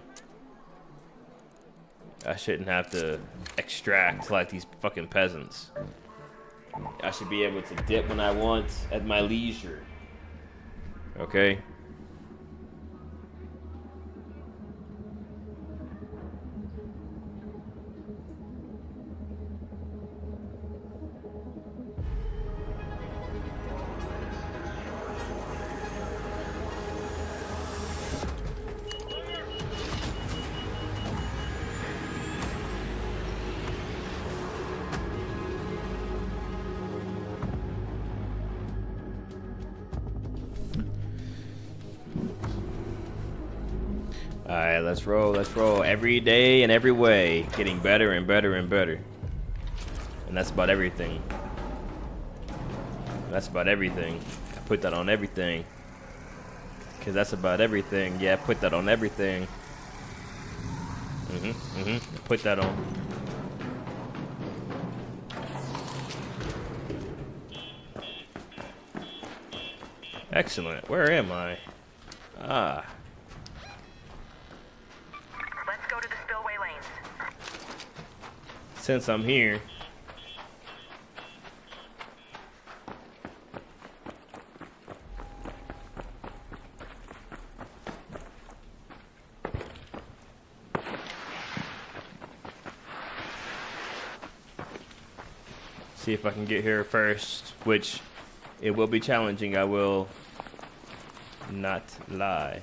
I shouldn't have to extract like these fucking peasants. I should be able to dip when I want at my leisure. Okay? Alright, let's roll, let's roll. Every day and every way. Getting better and better and better. And that's about everything. That's about everything. I put that on everything. Because that's about everything. Yeah, I put that on everything. Put that on. Excellent. Where am I? Ah. Let's go to the spillway lanes. Since I'm here. See if I can get here first, which it will be challenging, I will not lie.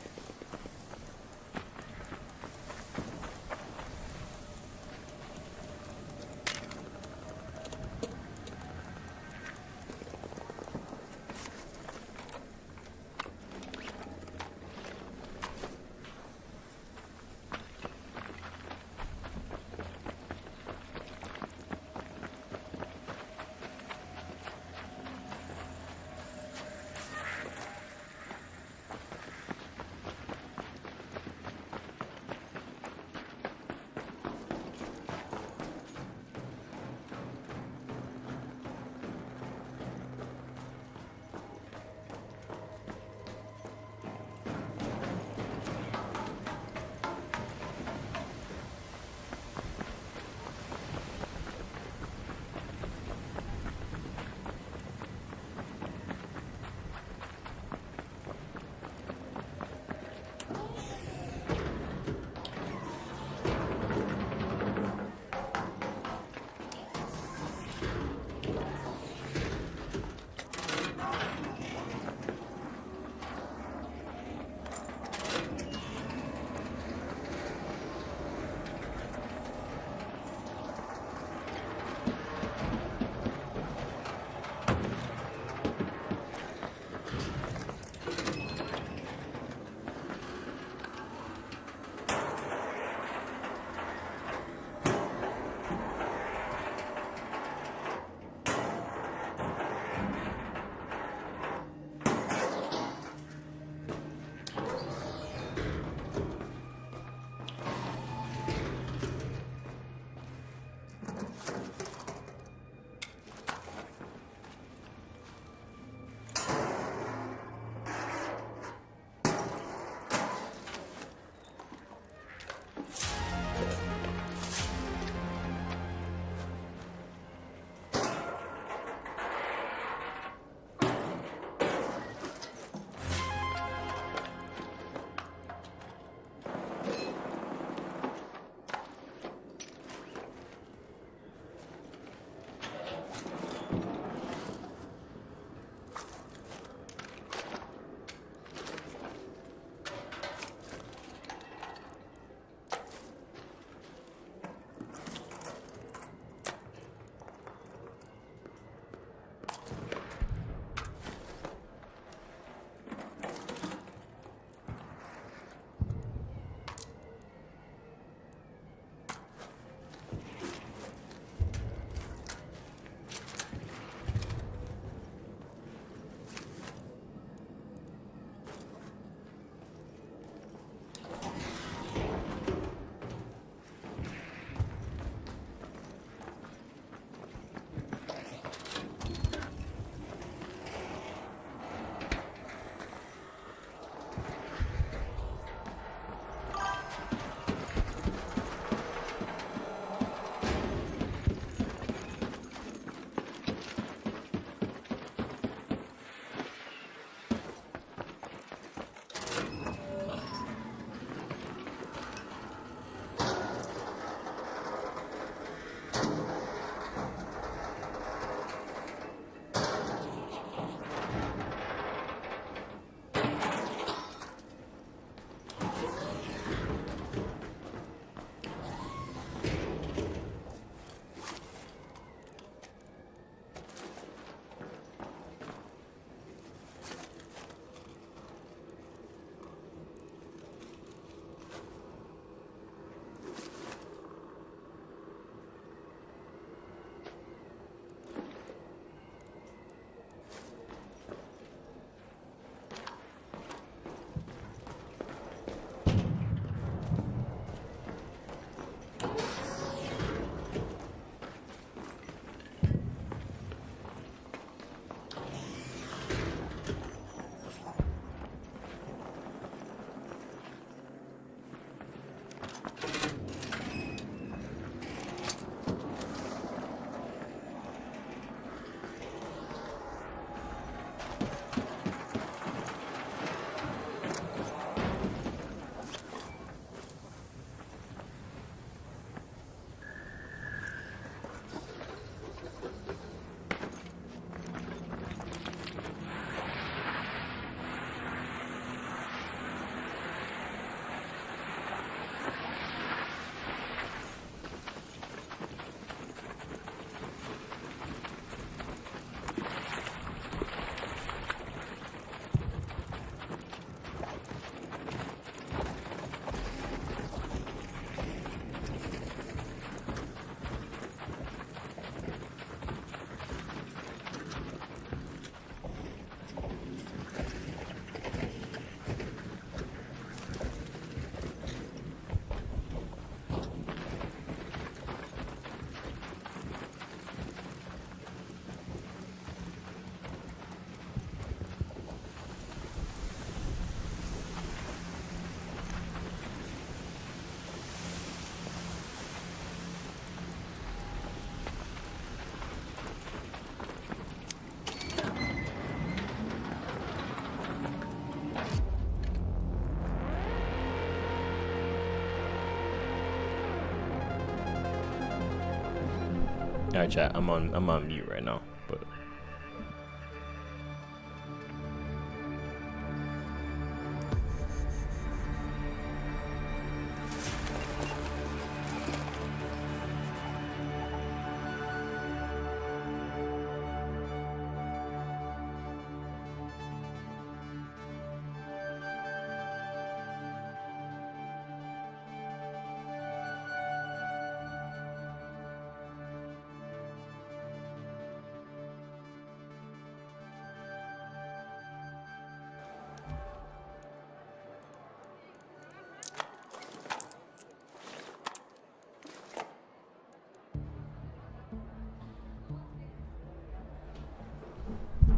All right, chat. I'm on mute right now, but.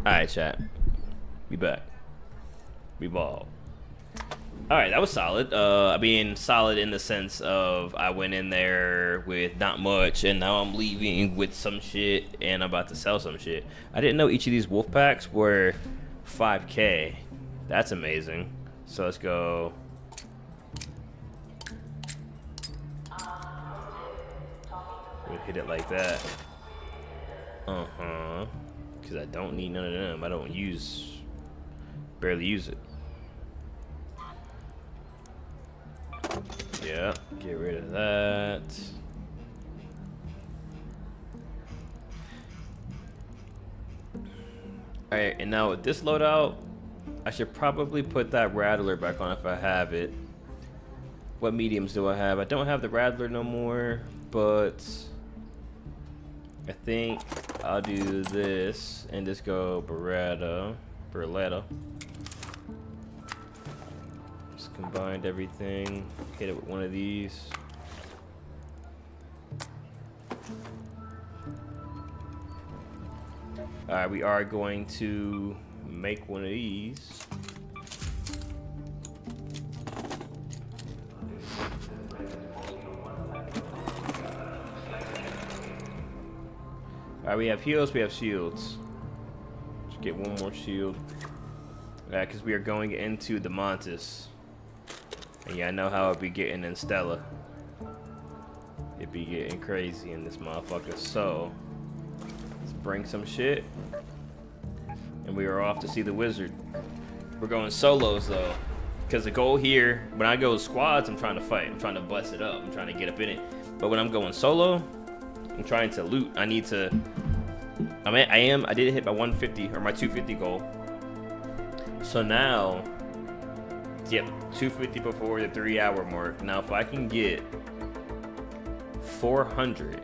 Alright, chat. We back. We ball. Alright, that was solid. I mean, solid in the sense of I went in there with not much, and now I'm leaving with some shit, and I'm about to sell some shit. I didn't know each of these wolf packs were 5K. That's amazing. So let's go. We'll hit it like that. Uh-huh. Because I don't need none of them. I don't barely use it. Yeah, get rid of that. Alright, and now with this loadout, I should probably put that Rattler back on if I have it. What mediums do I have? I don't have the Rattler no more, but I think I'll do this and just go Beretta. Just combined everything, hit it with one of these. Alright, we are going to make one of these. Alright, we have heals, we have shields. Let's get one more shield. Alright, because we are going into the Montes. And yeah, I know how it'd be getting in Stella. It'd be getting crazy in this motherfucker. So, let's bring some shit. And we are off to see the wizard. We're going solos though. Because the goal here, when I go squads, I'm trying to fight. I'm trying to bust it up. I'm trying to get up in it. But when I'm going solo, I'm trying to loot. I need to. I did hit my 150 or my 250 goal. So now, yep, 250 before the 3-hour mark. Now, if I can get 400,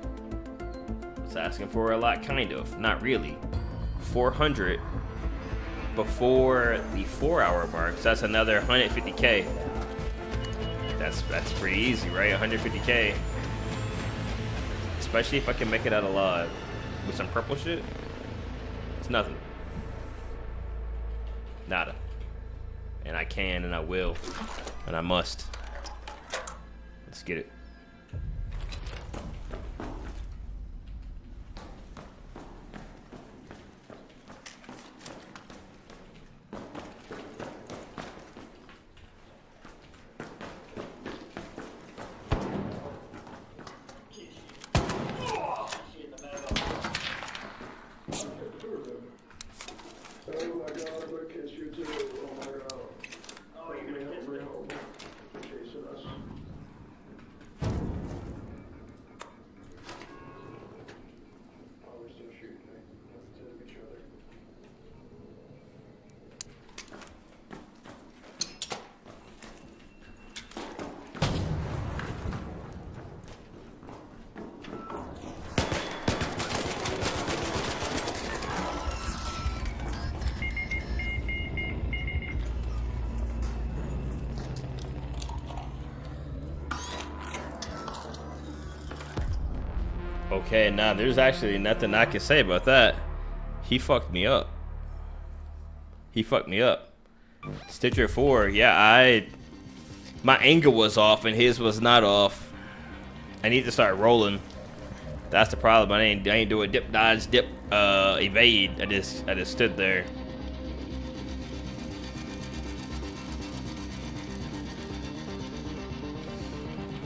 it's asking for a lot, kind of, not really. 400 before the 4-hour mark. So that's another 150K. That's pretty easy, right? 150K. Especially if I can make it out alive with some purple shit. It's nothing. Nada. And I can and I will. And I must. Let's get it. Okay, now there's actually nothing I can say about that. He fucked me up. Stitcher 4, yeah, my angle was off and his was not off. I need to start rolling. That's the problem. I ain't doing dip, dodge, dip, evade. I just stood there.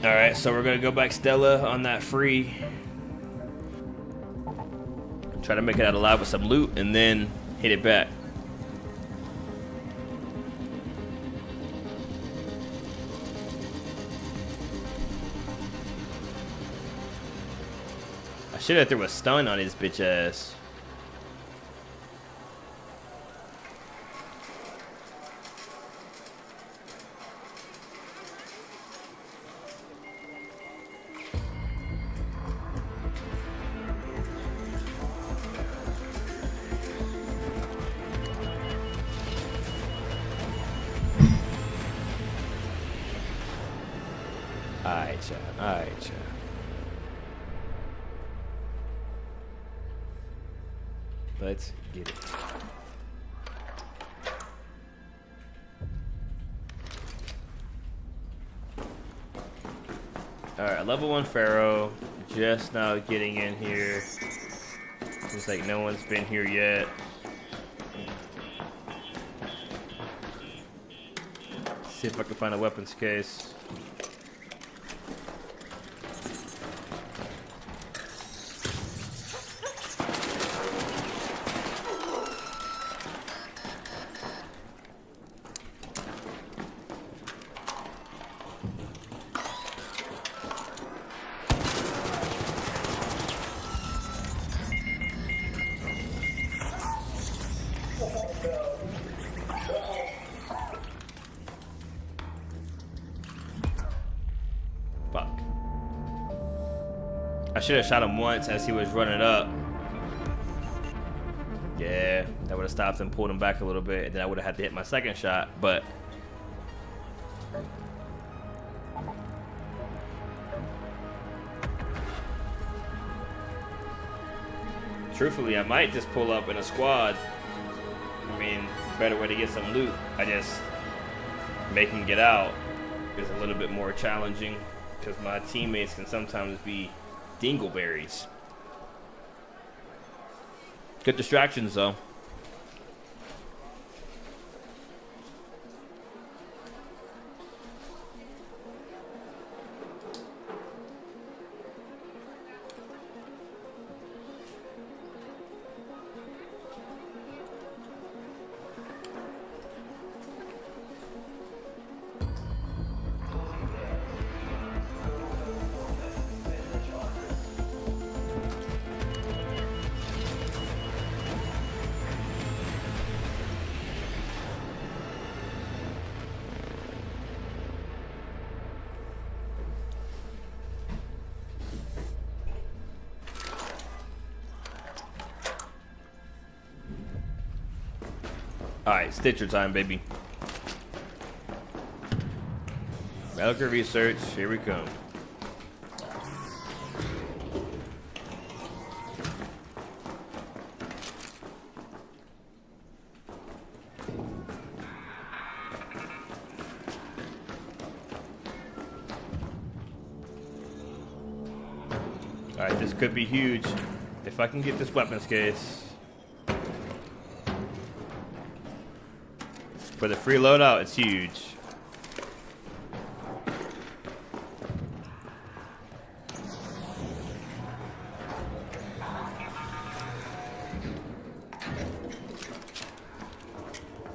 All right, so we're gonna go back Stella on that free. Try to make it out alive with some loot and then hit it back. I should have threw a stun on his bitch ass. Alright, chat. Alright, chat. Let's get it. Alright, level 1 Pharaoh. Just now getting in here. Seems like no one's been here yet. See if I can find a weapons case. Fuck. I should have shot him once as he was running up. Yeah, that would have stopped and pulled him back a little bit, and then I would have had to hit my second shot, but truthfully, I might just pull up in a squad. I mean, better way to get some loot. I just making it out is a little bit more challenging because my teammates can sometimes be dingleberries. Good distractions though. Alright, Stitcher time, baby. Medical research, here we come. Alright, this could be huge. If I can get this weapons case. For the free loadout, it's huge.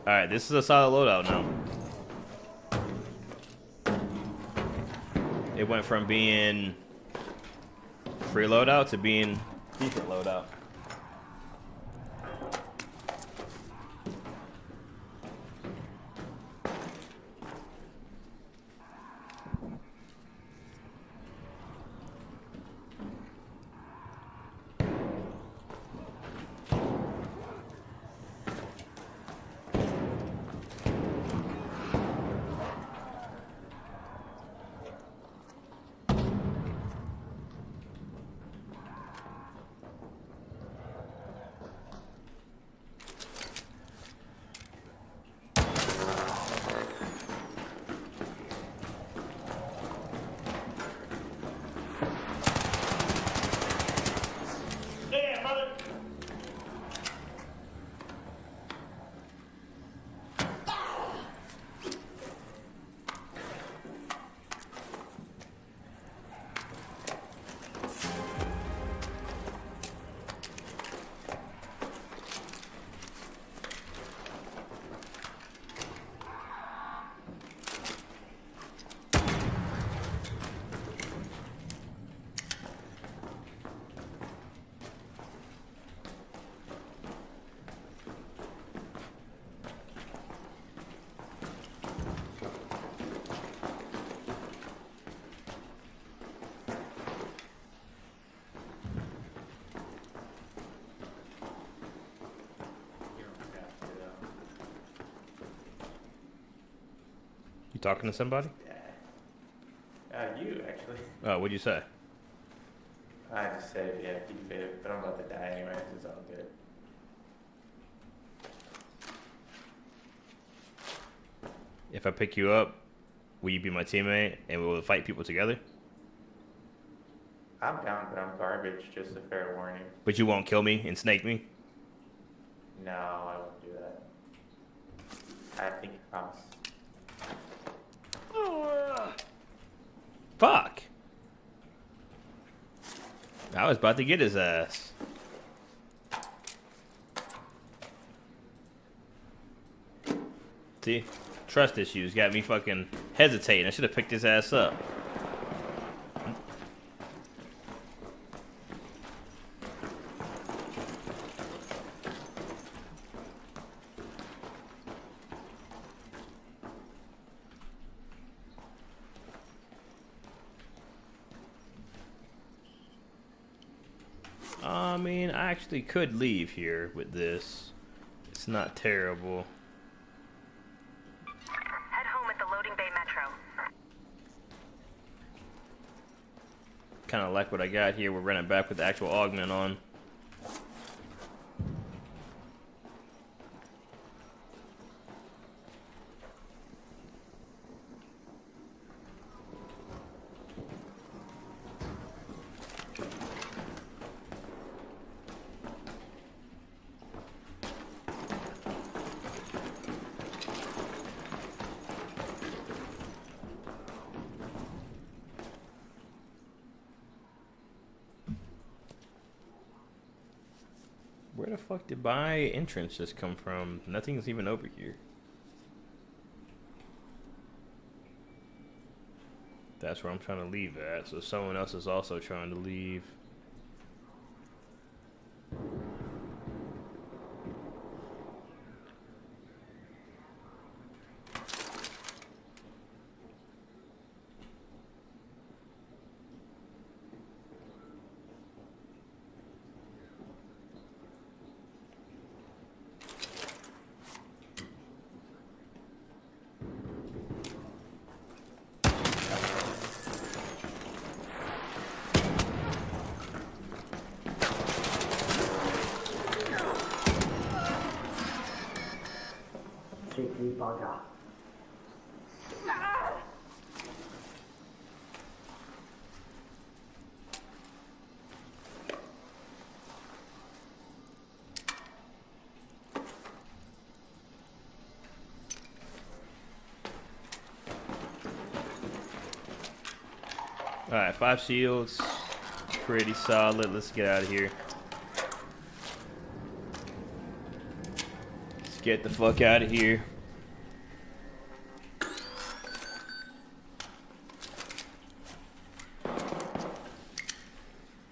Alright, this is a solid loadout now. It went from being free loadout to being decent loadout. talking to somebody? You actually. Oh, what'd you say? I just said, yeah, keep fit, but I'm about to die anyway, so it's all good. If I pick you up, will you be my teammate and we'll fight people together? I'm down, but I'm garbage, just a fair warning. But you won't kill me and snake me? No, I won't do that. I think you promise. Fuck. I was about to get his ass. See? Trust issues got me fucking hesitating. I should have picked his ass up. I mean, I actually could leave here with this. It's not terrible. Head home at the loading bay metro. Kind of like what I got here. We're running back with the actual augment on. Where the fuck did my entrance just come from? Nothing's even over here. That's where I'm trying to leave at. So someone else is also trying to leave. Alright, 5 shields. Pretty solid. Let's get out of here. Let's get the fuck out of here.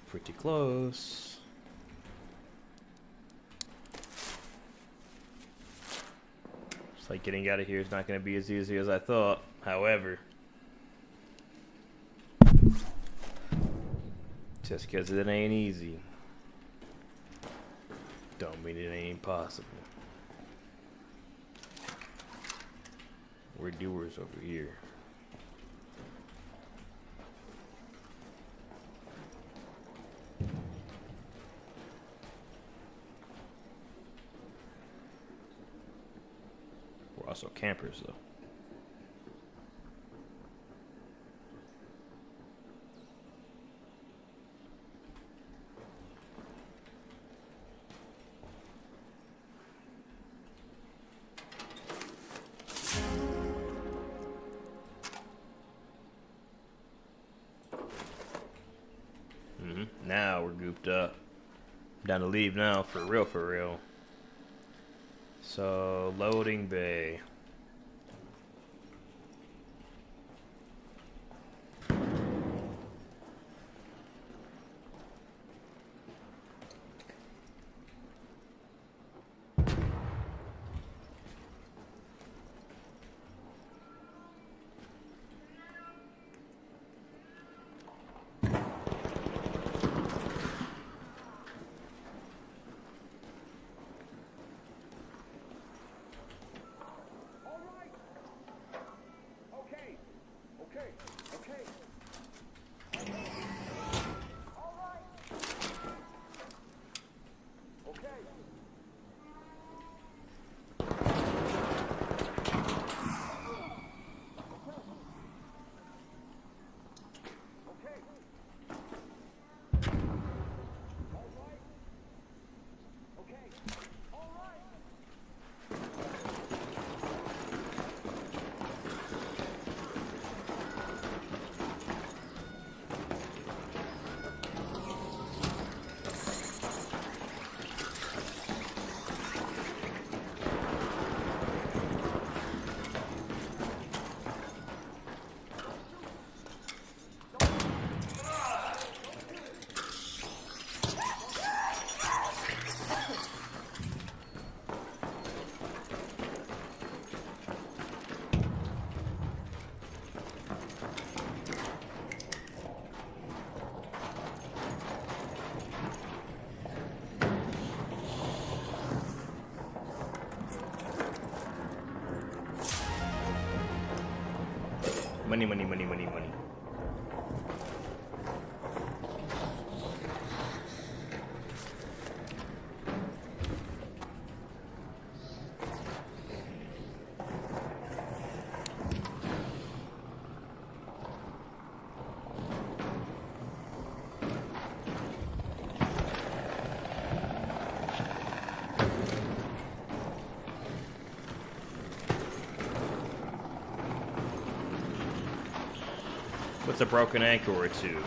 Pretty close. Looks like getting out of here is not going to be as easy as I thought. However, just because it ain't easy don't mean it ain't possible. We're doers over here. We're also campers though. Now we're gooped up. I'm down to leave now, for real, for real. So, loading bay. Money, money, money, money, money. What's a broken ankle or two?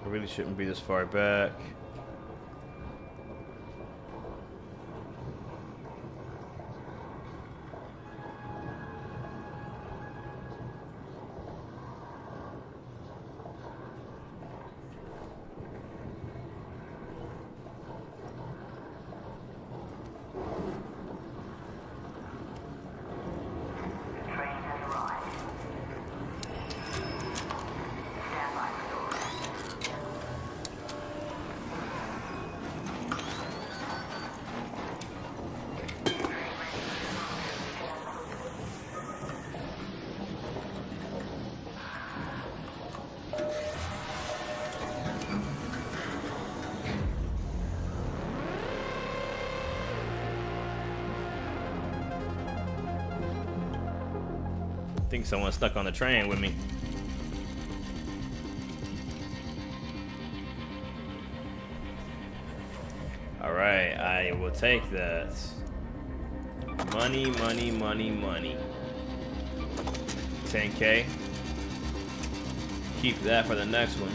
I really shouldn't be this far back. I think someone's stuck on the train with me. Alright, I will take that. Money, money, money, money. 10K. Keep that for the next one.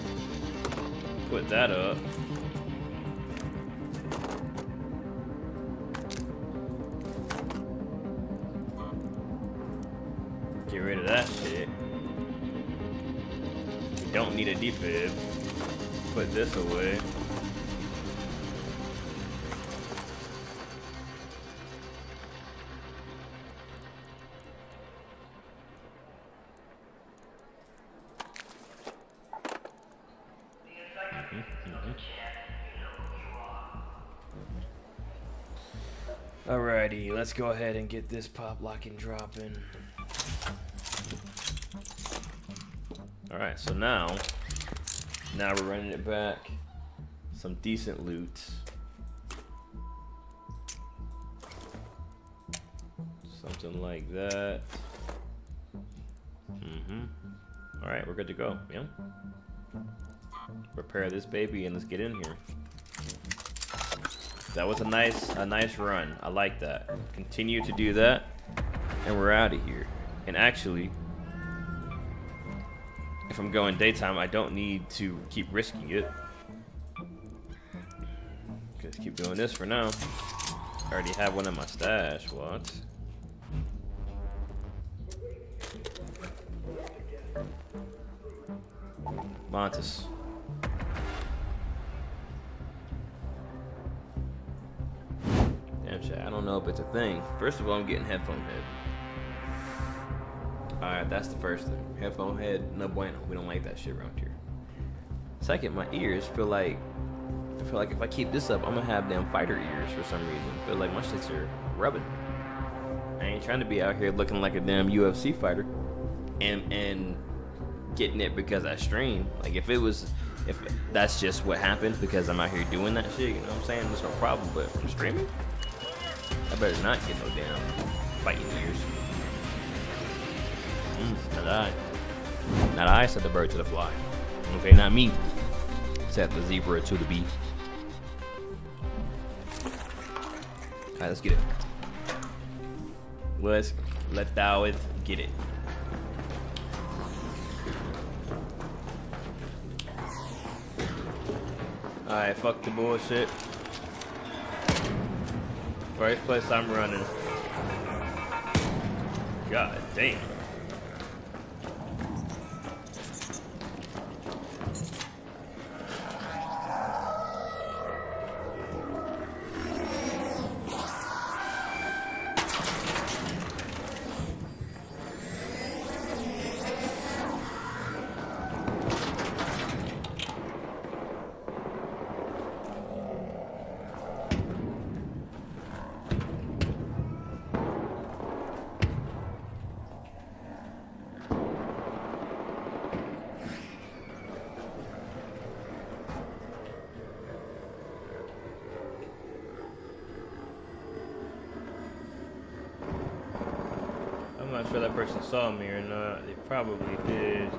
Put that up. Get rid of that shit. We don't need a defib. Put this away. Alrighty, let's go ahead and get this pop lock and dropping. Alright, so now we're running it back. Some decent loot. Something like that. Alright, we're good to go, yeah? Repair this baby and let's get in here. That was a nice run. I like that. Continue to do that, and we're out of here. And actually, if I'm going daytime, I don't need to keep risking it. Just keep doing this for now. I already have one in my stash. What? Montes. Damn shit, I don't know if it's a thing. First of all, I'm getting headphone head. Alright, that's the first thing. Headphone head, no bueno. We don't like that shit around here. Second, my ears feel like if I keep this up, I'm gonna have damn fighter ears for some reason. I feel like my shits are rubbing. I ain't trying to be out here looking like a damn UFC fighter and getting it because I stream. Like if that's just what happened because I'm out here doing that shit, you know what I'm saying? There's no problem, but if I'm streaming, I better not get no damn fighting ears. Not I said the bird to the fly. Okay, not me. Said the zebra to the bee. Alright, let's get it. Let thou it get it. Alright, fuck the bullshit. First place I'm running. God damn. I'm not sure that person saw me or not. They probably did.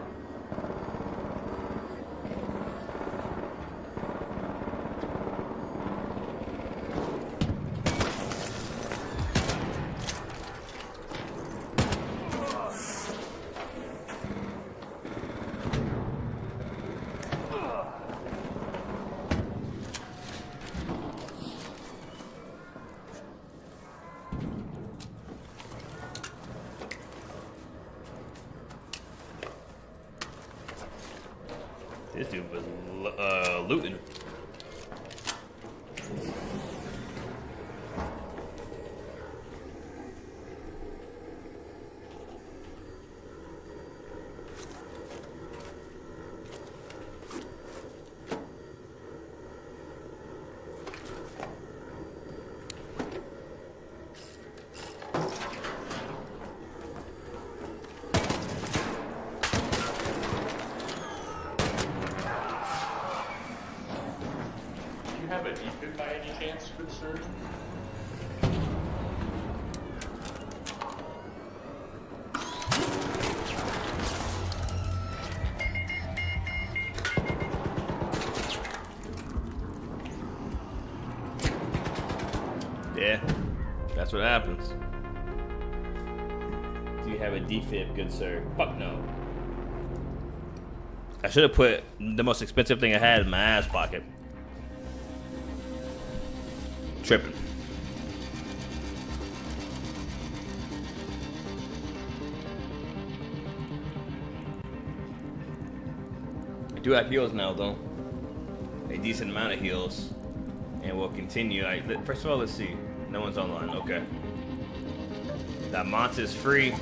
This dude was looting. Do you have a defib by any chance, good sir? Yeah, that's what happens. Do you have a defib, good sir? Fuck no. I should have put the most expensive thing I had in my ass pocket. Tripping. I do have heals now, though. A decent amount of heals. And we'll continue. First of all, let's see. No one's online. Okay. That Mont is free.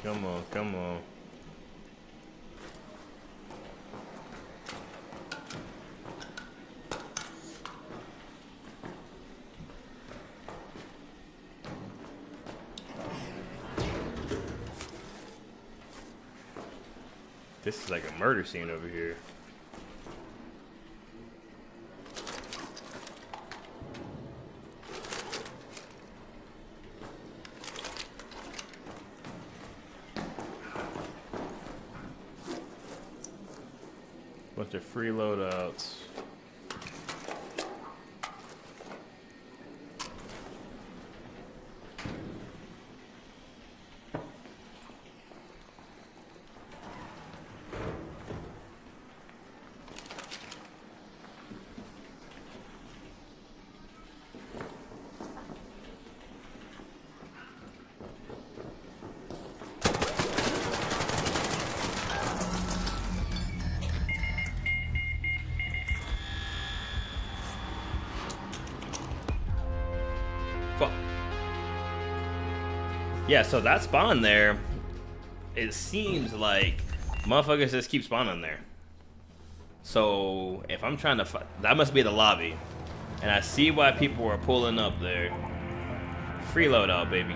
Come on, come on. This is like a murder scene over here. Bunch of free loadouts. Fuck. Yeah, so that spawn there, it seems like motherfuckers just keep spawning there. So if I'm trying to fight, that must be the lobby. And I see why people are pulling up there. Free loadout, baby.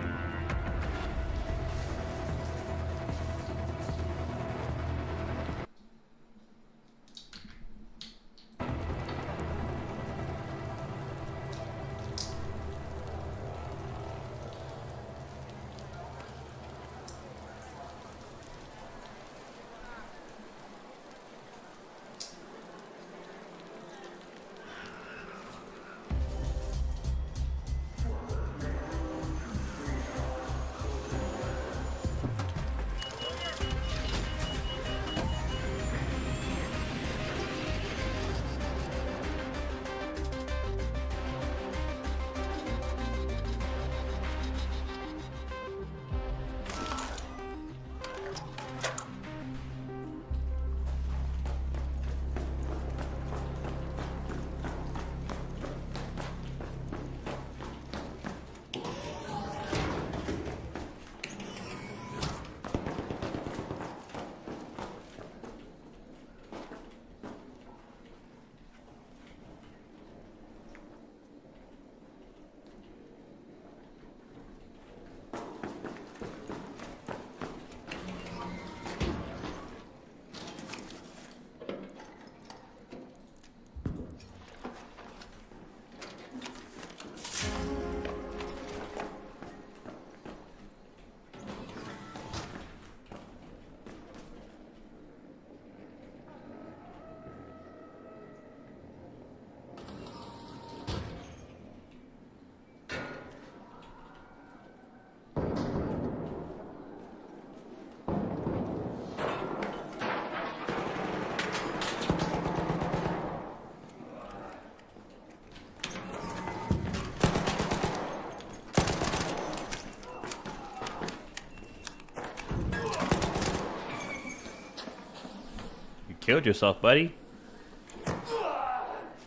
Killed yourself, buddy.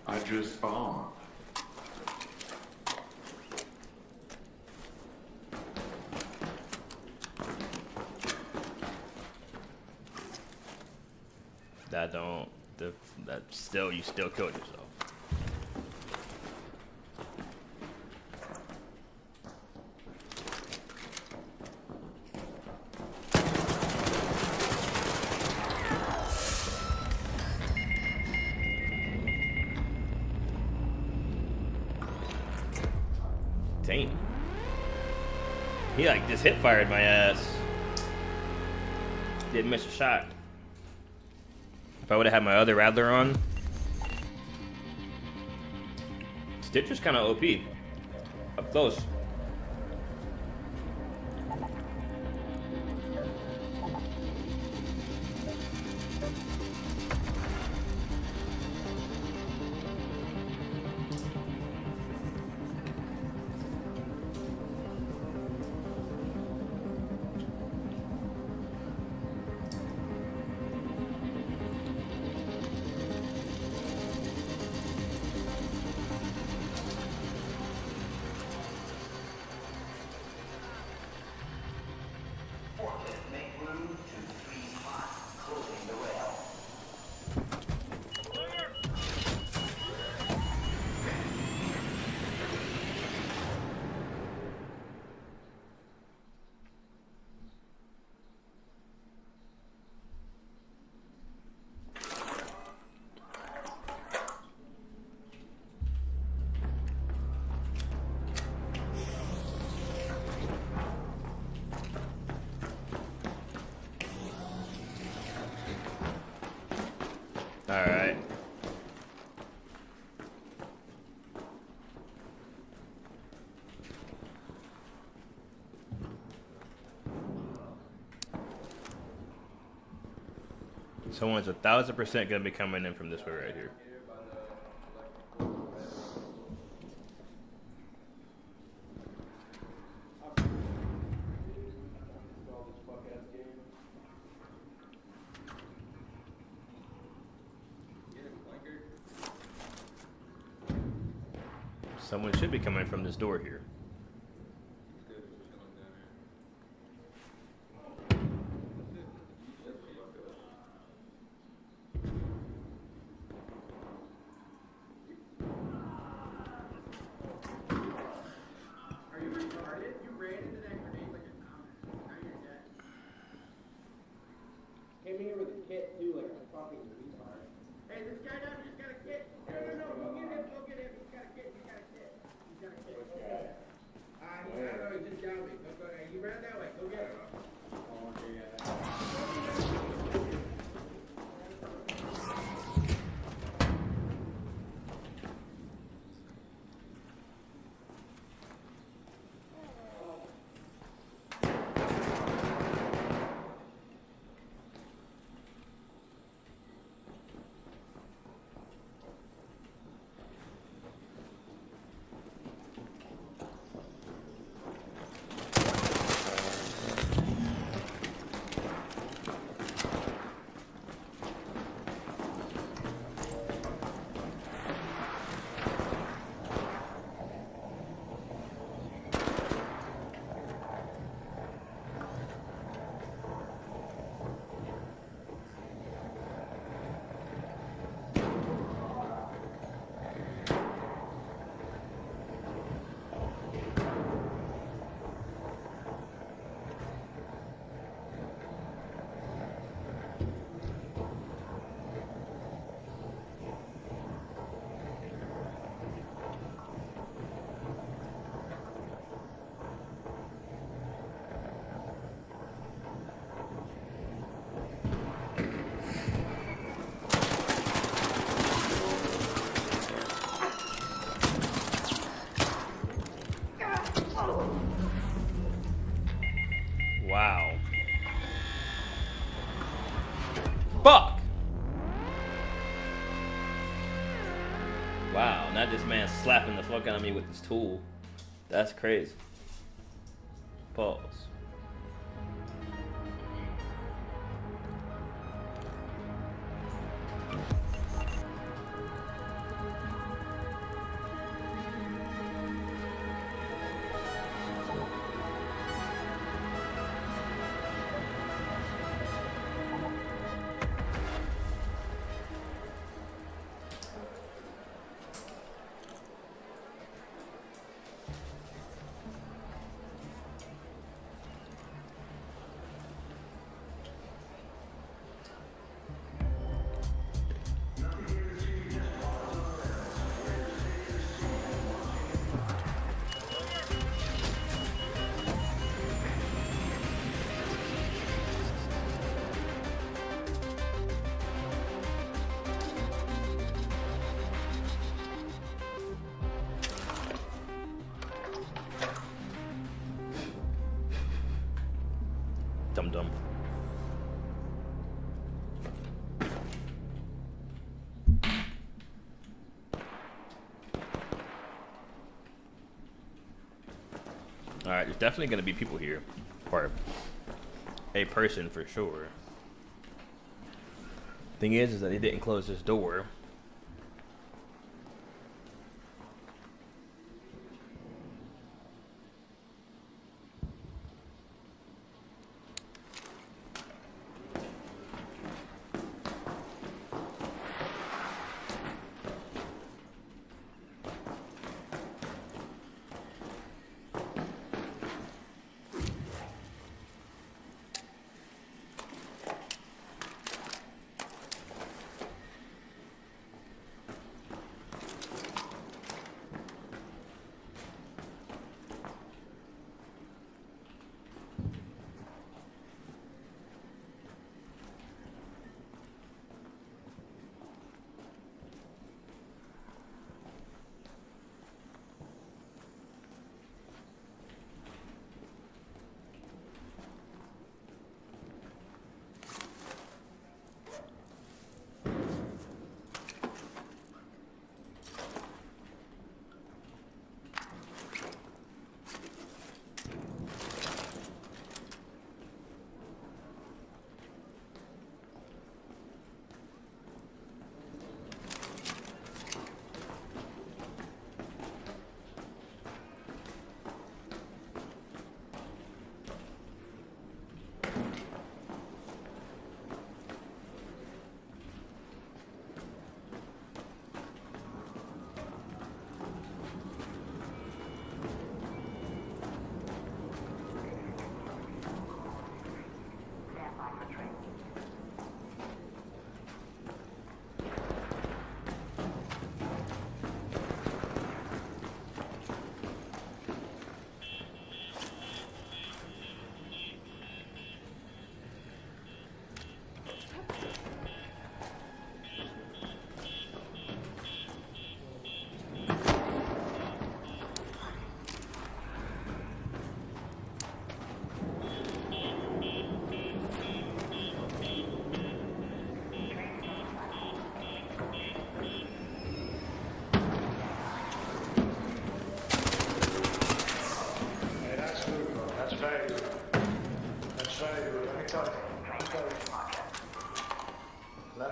I just spawned. That don't. That still, you still killed yourself. Damn. He like just hip fired my ass. Didn't miss a shot. If I would have had my other Rattler on. Stitcher's kind of OP. Up close. Someone's 1,000% gonna be coming in from this way right here. Someone should be coming from this door here. Came here with a kit too, like a fucking retard. Hey, this guy down here's got a kit. No, go get him, go get him. He's got a kit, he's got a kit. He's got a kit. I don't know, he's just down me. Go, he ran that way, go get him. Oh, okay, yeah. Wow. Fuck! Wow, not this man slapping the fuck out of me with his tool. That's crazy. Pause. Dum dum. Alright, there's definitely gonna be people here. Or a person for sure. Thing is that they didn't close this door.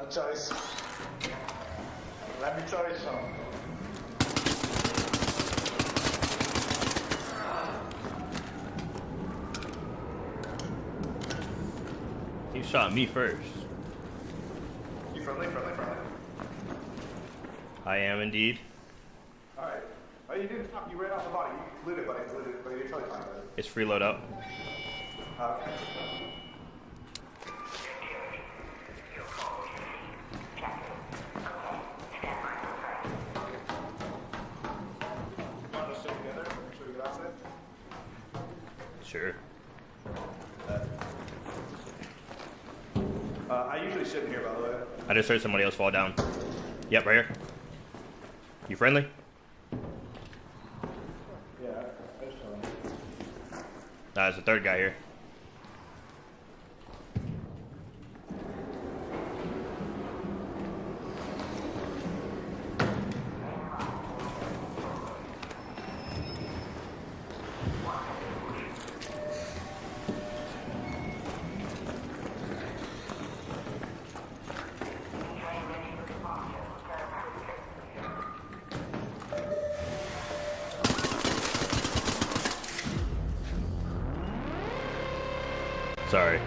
Let me tell you something. Let me tell you something. He shot me first. You friendly? I am indeed. Alright. Oh, you didn't talk. You ran off the body. You lit it, buddy. But you're totally fine with it. It's freeload up. Okay. Want to sit together? Make sure we get outside. Sure. I usually sit in here, by the way. I just heard somebody else fall down. Yep, right here. You friendly? Yeah, I just don't know. Nah, there's a third guy here. Sorry.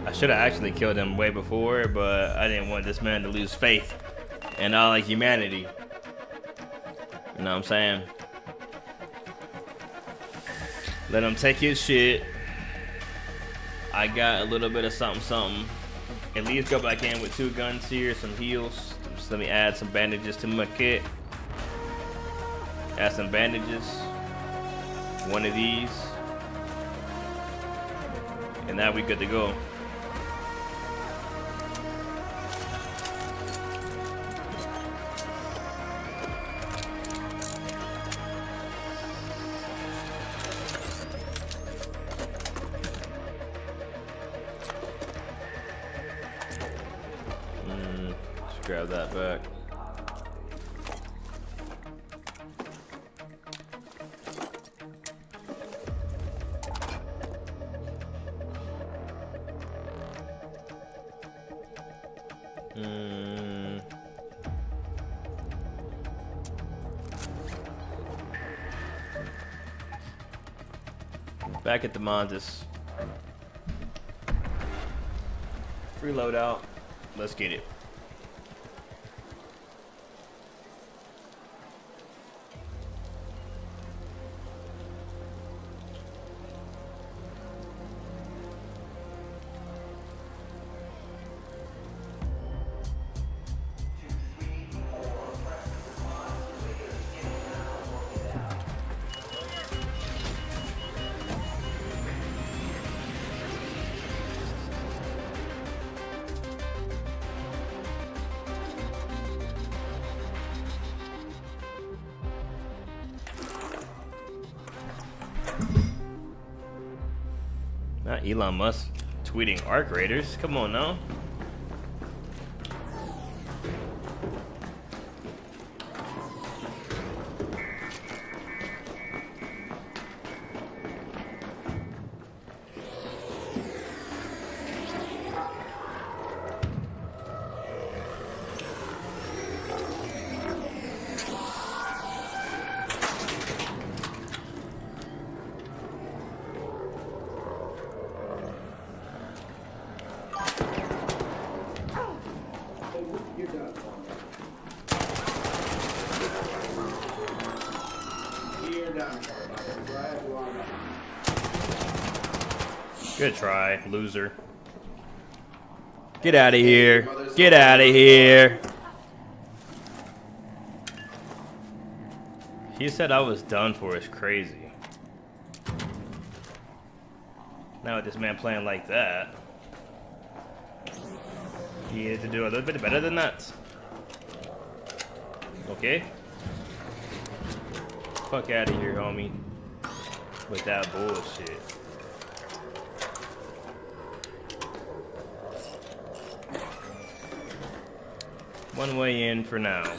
I should have actually killed him way before, but I didn't want this man to lose faith in all of humanity. You know what I'm saying? Let him take his shit. I got a little bit of something. At least go back in with 2 guns here, some heals. Just let me add some bandages to my kit. Add some bandages. One of these. And now we good to go. Let's grab that back. Back at the Montes. Free loadout. Let's get it. Not Elon Musk tweeting arc raiders. Come on now. Good try, loser. Get out of here. Get out of here. He said I was done for. It's crazy. Now with this man playing like that, he needed to do a little bit better than that. Okay? Fuck out of here, homie. With that bullshit. One way in for now.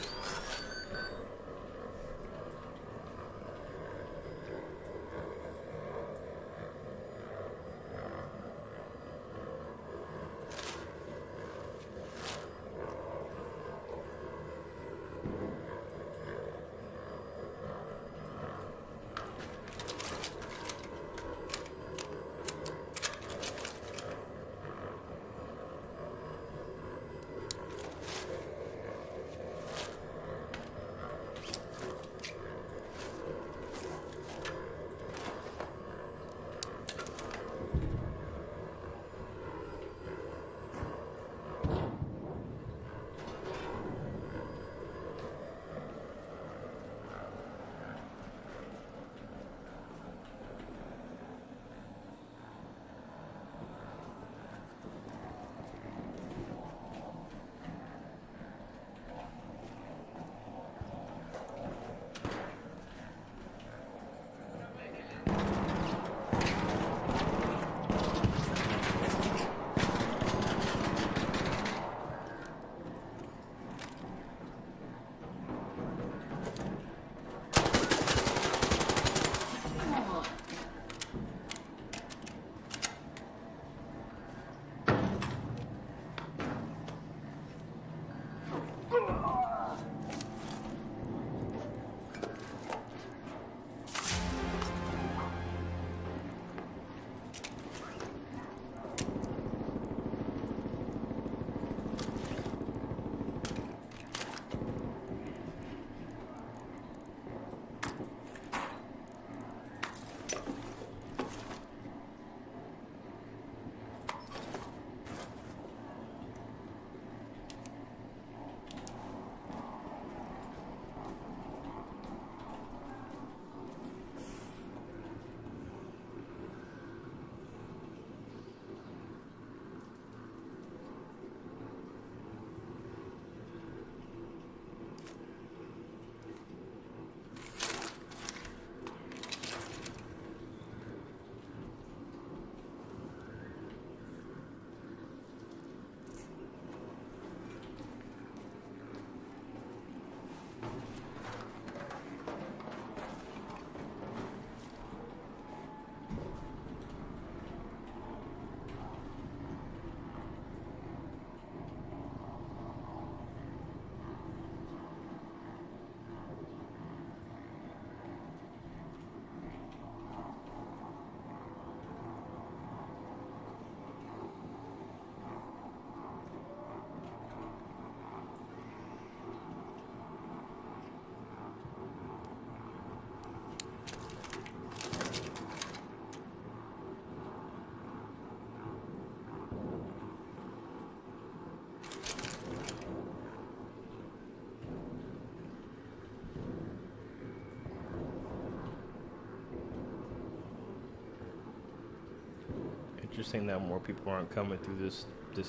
interesting that more people aren't coming through this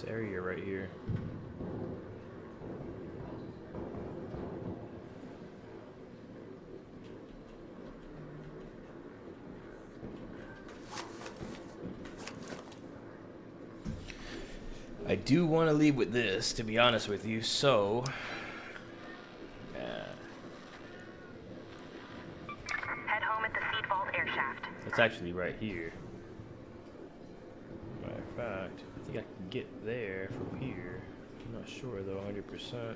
area right here. I do want to leave with this, to be honest with you, so... Head home at the Seed Vault air shaft. It's actually right here. Matter of fact, I think I can get there from here. I'm not sure though, 100%.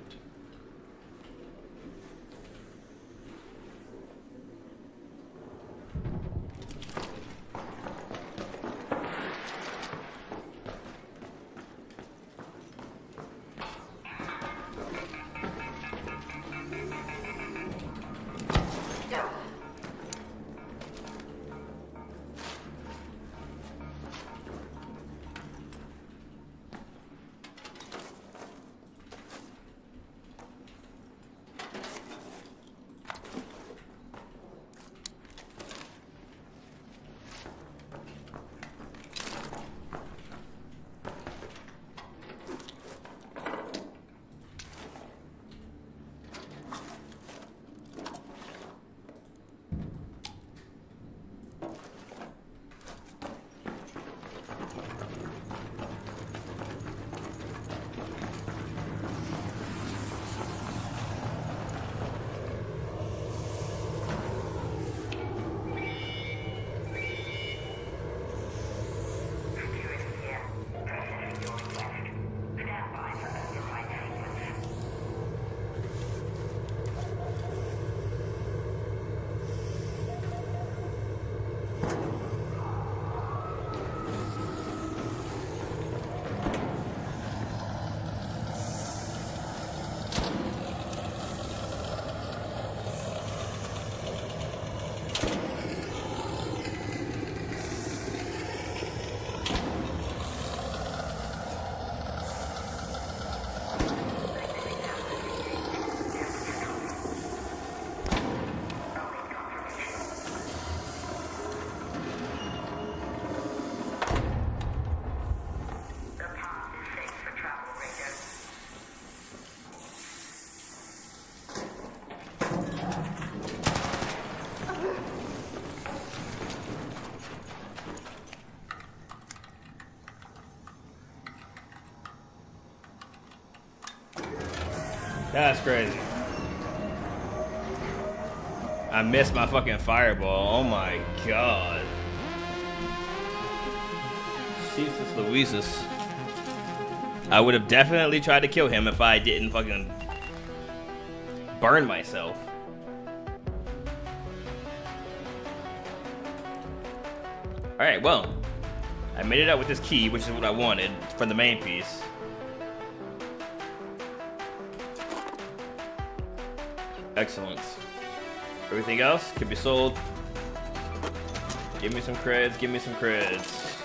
That's crazy. I missed my fucking fireball. Oh my god. Jesus Louises. I would have definitely tried to kill him if I didn't fucking burn myself. Alright, well. I made it out with this key, which is what I wanted for the main piece. Excellent. Everything else can be sold. Give me some creds, give me some creds.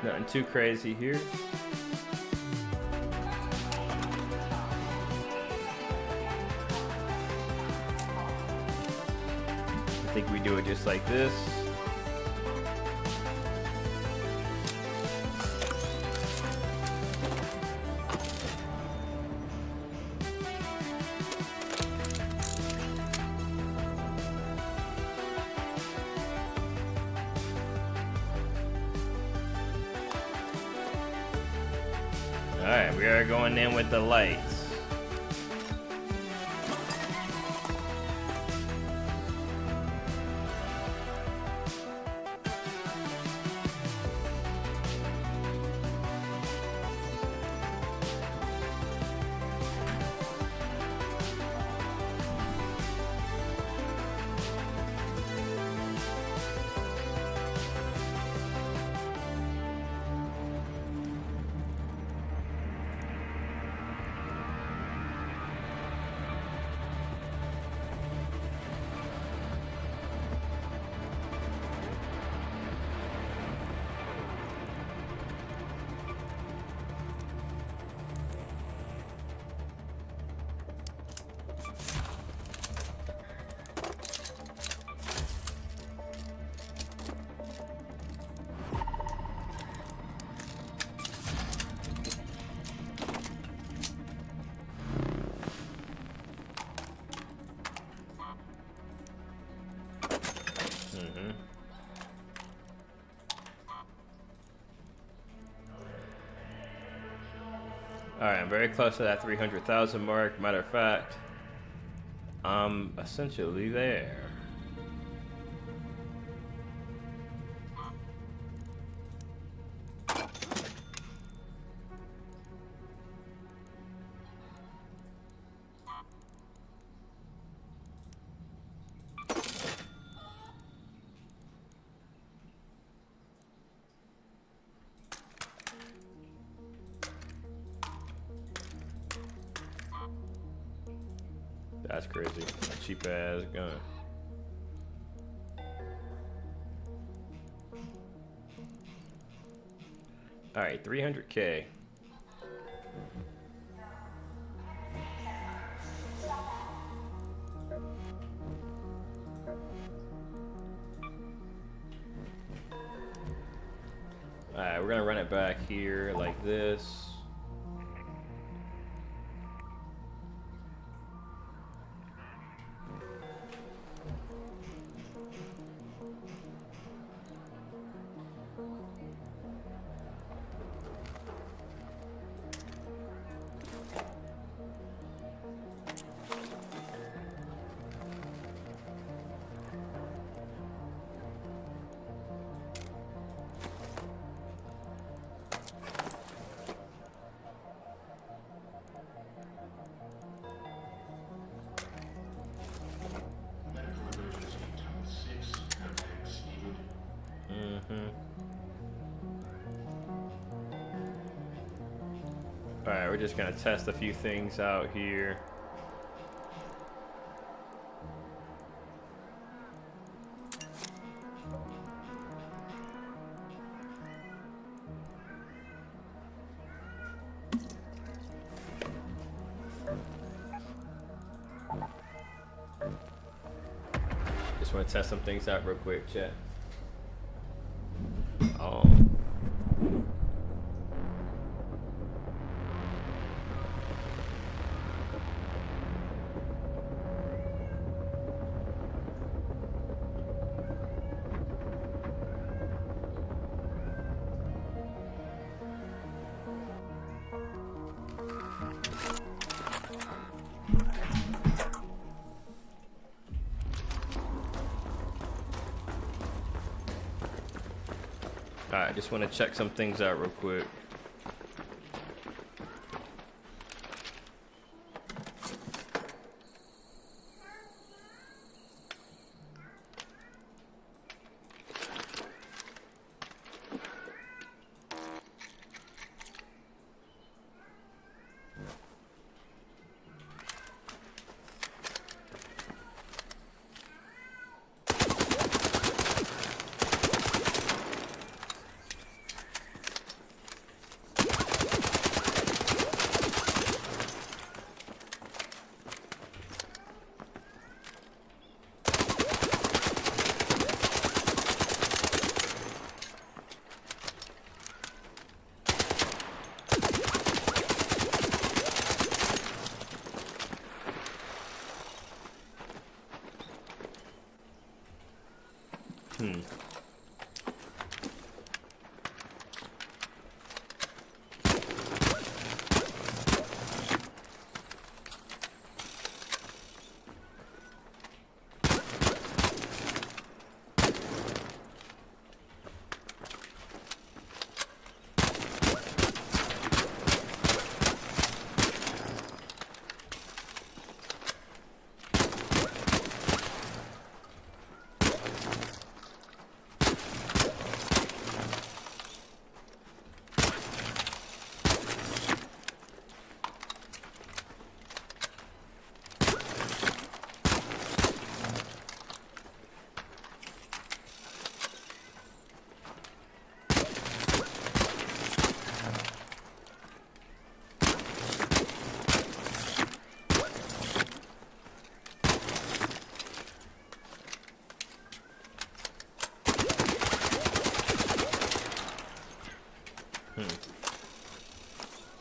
Nothing too crazy here. I think we do it just like this. All right, we are going in with the lights. Alright, I'm very close to that 300,000 mark. Matter of fact, I'm essentially there. That's crazy. Cheap ass gun. Alright, 300K. Alright, we're gonna run it back here like this. Alright, we're just gonna test a few things out here. Just want to test some things out real quick, chat. Alright, just want to check some things out real quick.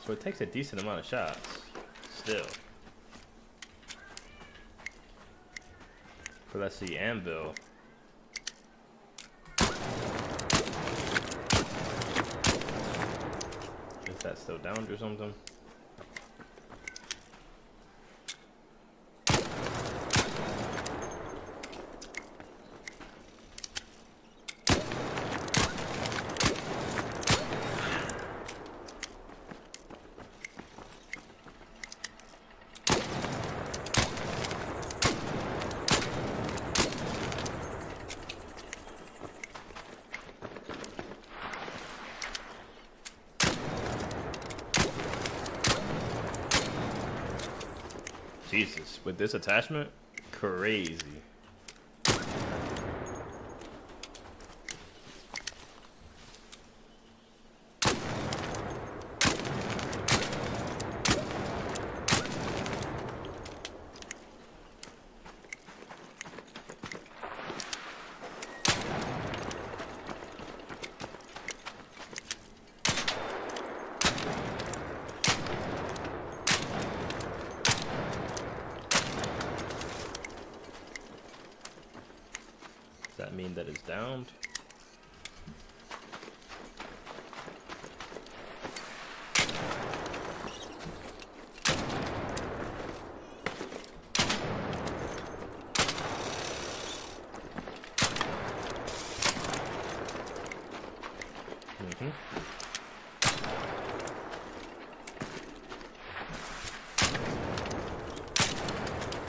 So it takes a decent amount of shots, still. But let's see, anvil. Is that still downed or something? Jesus, with this attachment, crazy. Does that mean that it's downed?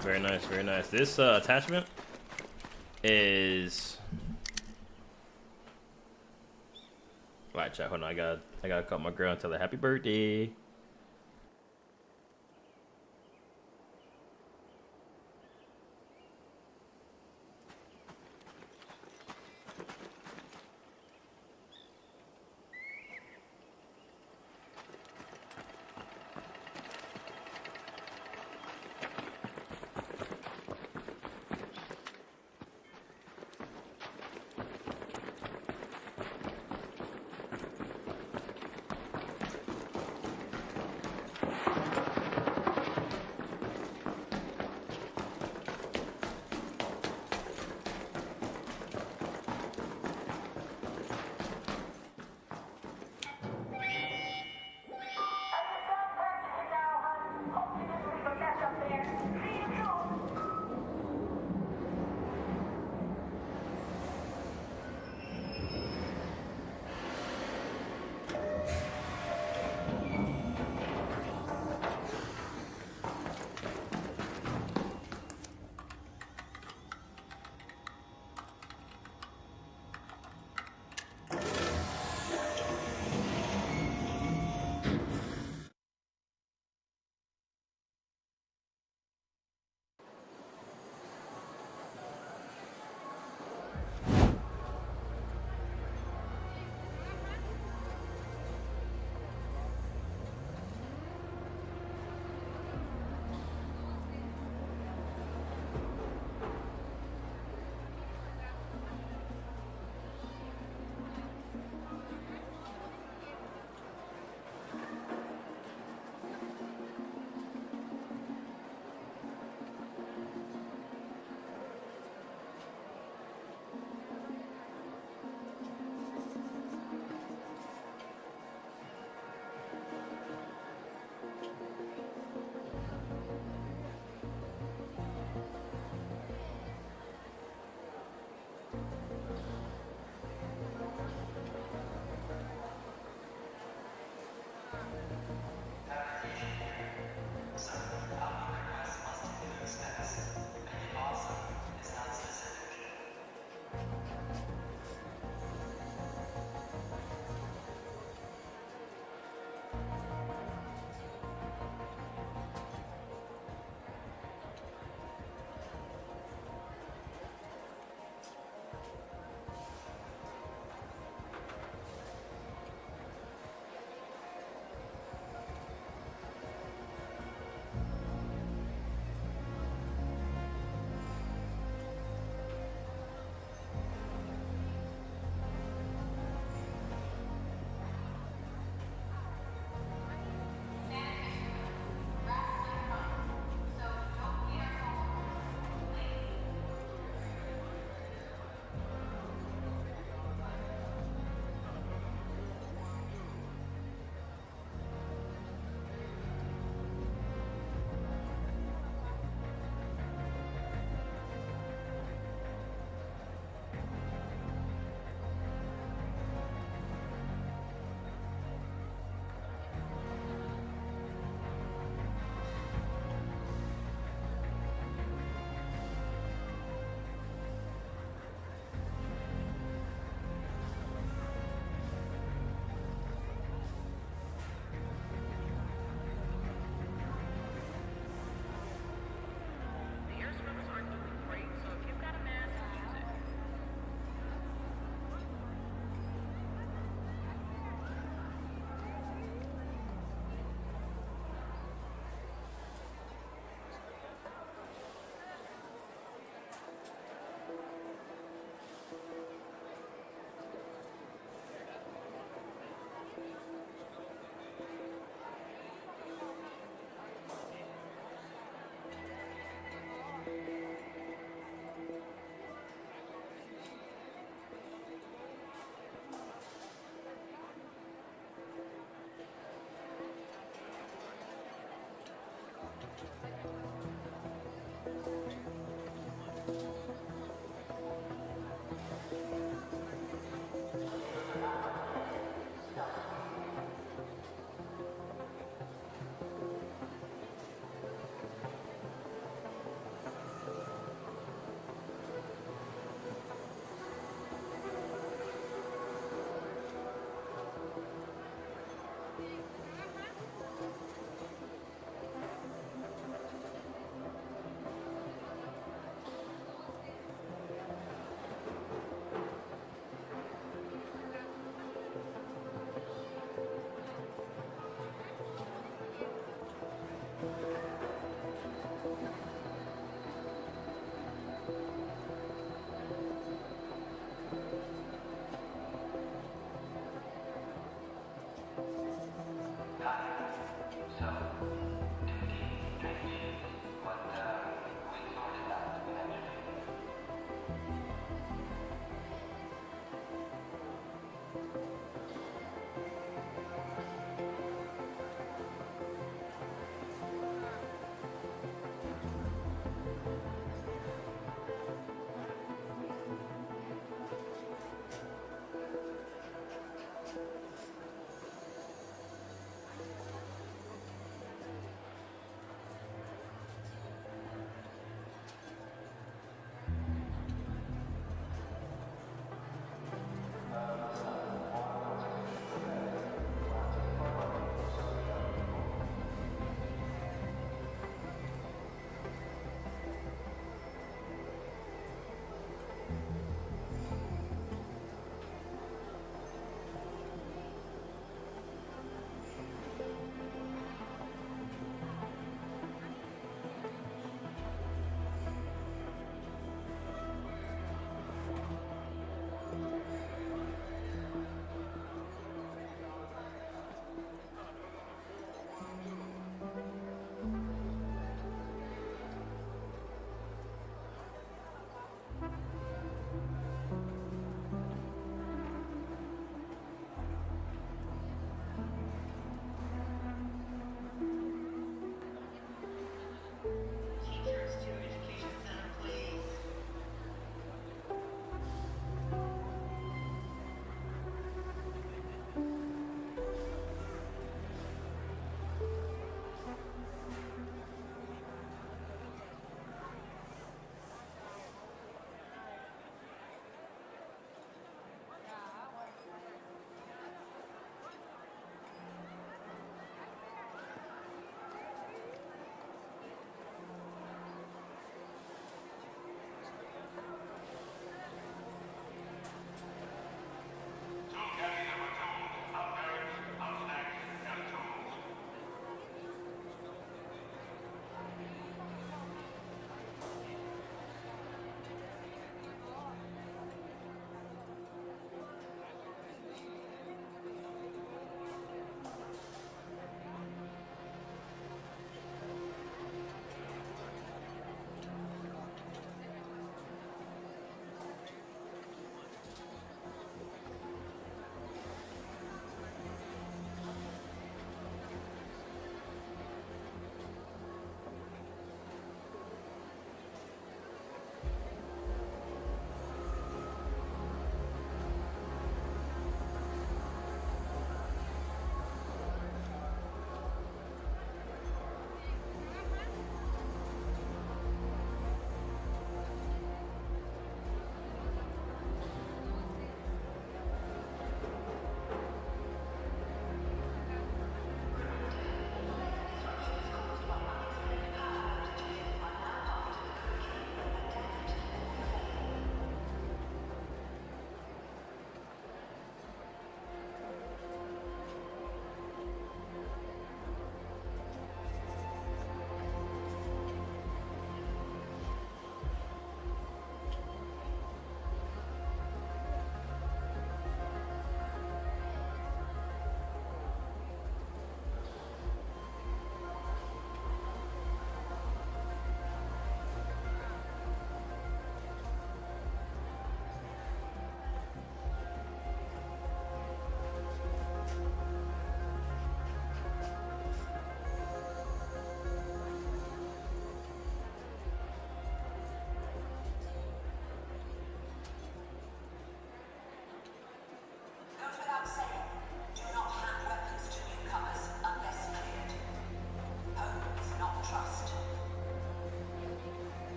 Very nice, very nice. This attachment is. Alright, chat. Hold on. I gotta call my girl and tell her happy birthday.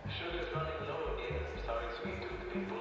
Sugar's running low again. Sorry, sweet tooth people.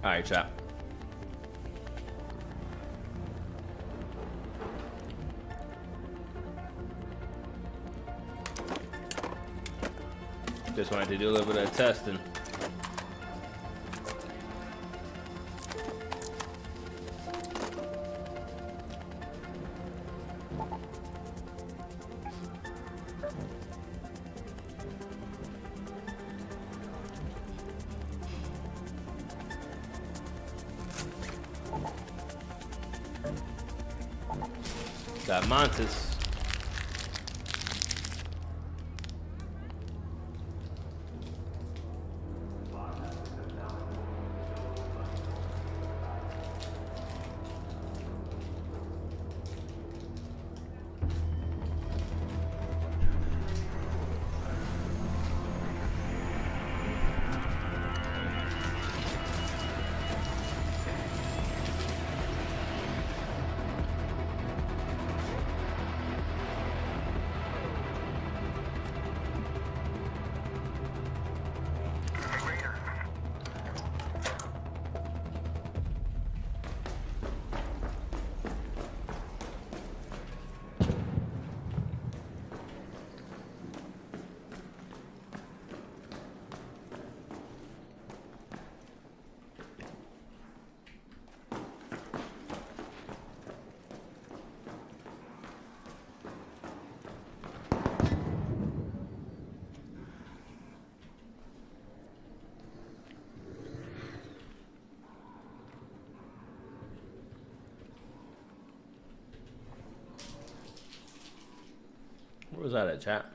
Alright, chat. Just wanted to do a little bit of testing. Got Montes. Where was that at, chat?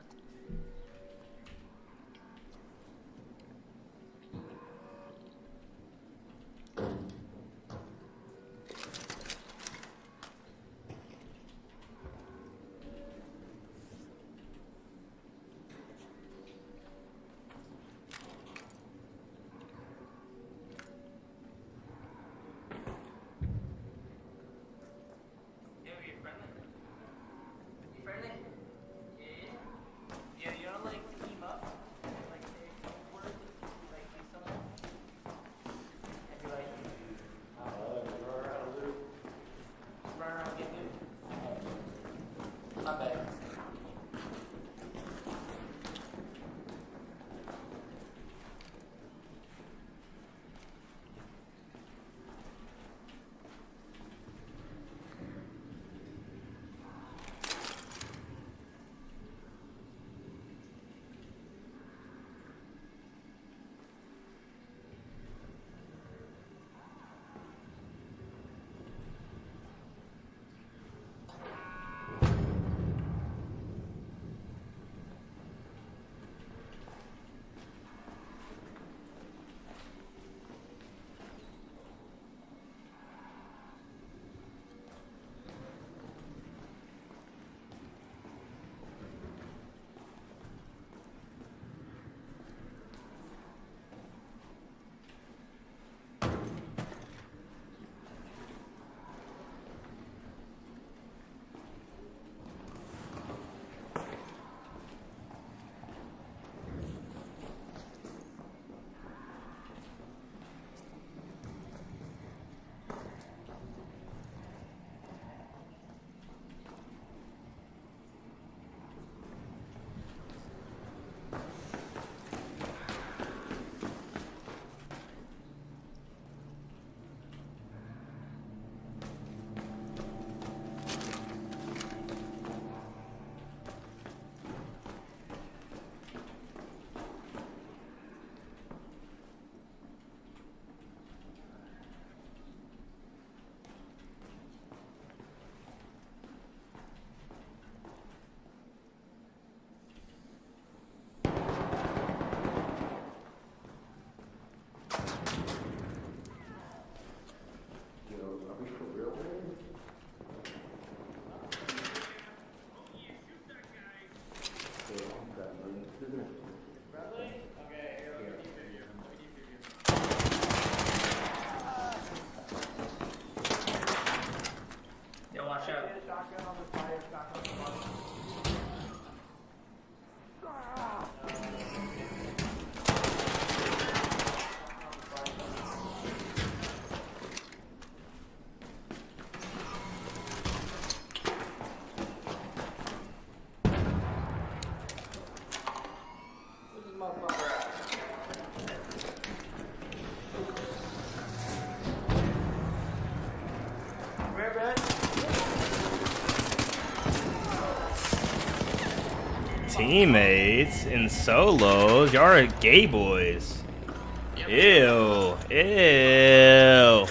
Teammates in solos. Y'all are gay boys. Ew. Ew.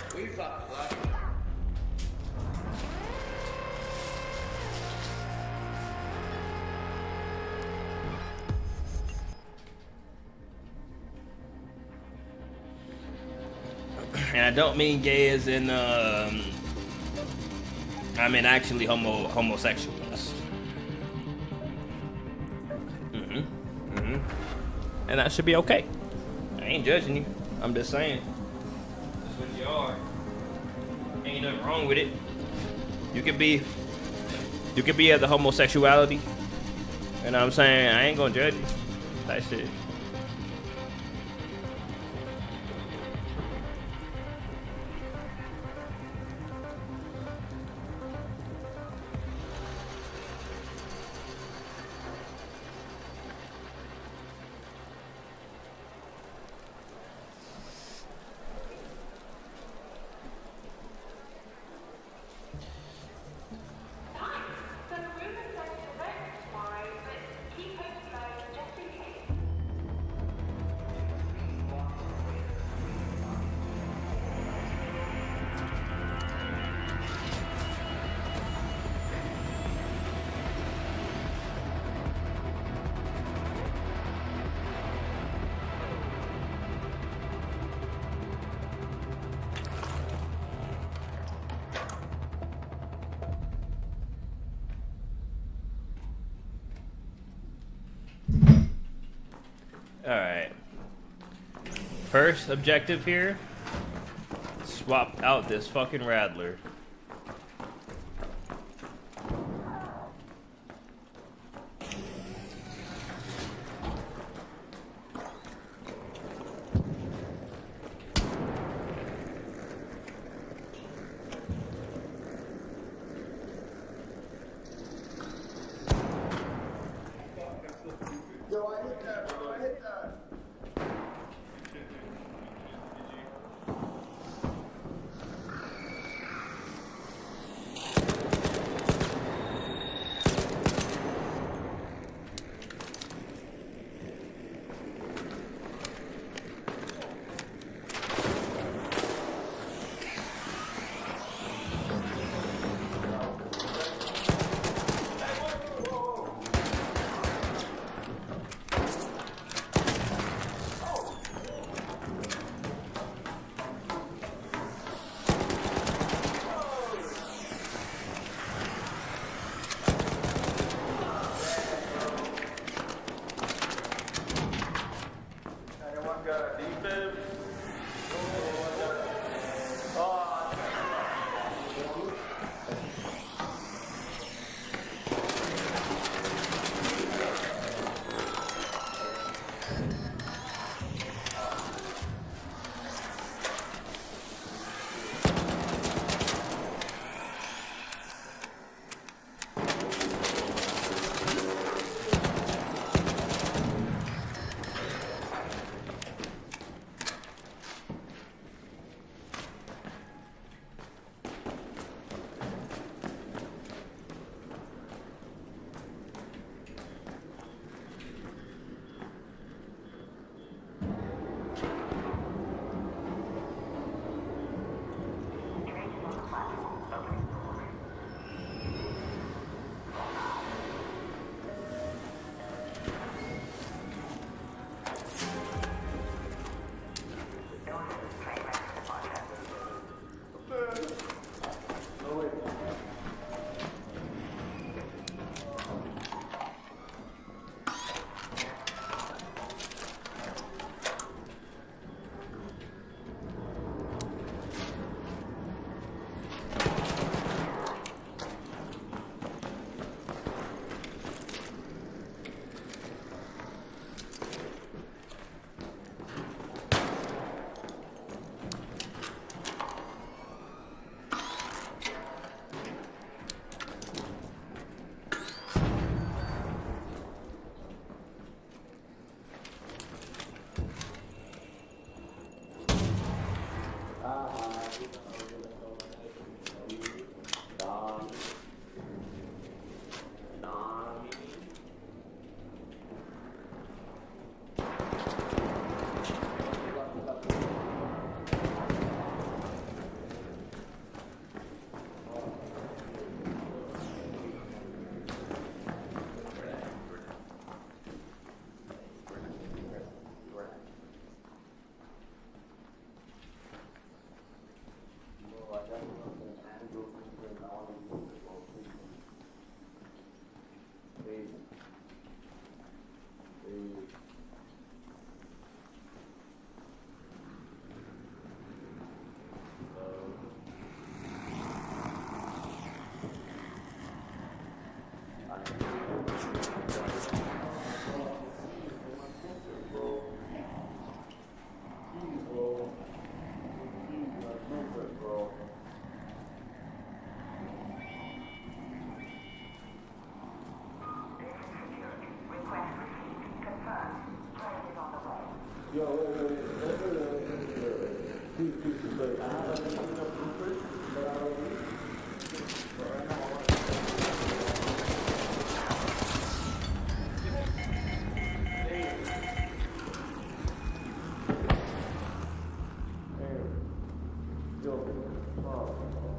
And I don't mean gay as in I mean actually homosexuals. And that should be okay. I ain't judging you. I'm just saying. That's what you are. Ain't nothing wrong with it. You could be as a homosexuality. You know what I'm saying? I ain't gonna judge you. That shit. Alright. First objective here. Swap out this fucking Rattler. Yo, I hit that, bro. I hit that.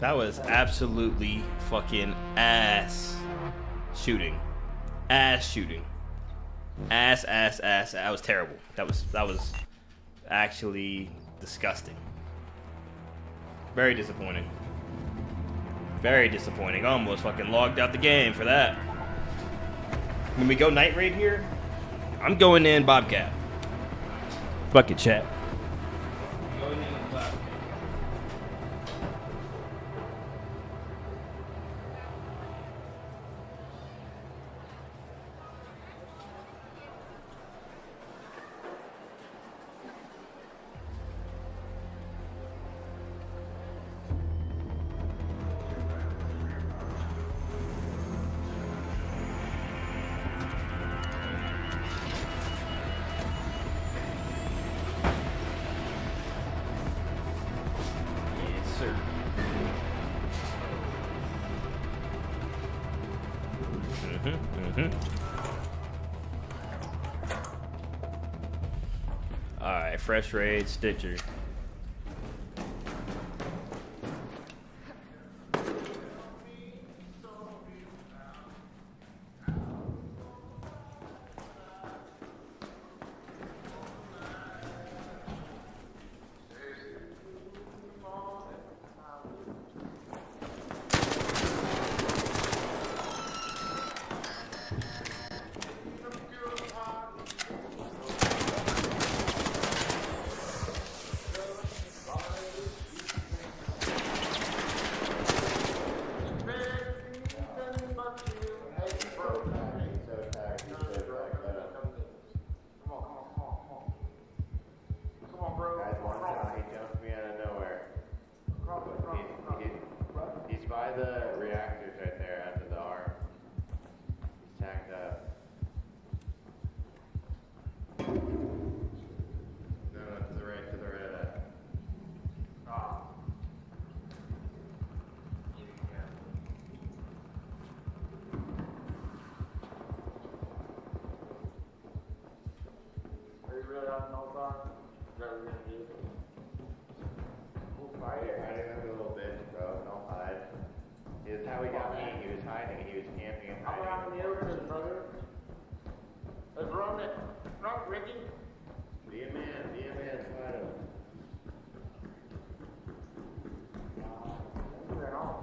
That was absolutely fucking ass shooting. Ass shooting. Ass. That was terrible. That was actually disgusting. Very disappointing. Very disappointing. I almost fucking logged out the game for that. When we go night raid here, I'm going in Bobcat. Fuck it, chat. Going in Bobcat. Yes, sir. Alright, fresh raid, Stitcher. He's by the reactors right there under the arm. He's tagged up. No, to the right of that. Are you really on no car? Is that what you're gonna do? We'll fight it. Hiding like a little bitch, bro. Don't hide. That's how he got me. He was hiding. He was camping and I'm hiding. around the evidence, brother. Let's run it. Run, Ricky. Be a man. Be a man. Fight him. Right on.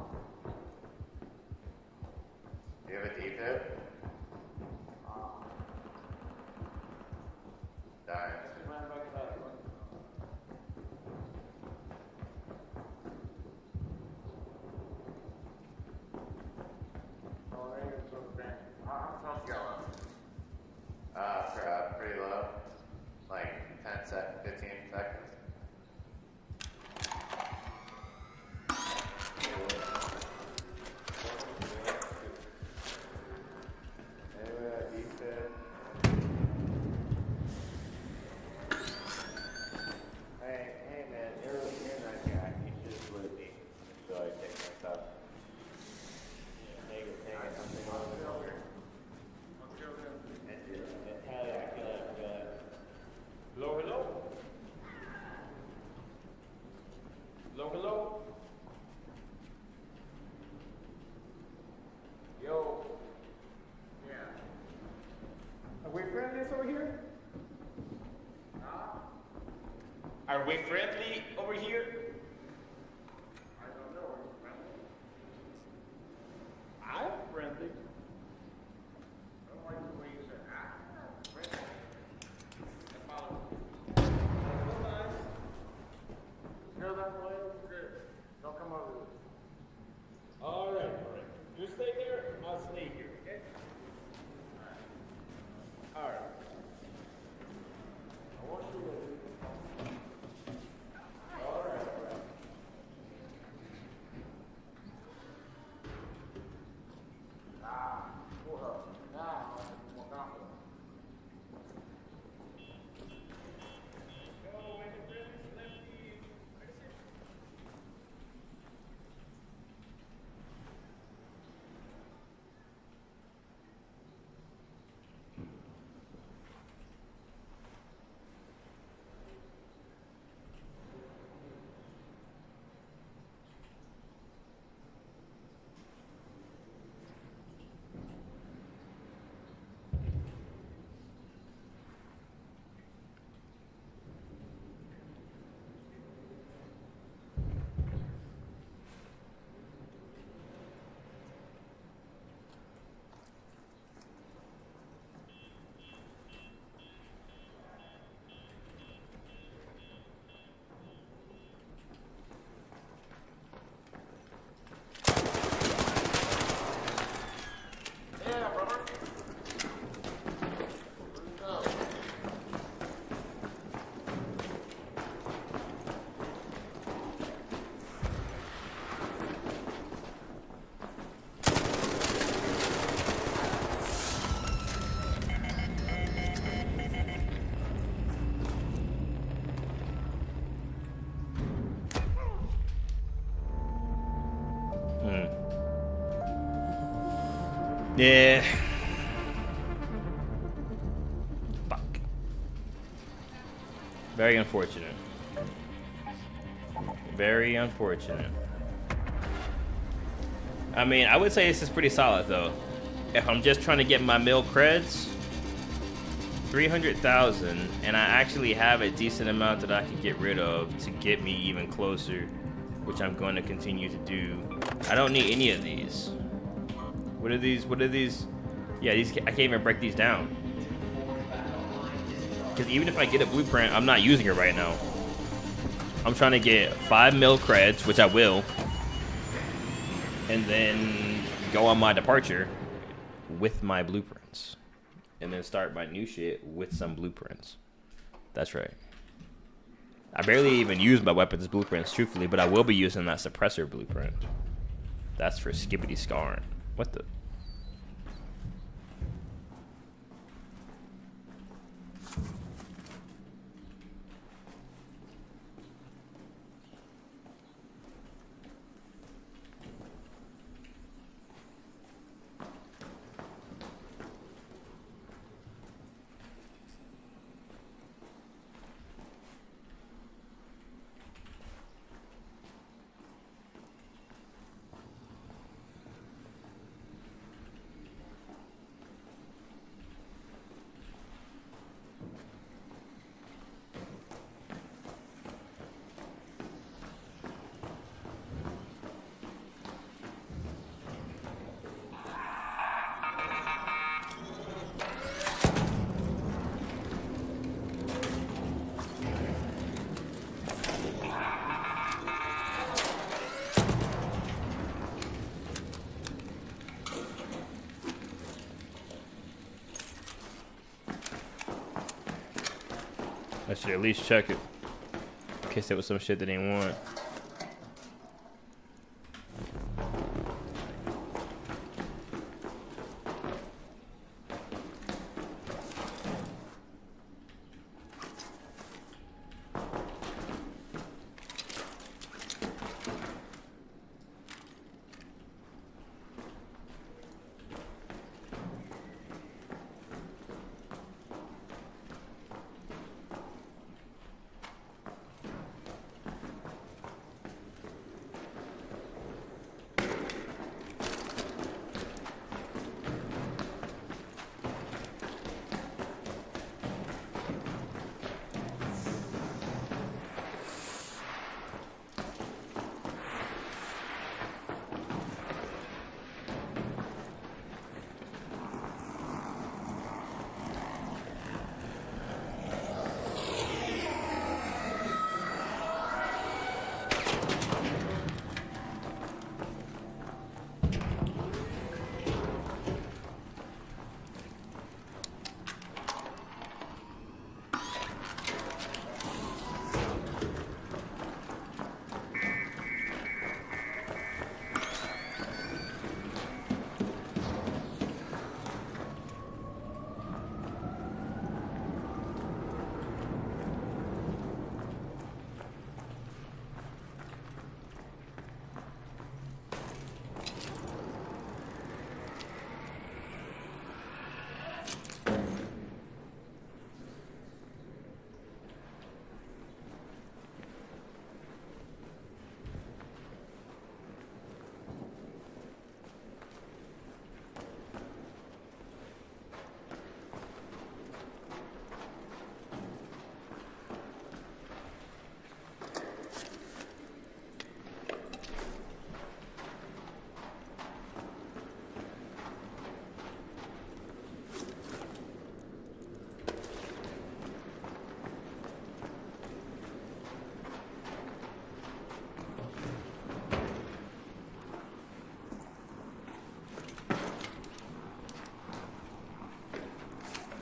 Do you have a T-tip? Dying. Just ran back to that one. Oh, there you go, man. How tough you are. Pretty low. Like 10 seconds, 15 seconds. Hey man, you're a nice guy. You should just loot me. So I take my stuff. Take it. I'm taking all of it over. Hell yeah, kill it. Hello, hello. Hello, hello. Yo. Yeah. Are we friendly over here? Huh? Are we friendly over here? I don't know. Are you friendly? I'm friendly. I don't like the way you said, friendly. Follow. Hear that way? Don't come over here. All right. You stay there, I'll stay here, okay? All right. I want you to... All right. Pull up. Now, I'm more confident. Yeah. Fuck. Very unfortunate. Very unfortunate. I mean, I would say this is pretty solid though. If I'm just trying to get my mill creds, 300,000, and I actually have a decent amount that I can get rid of to get me even closer, which I'm going to continue to do. I don't need any of these. What are these? What are these? Yeah, these. I can't even break these down. Because even if I get a blueprint, I'm not using it right now. I'm trying to get 5 mil creds, which I will, and then go on my departure with my blueprints, and then start my new shit with some blueprints. That's right. I barely even use my weapons blueprints, truthfully, but I will be using that suppressor blueprint. That's for skippity scarring. What the? I should at least check it in case there was some shit that they didn't want.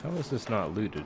How is this not looted?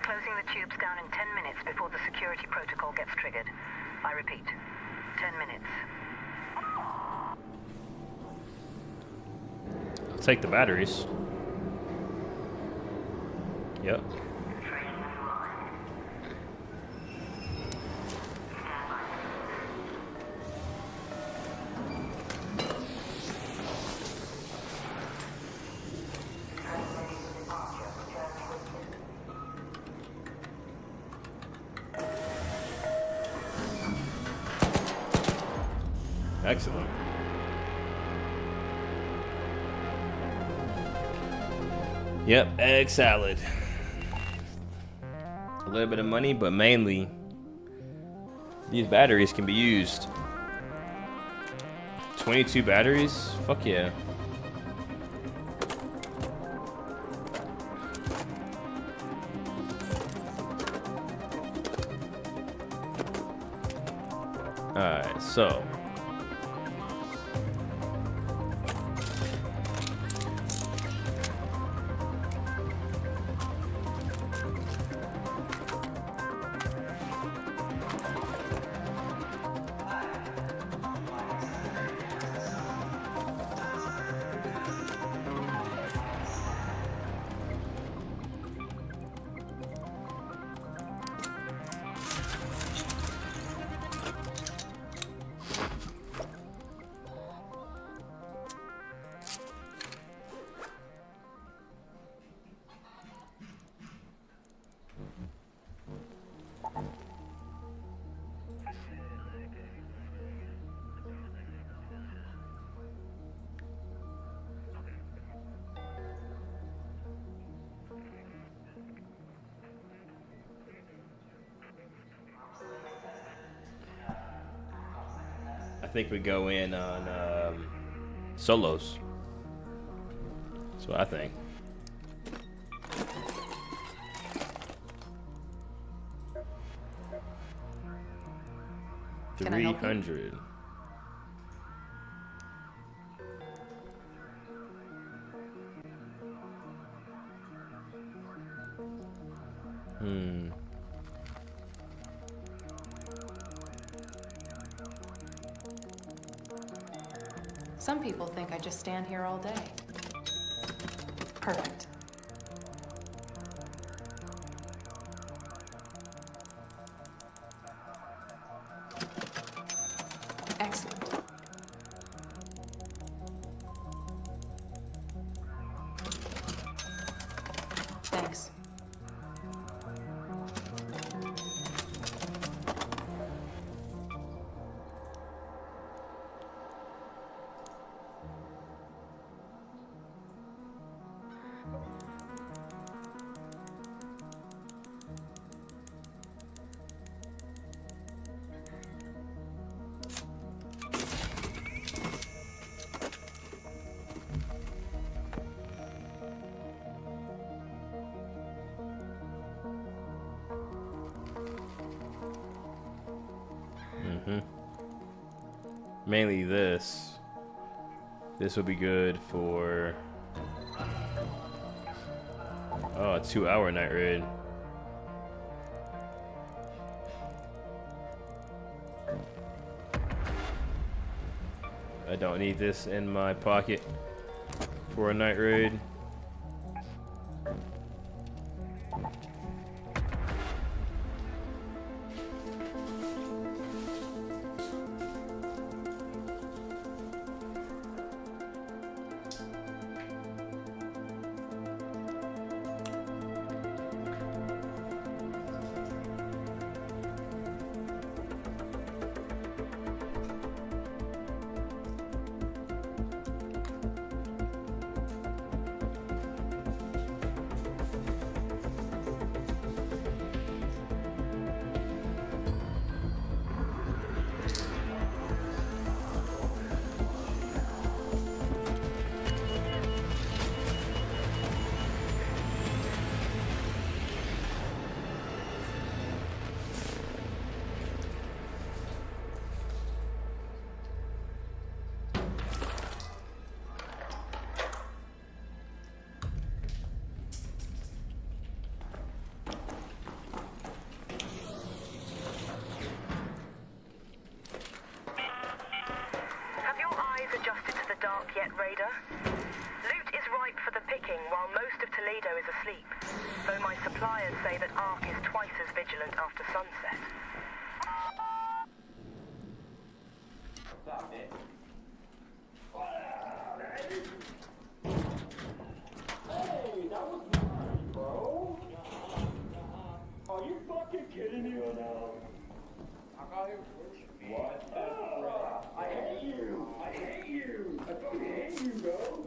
closing the tubes down in 10 minutes before the security protocol gets triggered. I repeat, 10 minutes. I'll take the batteries. Yep. Excellent. Yep, egg salad. A little bit of money, but mainly these batteries can be used. 22 batteries? Fuck yeah. Alright, so I think we go in on solos. That's what I think. Can I help you? 300. Some people think I just stand here all day. Perfect. Excellent. Thanks. Mainly this. This will be good for a 2-hour night raid. I don't need this in my pocket for a night raid. while most of Toledo is asleep, though my suppliers say that Ark is twice as vigilant after sunset. What's up, bitch? Hey, that was mine, bro. Are you fucking kidding me right now? I got him. What? I hate you. I hate you. I fucking hate you, bro.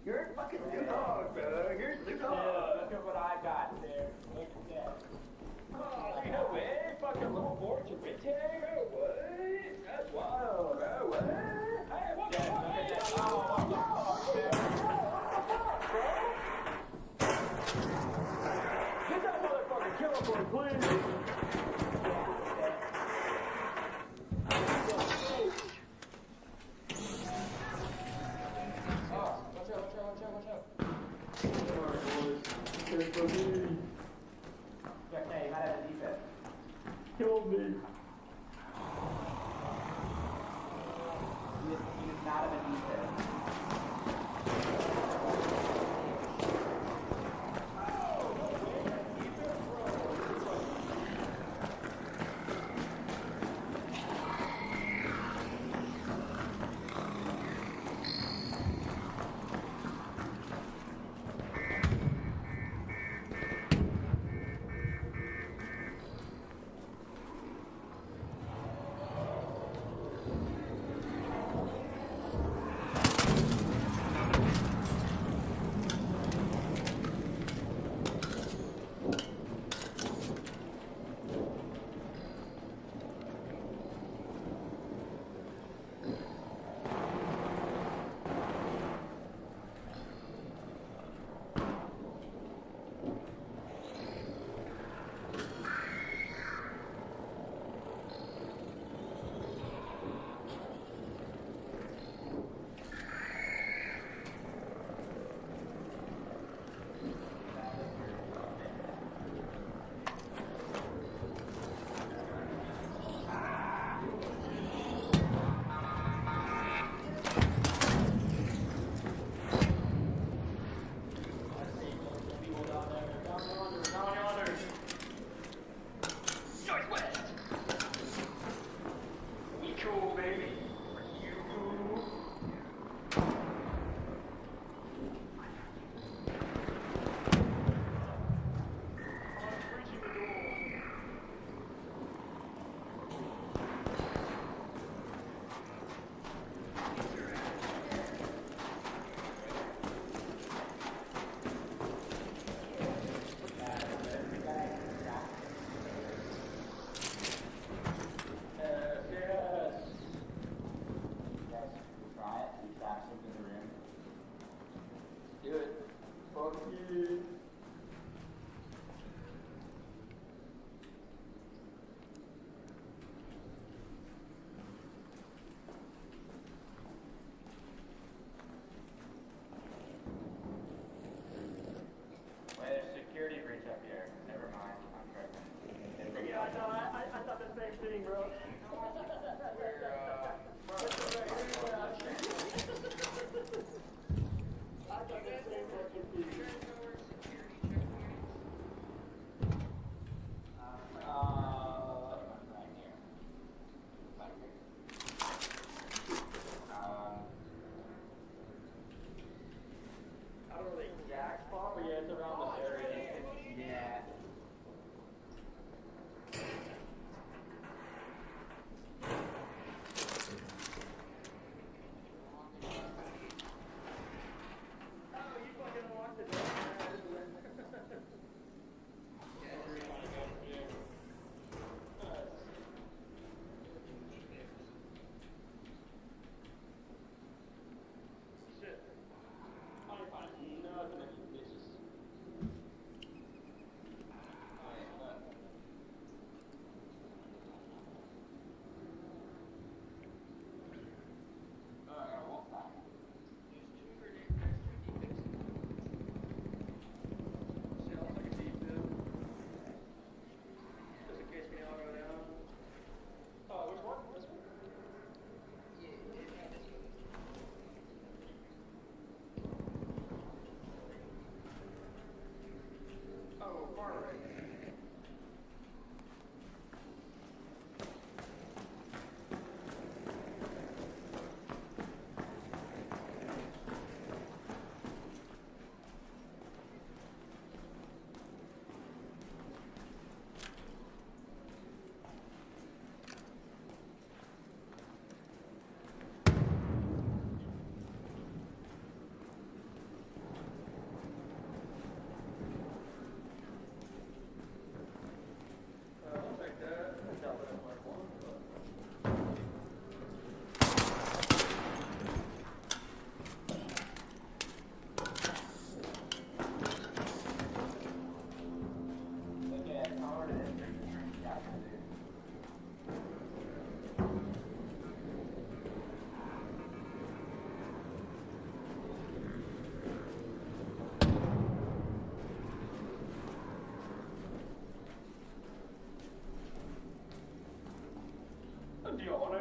You're a fucking dog, bro. You're a dog. Look at what I got there. Look at that. Oh, no way. Fucking little board to Ritz here. What? That's wild. No way. Hey, what the fuck? Hey, oh, my God. Get that motherfucking killer boy, please. Okay, you gotta have a defense. Kill me. You just not have a defense.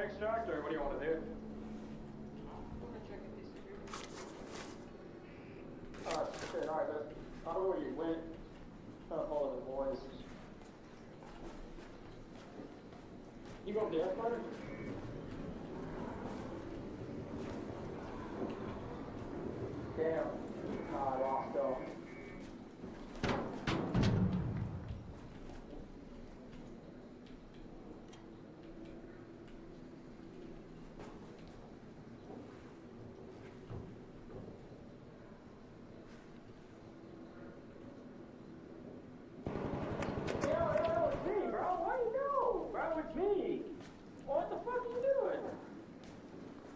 extract, or what do you want to do? Shit, alright, but I don't know where you went. Trying to follow the boys. You go up the escalator? Damn. I lost though. Me? What the fuck are you doing?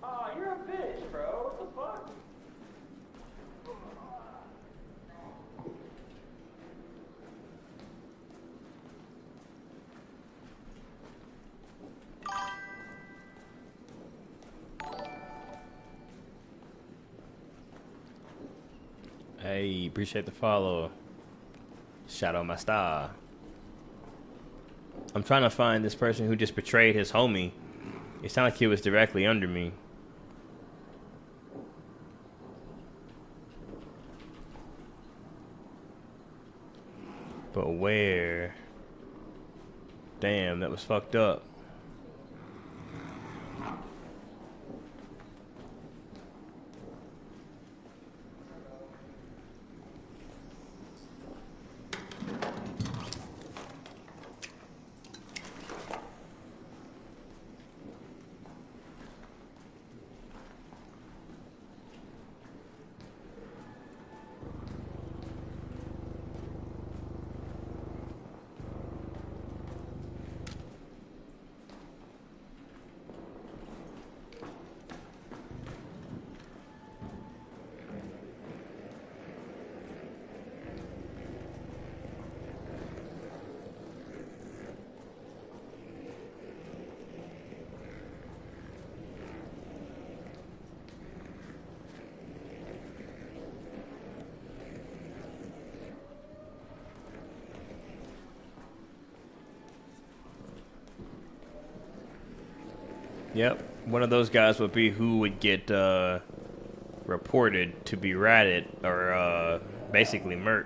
Oh, you're a bitch, bro. What the fuck? Hey, appreciate the follow. Shout out my star. I'm trying to find this person who just betrayed his homie. It sounded like he was directly under me. But where? Damn, that was fucked up. Yep, one of those guys would be who would get reported to be ratted or basically murked.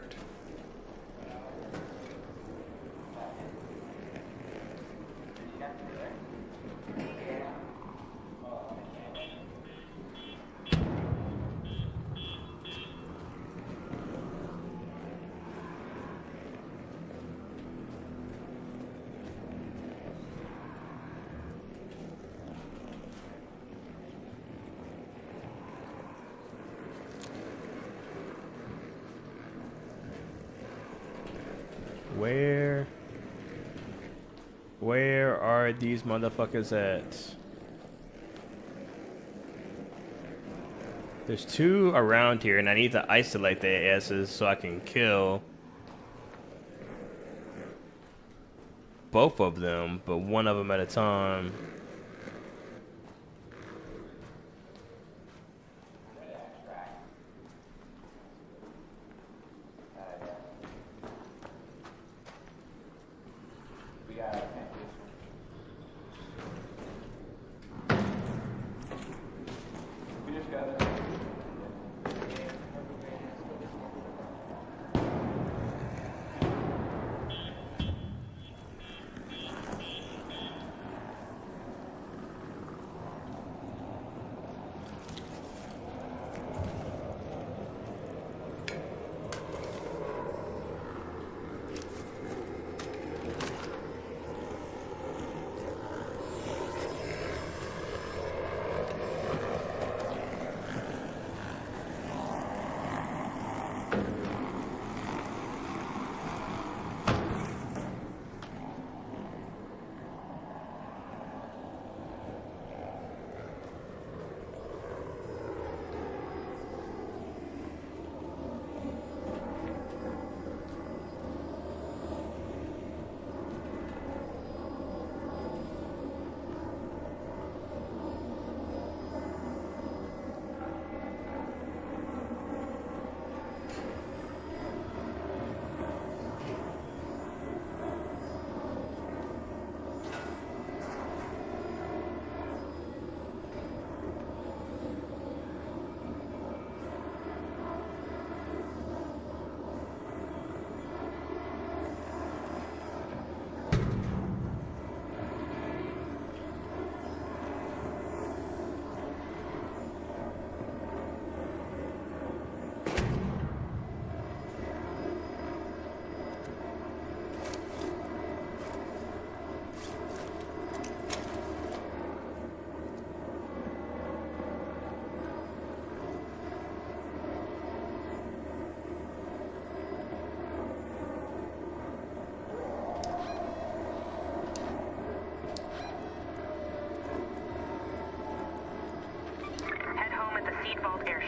Where are these motherfuckers at? There's two around here, and I need to isolate their asses so I can kill both of them, but one of them at a time.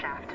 shaft.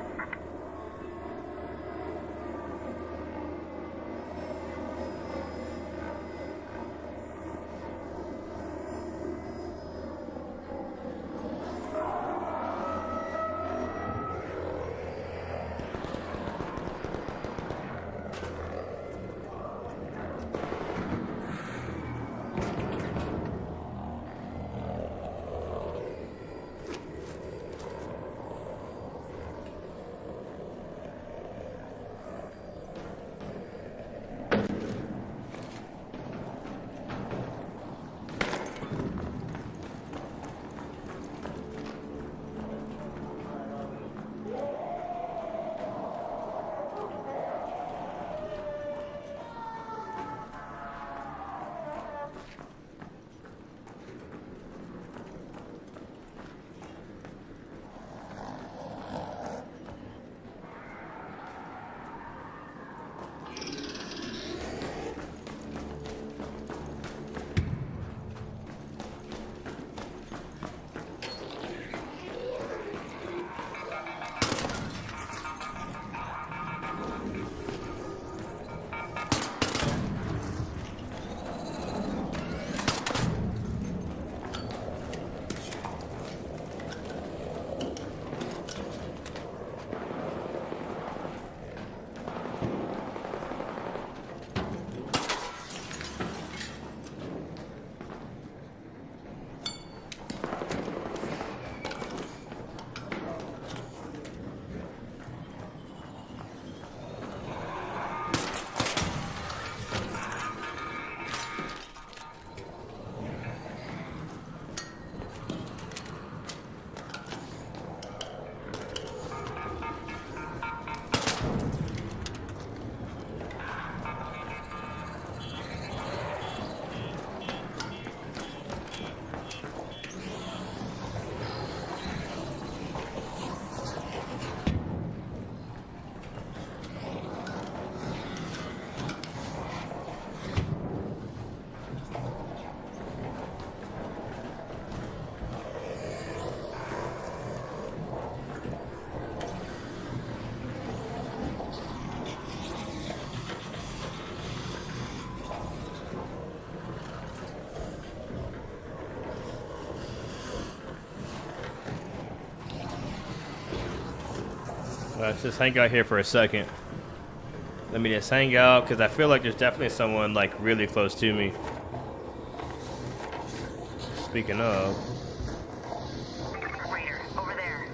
Let's just hang out here for a second. Let me just hang out because I feel like there's definitely someone like really close to me. Speaking of. Raider, over there.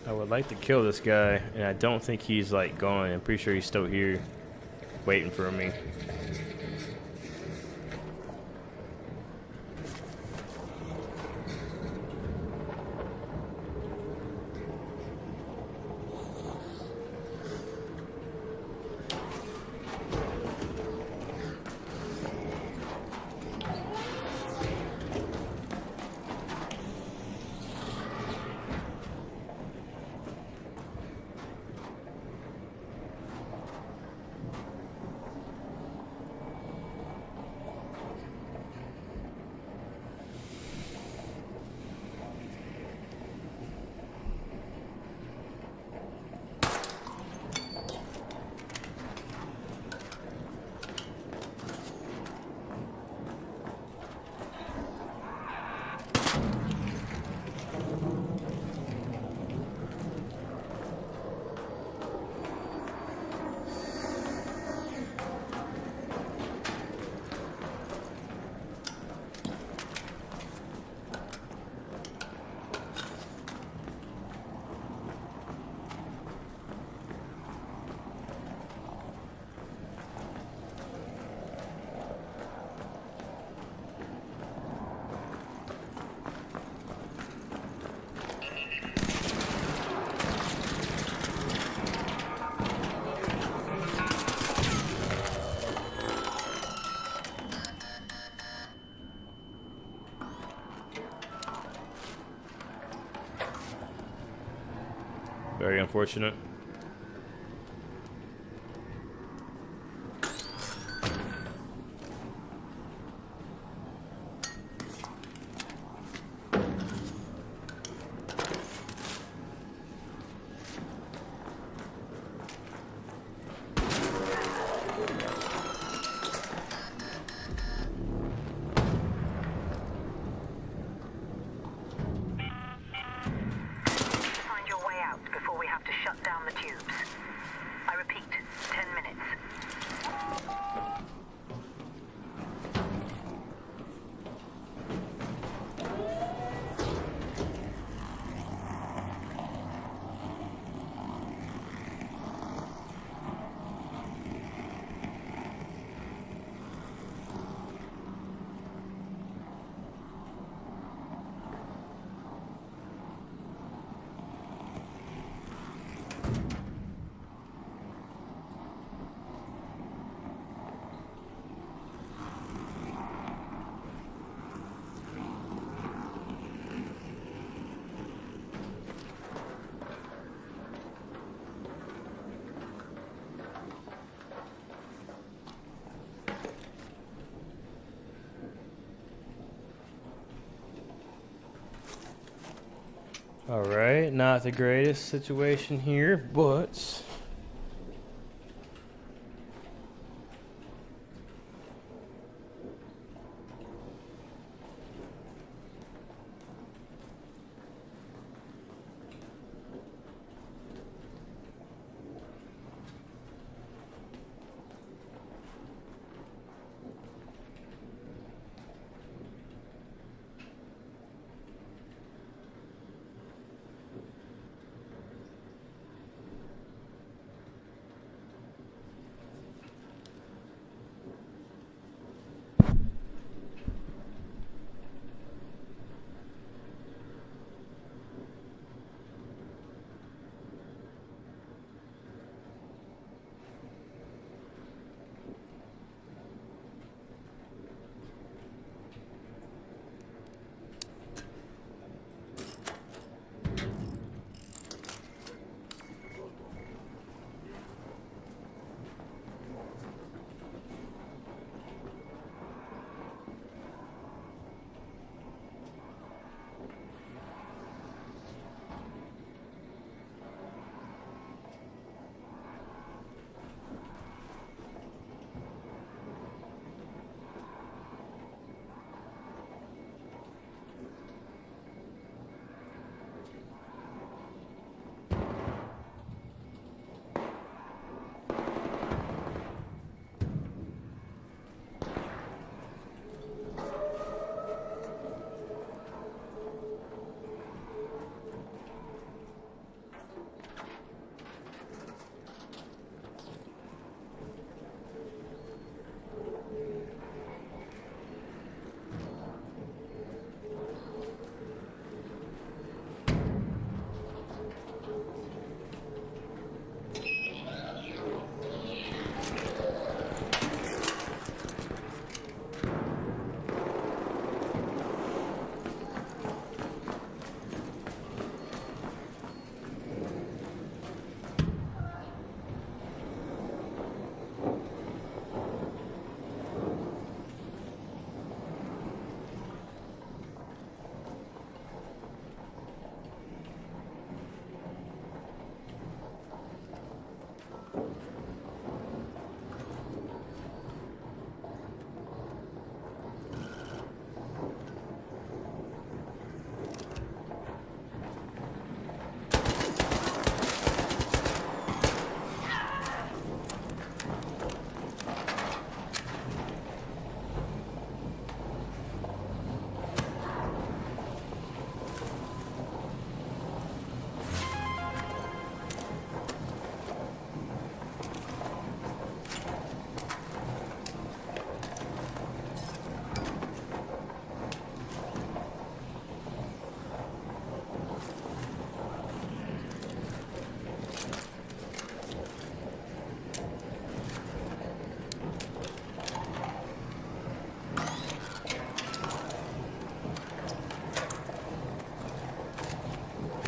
I would like to kill this guy, and I don't think he's like gone. I'm pretty sure he's still here, waiting for me. Very unfortunate. Find your way out before we have to shut down the tubes. I repeat, 10 minutes. Alright, not the greatest situation here, but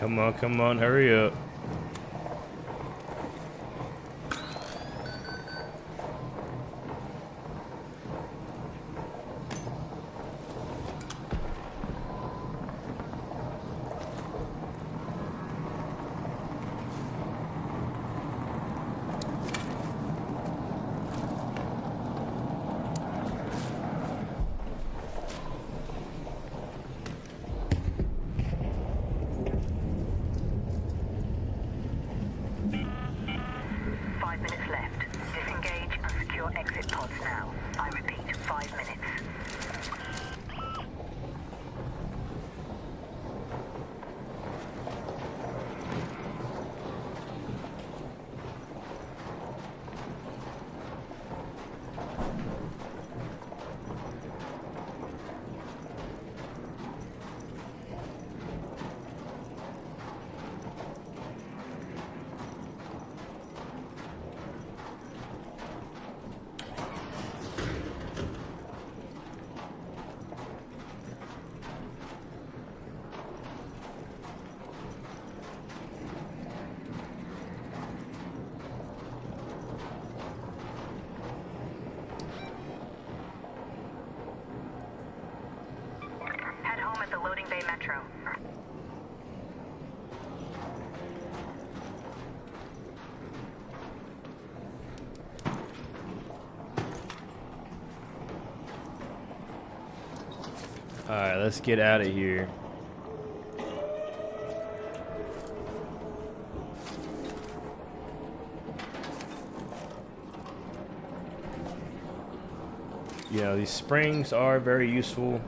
Come on, hurry up. Alright, let's get out of here. You know, these springs are very useful.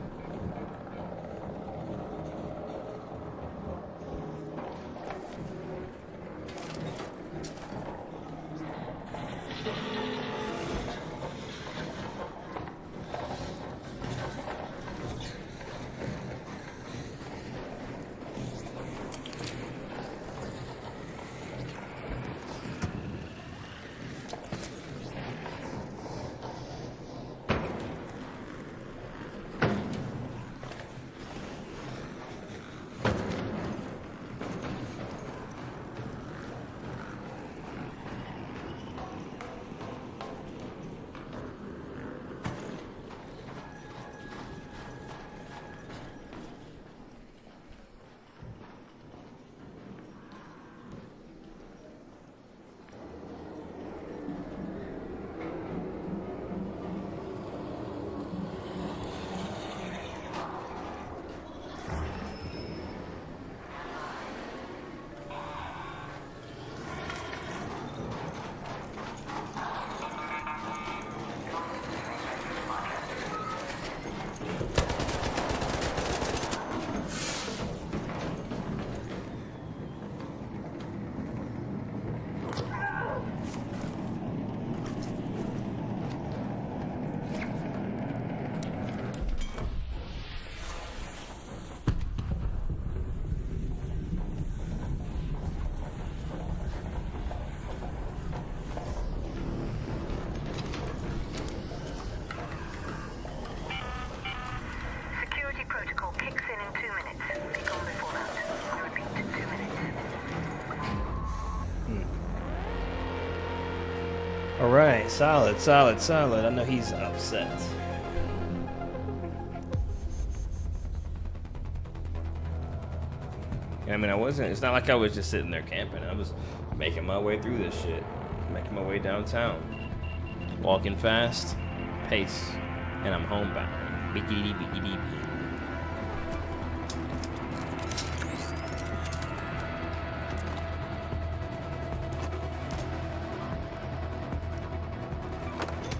Alright, solid. I know he's upset. I mean, it's not like I was just sitting there camping. I was making my way through this shit. Making my way downtown. Walking fast, pace, and I'm homebound. Biggity biggity bee.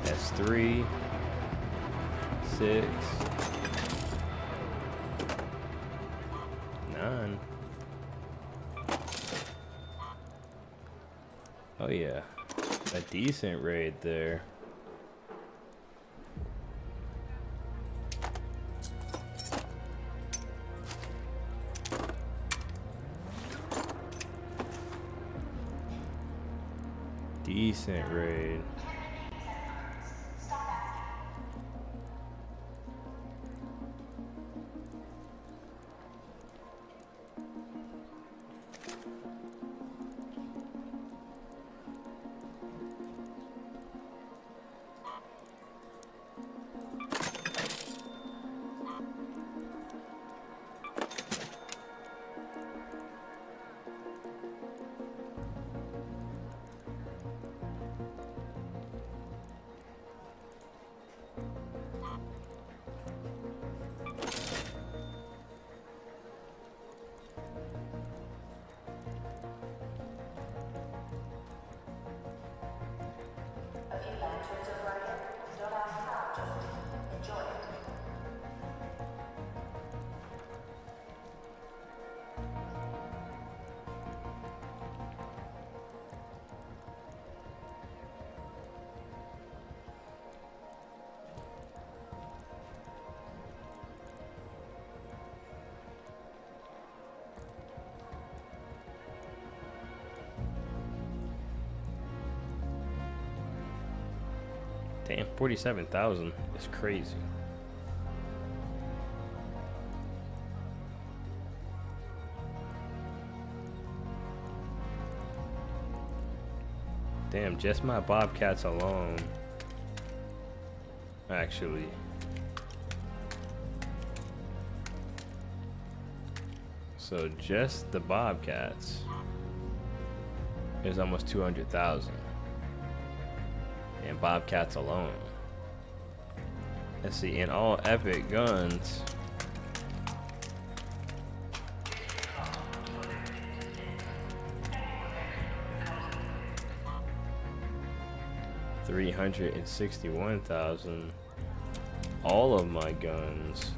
That's 3, 6, 9. Oh yeah, a decent raid there. Decent raid. Damn, 47,000. That's crazy. Damn, just my Bobcats alone. Actually. So just the Bobcats is almost 200,000. And Bobcats alone. Let's see, in all epic guns, $361,000. All of my guns.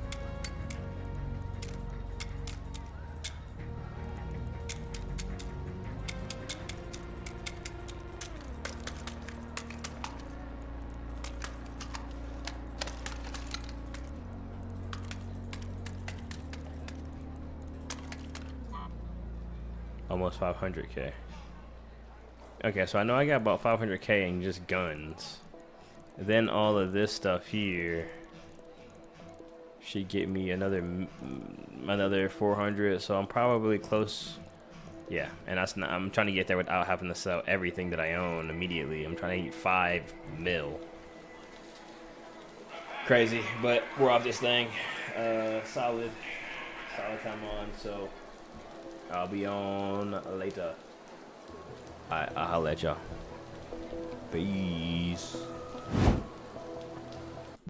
Almost 500K. Okay, so I know I got about 500K in just guns. Then all of this stuff here should get me another 400. So I'm probably close. Yeah, and that's not, I'm trying to get there without having to sell everything that I own immediately. I'm trying to eat 5 mil. Crazy, but we're off this thing. Solid time on. So I'll be on later. I'll holla at y'all. Peace.